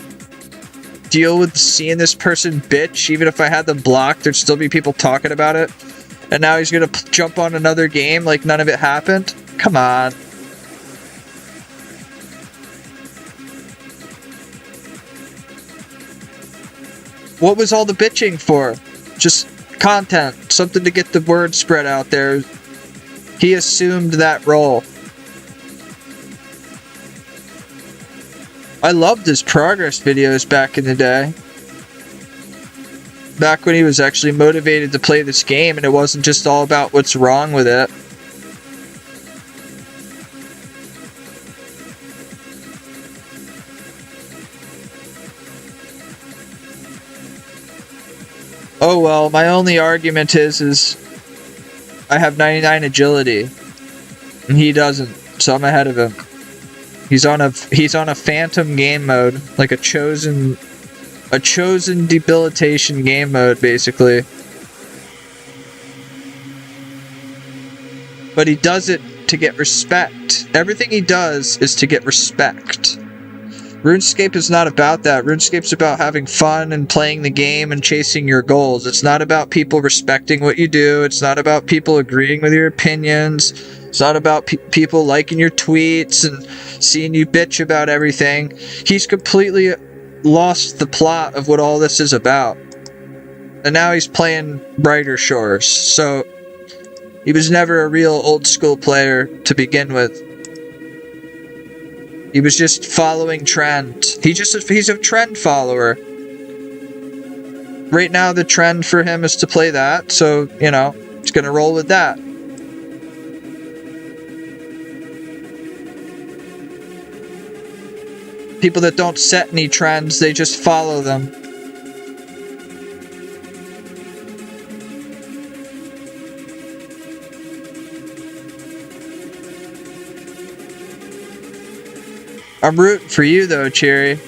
deal with seeing this person bitch? Even if I had them blocked, there'd still be people talking about it. And now he's gonna jump on another game like none of it happened? Come on. What was all the bitching for? Just content, something to get the word spread out there. He assumed that role. I loved his progress videos back in the day. Back when he was actually motivated to play this game and it wasn't just all about what's wrong with it. Oh well, my only argument is I have 99 agility and he doesn't, so I'm ahead of him. He's on a phantom game mode, like a chosen debilitation game mode basically. But he does it to get respect. Everything he does is to get respect. RuneScape is not about that. RuneScape's about having fun and playing the game and chasing your goals. It's not about people respecting what you do. It's not about people agreeing with your opinions. It's not about people liking your tweets and seeing you bitch about everything. He's completely lost the plot of what all this is about. And now he's playing Brighter Shores. So he was never a real old school player to begin with. He was just following trend. He's a trend follower. Right now the trend for him is to play that, so, you know, he's gonna roll with that. People that don't set any trends, they just follow them. I'm rooting for you though, Cherry.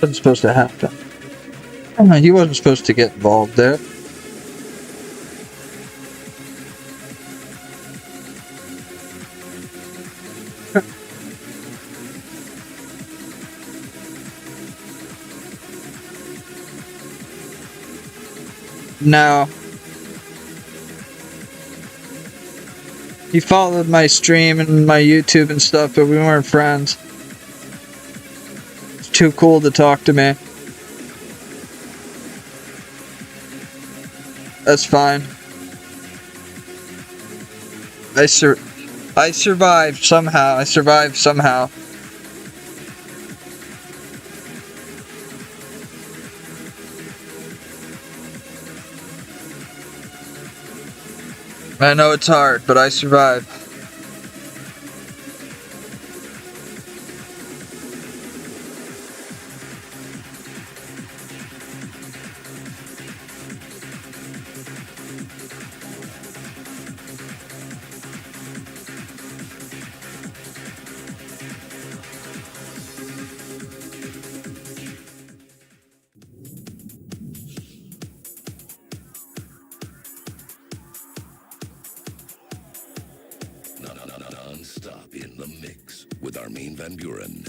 Wasn't supposed to happen. He wasn't supposed to get involved there. No. He followed my stream and my YouTube and stuff, but we weren't friends. It's too cool to talk to me. That's fine. I survived somehow. I survived somehow. I know it's hard, but I survived. Non-stop in the mix with Armin van Buren.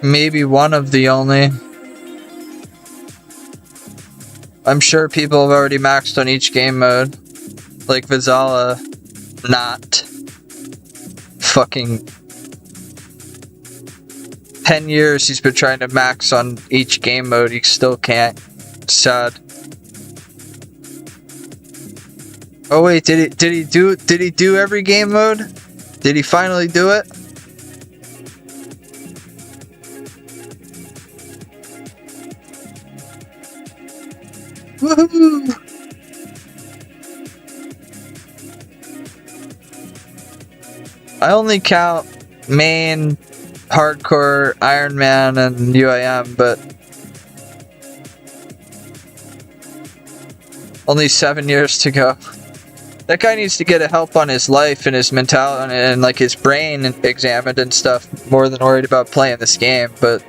Maybe one of the only. I'm sure people have already maxed on each game mode. Like Vizala, not. Fucking 10 years he's been trying to max on each game mode, he still can't. Sad. Oh wait, did he do every game mode? Did he finally do it? Woohoo! I only count main, hardcore, Iron Man, and UIM, but only 7 years to go. That guy needs to get a help on his life and his mentality and like his brain examined and stuff, more than worried about playing this game, but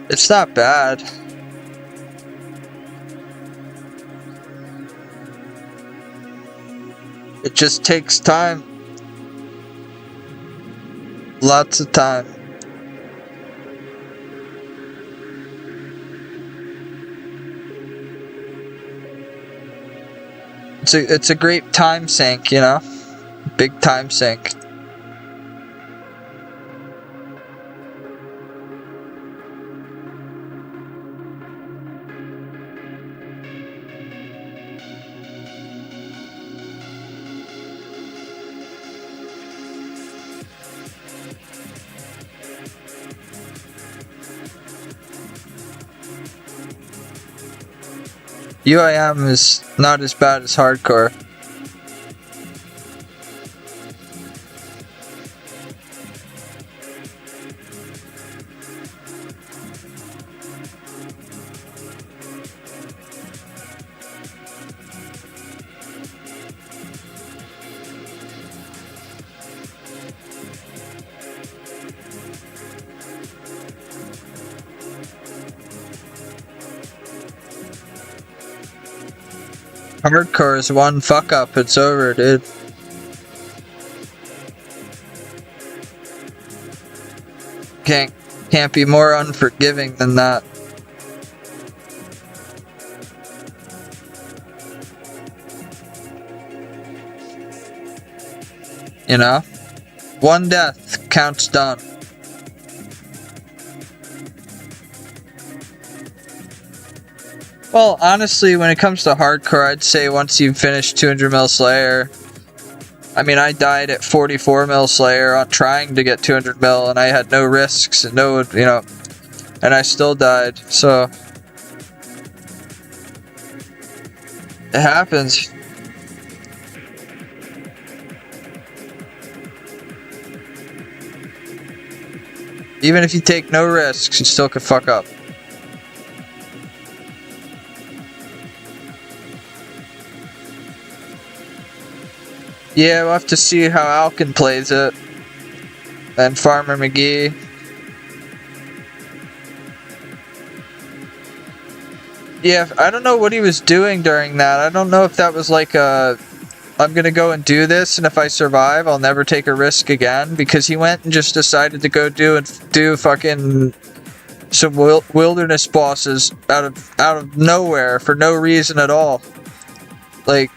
it's not bad. It just takes time. Lots of time. It's a great time sink, you know? Big time sink. UIM is not as bad as hardcore. Hardcore is one fuck up, it's over, dude. Can't be more unforgiving than that. You know? One death counts done. Well, honestly, when it comes to hardcore, I'd say once you've finished 200 mil Slayer, I mean, I died at 44 mil Slayer on trying to get 200 mil, and I had no risks and no, you know, and I still died, so it happens. Even if you take no risks, you still could fuck up. Yeah, we'll have to see how Alkin plays it. And Farmer McGee. Yeah, I don't know what he was doing during that. I don't know if that was like a... I'm gonna go and do this, and if I survive, I'll never take a risk again. Because he went and just decided to go do fucking some wilderness bosses out of nowhere for no reason at all. Like,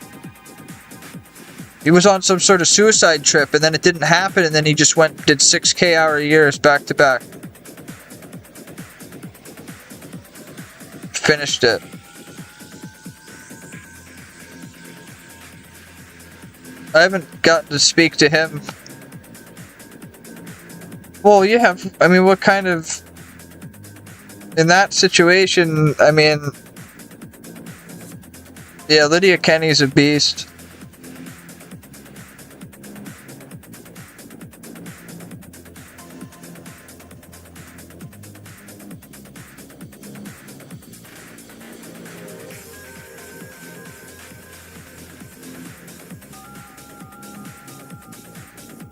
he was on some sort of suicide trip, and then it didn't happen, and then he just went and did 6K hour years back to back. Finished it. I haven't gotten to speak to him. Well, you have, I mean, what kind of... In that situation, I mean... Yeah, Lydia Kenny's a beast.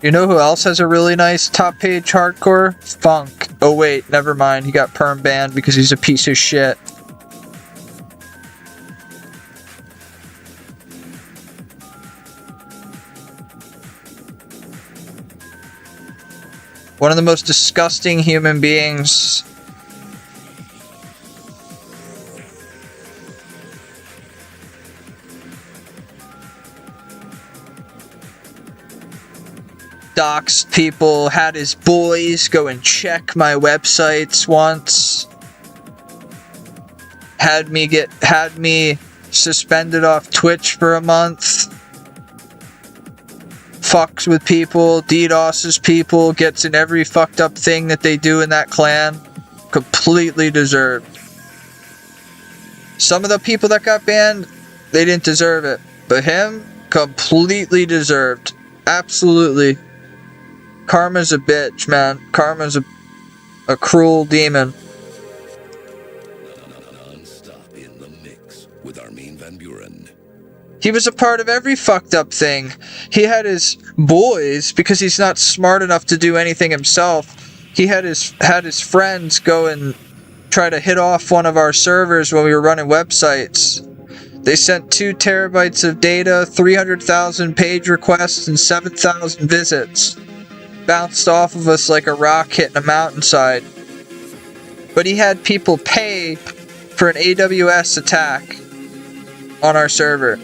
You know who else has a really nice top page hardcore? Funk. Oh wait, never mind. He got perm banned because he's a piece of shit. One of the most disgusting human beings. Doxed people, had his boys go and check my websites once. Had me suspended off Twitch for a month. Fucks with people, DDoSes people, gets in every fucked up thing that they do in that clan. Completely deserved. Some of the people that got banned, they didn't deserve it. But him, completely deserved. Absolutely. Karma's a bitch, man. Karma's a cruel demon. Non-stop in the mix with Armin van Buren. He was a part of every fucked up thing. He had his boys, because he's not smart enough to do anything himself. He had his friends go and try to hit off one of our servers when we were running websites. They sent 2 terabytes of data, 300,000 page requests, and 7,000 visits. Bounced off of us like a rock hitting a mountainside. But he had people pay for an AWS attack on our server.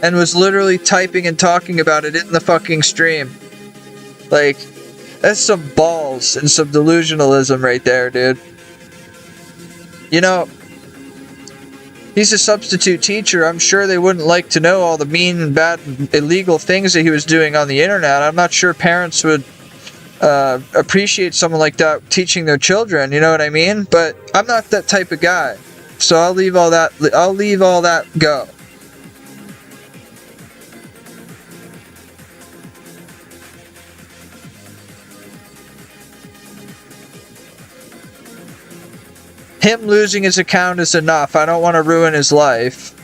And was literally typing and talking about it in the fucking stream. Like, that's some balls and some delusionalism right there, dude. You know, he's a substitute teacher. I'm sure they wouldn't like to know all the mean and bad and illegal things that he was doing on the internet. I'm not sure parents would appreciate someone like that teaching their children, you know what I mean? But I'm not that type of guy. So I'll leave all that go. Him losing his account is enough. I don't want to ruin his life.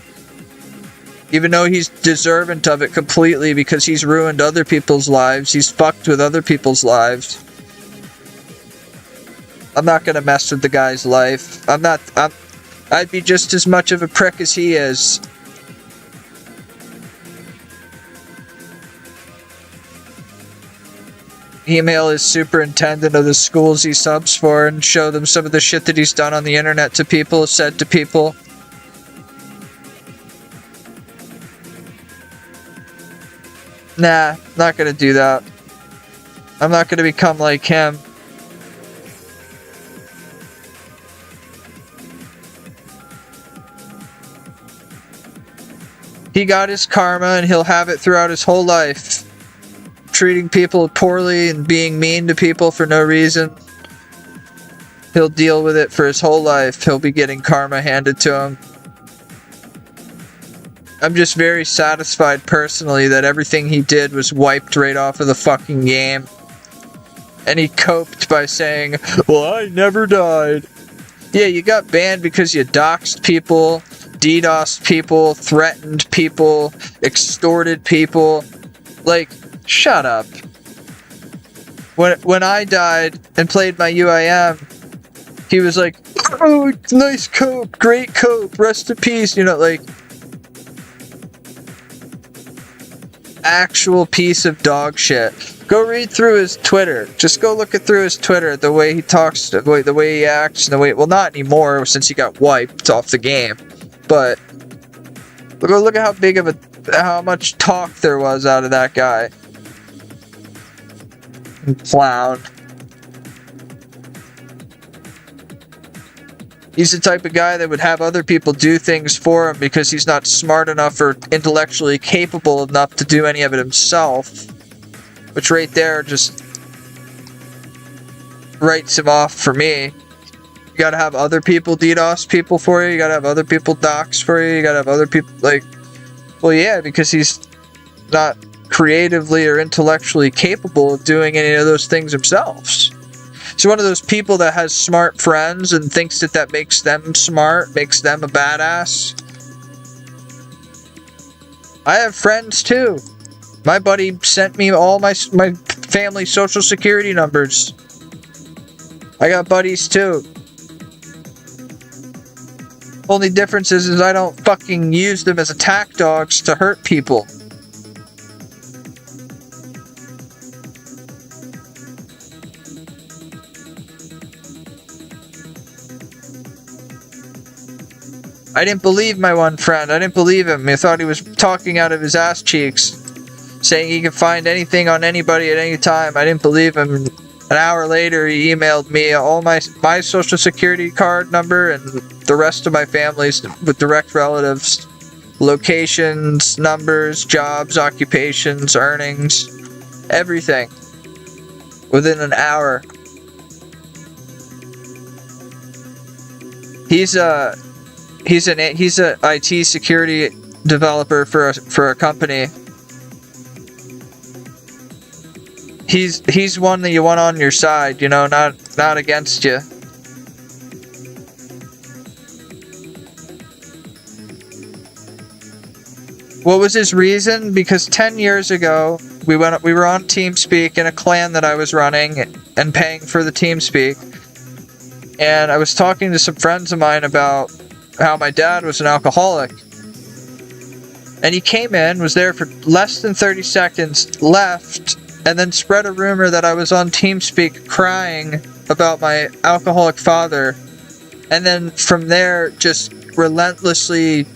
Even though he's deserving of it completely because he's ruined other people's lives. He's fucked with other people's lives. I'm not going to mess with the guy's life. I'd be just as much of a prick as he is. Email his superintendent of the schools he subs for and show them some of the shit that he's done on the internet to people, said to people. Nah, not gonna do that. I'm not gonna become like him. He got his karma and he'll have it throughout his whole life. Treating people poorly and being mean to people for no reason. He'll deal with it for his whole life. He'll be getting karma handed to him. I'm just very satisfied personally that everything he did was wiped right off of the fucking game. And he coped by saying, well, I never died. Yeah, you got banned because you doxed people, DDoSed people, threatened people, extorted people. Like, shut up. When I died and played my UIM, he was like, oh, nice cope, great cope, rest in peace, you know, like, actual piece of dog shit. Go read through his Twitter. Just go look through his Twitter, the way he talks, the way he acts, and the way, well, not anymore since he got wiped off the game, but go look at how much talk there was out of that guy. Clown. He's the type of guy that would have other people do things for him because he's not smart enough or intellectually capable enough to do any of it himself. Which right there just writes him off for me. You gotta have other people DDoS people for you. You gotta have other people dox for you. You gotta have other people, like... Well, yeah, because he's not creatively or intellectually capable of doing any of those things himself. He's one of those people that has smart friends and thinks that makes them smart, makes them a badass. I have friends too. My buddy sent me all my family's social security numbers. I got buddies too. Only difference is I don't fucking use them as attack dogs to hurt people. I didn't believe my one friend. I didn't believe him. I thought he was talking out of his ass cheeks, saying he could find anything on anybody at any time. I didn't believe him. An hour later, he emailed me all my social security card number and the rest of my family's with direct relatives, locations, numbers, jobs, occupations, earnings, everything within an hour. He's an IT security developer for a company. He's one that you want on your side, you know, not against you. What was his reason? Because 10 years ago, we were on TeamSpeak in a clan that I was running and paying for the TeamSpeak. And I was talking to some friends of mine about how my dad was an alcoholic. And he came in, was there for less than 30 seconds, left, and then spread a rumor that I was on TeamSpeak crying about my alcoholic father. And then from there, just relentlessly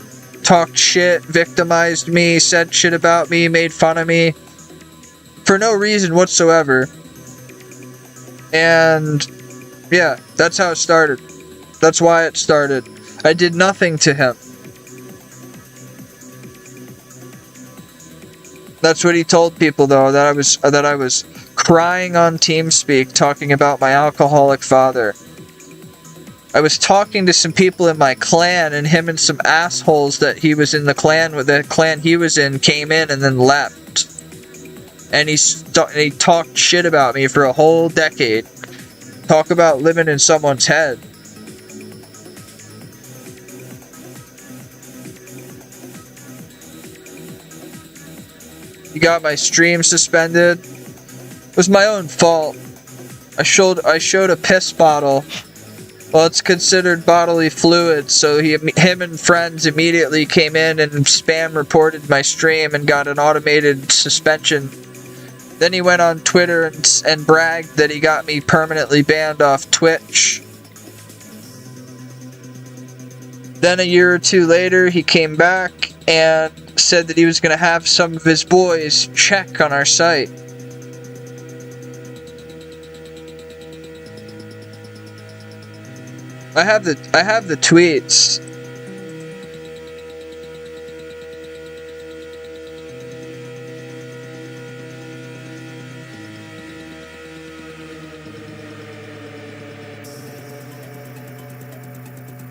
talked shit, victimized me, said shit about me, made fun of me. For no reason whatsoever. And yeah, that's how it started. That's why it started. I did nothing to him. That's what he told people, though, that I was crying on TeamSpeak talking about my alcoholic father. I was talking to some people in my clan, and him and some assholes that he was in the clan with, the clan he was in, came in and then left. And he talked shit about me for a whole decade. Talk about living in someone's head. He got my stream suspended. It was my own fault. I showed a piss bottle. Well, it's considered bodily fluid, so him and friends immediately came in and spam reported my stream and got an automated suspension. Then he went on Twitter and bragged that he got me permanently banned off Twitch. Then a year or two later, he came back and said that he was going to have some of his boys check on our site. I have the tweets.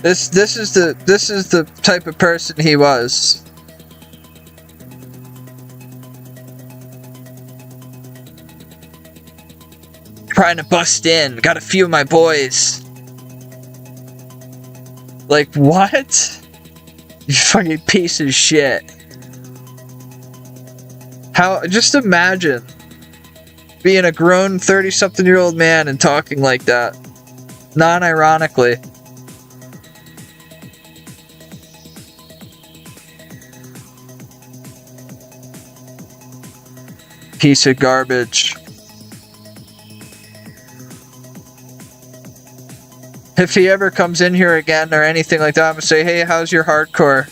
This is the type of person he was. Trying to bust in. Got a few of my boys. Like, what? You fucking piece of shit. How, just imagine being a grown 30-something-year-old man and talking like that. Non-ironically. Piece of garbage. If he ever comes in here again or anything like that, I'm gonna say, hey, how's your hardcore?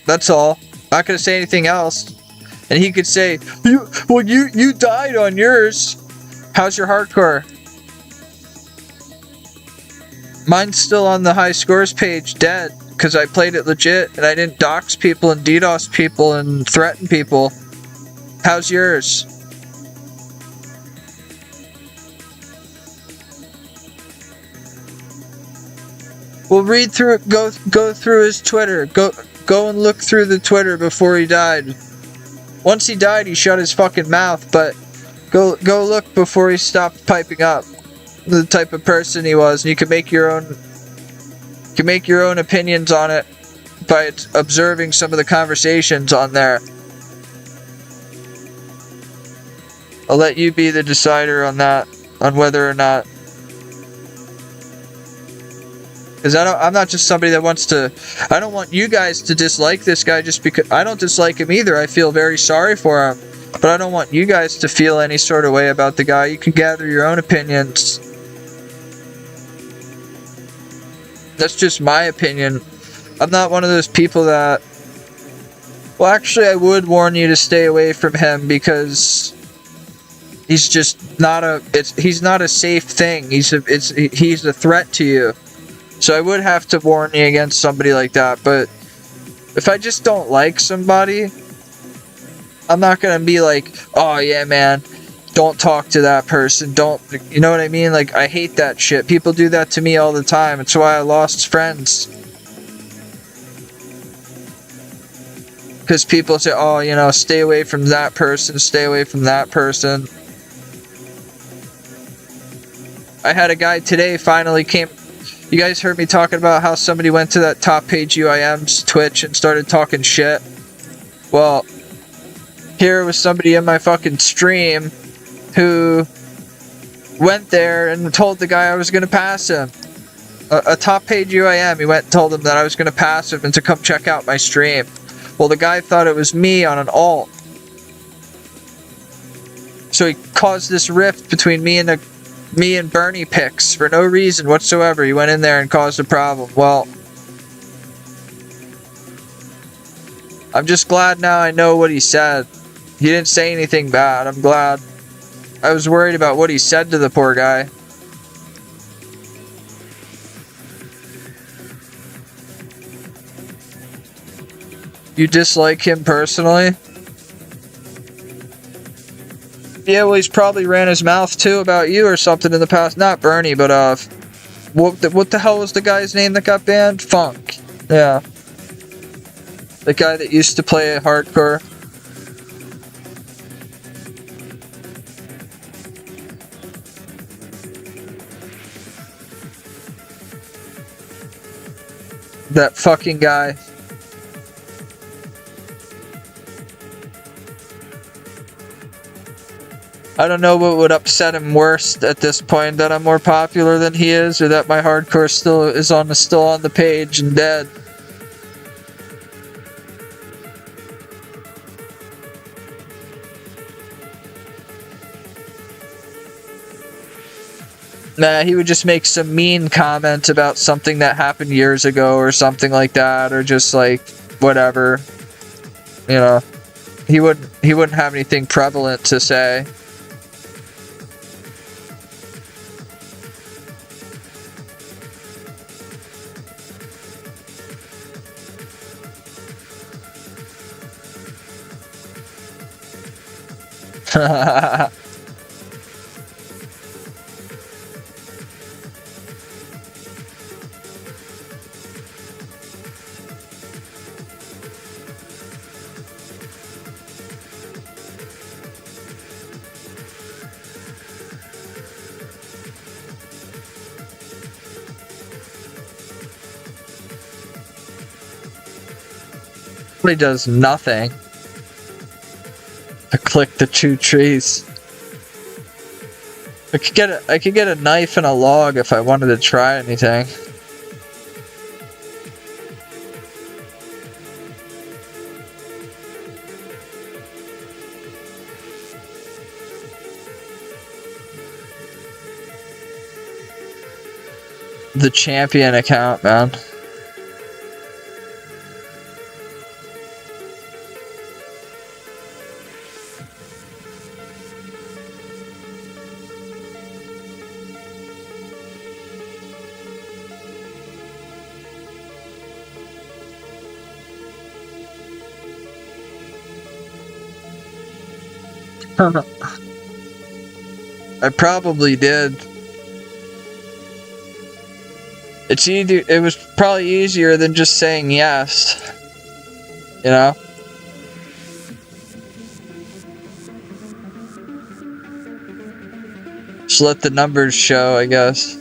That's all. Not gonna say anything else. And he could say, you died on yours. How's your hardcore? Mine's still on the high scores page, dead, because I played it legit and I didn't dox people and DDoS people and threaten people. How's yours? Well, read through it. Go through his Twitter. Go and look through the Twitter before he died. Once he died, he shut his fucking mouth. But go look before he stopped piping up. The type of person he was, and you can make your own. You can make your own opinions on it by observing some of the conversations on there. I'll let you be the decider on that, on whether or not. Because I'm not just somebody that wants to. I don't want you guys to dislike this guy just because. I don't dislike him either. I feel very sorry for him. But I don't want you guys to feel any sort of way about the guy. You can gather your own opinions. That's just my opinion. I'm not one of those people that. Well, actually, I would warn you to stay away from him because he's just not a. He's not a safe thing. He's a threat to you. So I would have to warn you against somebody like that. But if I just don't like somebody, I'm not gonna be like, oh yeah, man, don't talk to that person. Don't, you know what I mean? Like, I hate that shit. People do that to me all the time. It's why I lost friends. Because people say, oh, you know, stay away from that person, stay away from that person. I had a guy today finally came. You guys heard me talking about how somebody went to that top page UIM's Twitch and started talking shit? Well, here was somebody in my fucking stream who went there and told the guy I was going to pass him. A top page UIM, he went and told him that I was going to pass him and to come check out my stream. Well, the guy thought it was me on an alt. So he caused this rift between me and Bernie picks for no reason whatsoever. He went in there and caused a problem. Well, I'm just glad now I know what he said. He didn't say anything bad. I'm glad. I was worried about what he said to the poor guy. You dislike him personally? Yeah, well, he's probably ran his mouth too about you or something in the past. Not Bernie, but what the hell was the guy's name that got banned? Funk. Yeah. The guy that used to play hardcore. That fucking guy. I don't know what would upset him worst at this point, that I'm more popular than he is, or that my hardcore still is still on the page and dead. Nah, he would just make some mean comment about something that happened years ago or something like that, or just like whatever. You know, he wouldn't have anything prevalent to say. He does nothing. I click the 2 trees. I could get a knife and a log if I wanted to try anything. The champion account, man. I probably did. It was probably easier than just saying yes. You know? Just let the numbers show, I guess.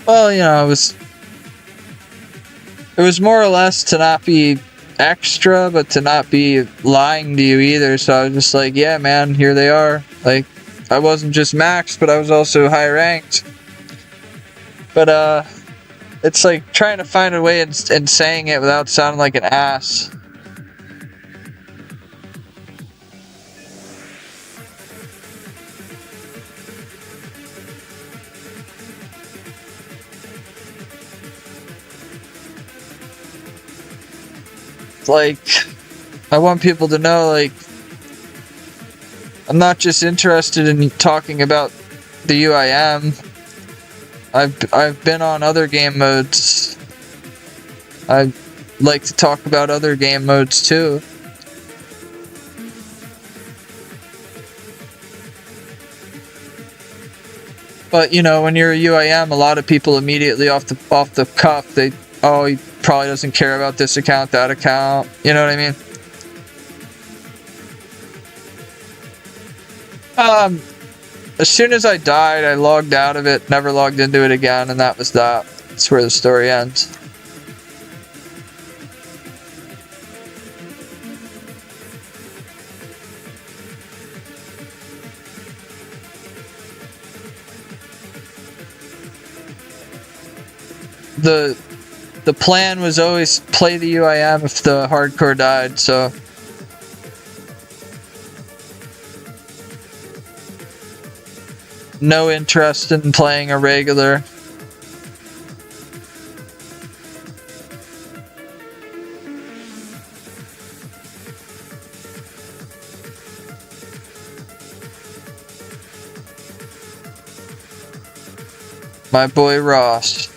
Well, you know, it was more or less to not be extra, but to not be lying to you either. So I was just like, yeah, man, here they are. Like, I wasn't just maxed, but I was also high ranked. But it's like trying to find a way and saying it without sounding like an ass. Like, I want people to know, like, I'm not just interested in talking about the UIM. I've been on other game modes. I like to talk about other game modes too. But you know, when you're a UIM, a lot of people immediately off the cuff, he probably doesn't care about this account, that account. You know what I mean? As soon as I died, I logged out of it, never logged into it again, and that was that. That's where the story ends. The plan was always play the UIM if the hardcore died, so no interest in playing a regular. My boy Ross.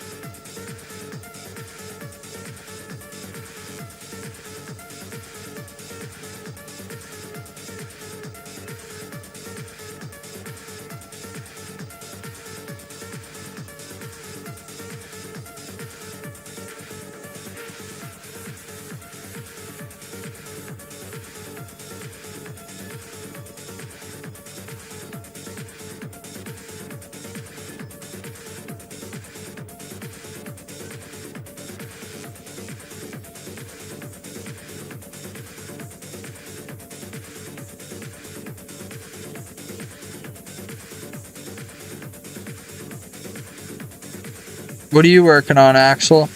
What are you working on, Axel?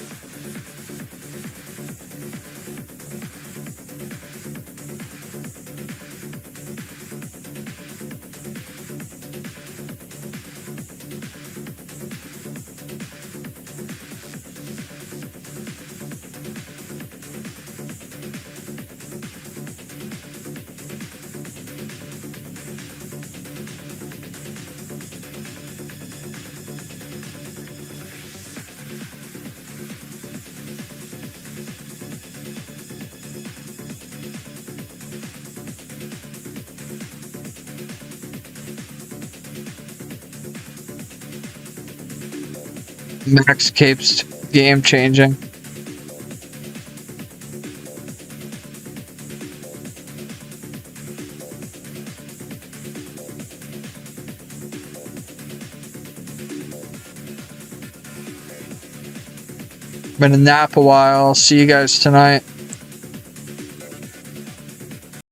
Max Cape's game changing. Been a nap a while. See you guys tonight.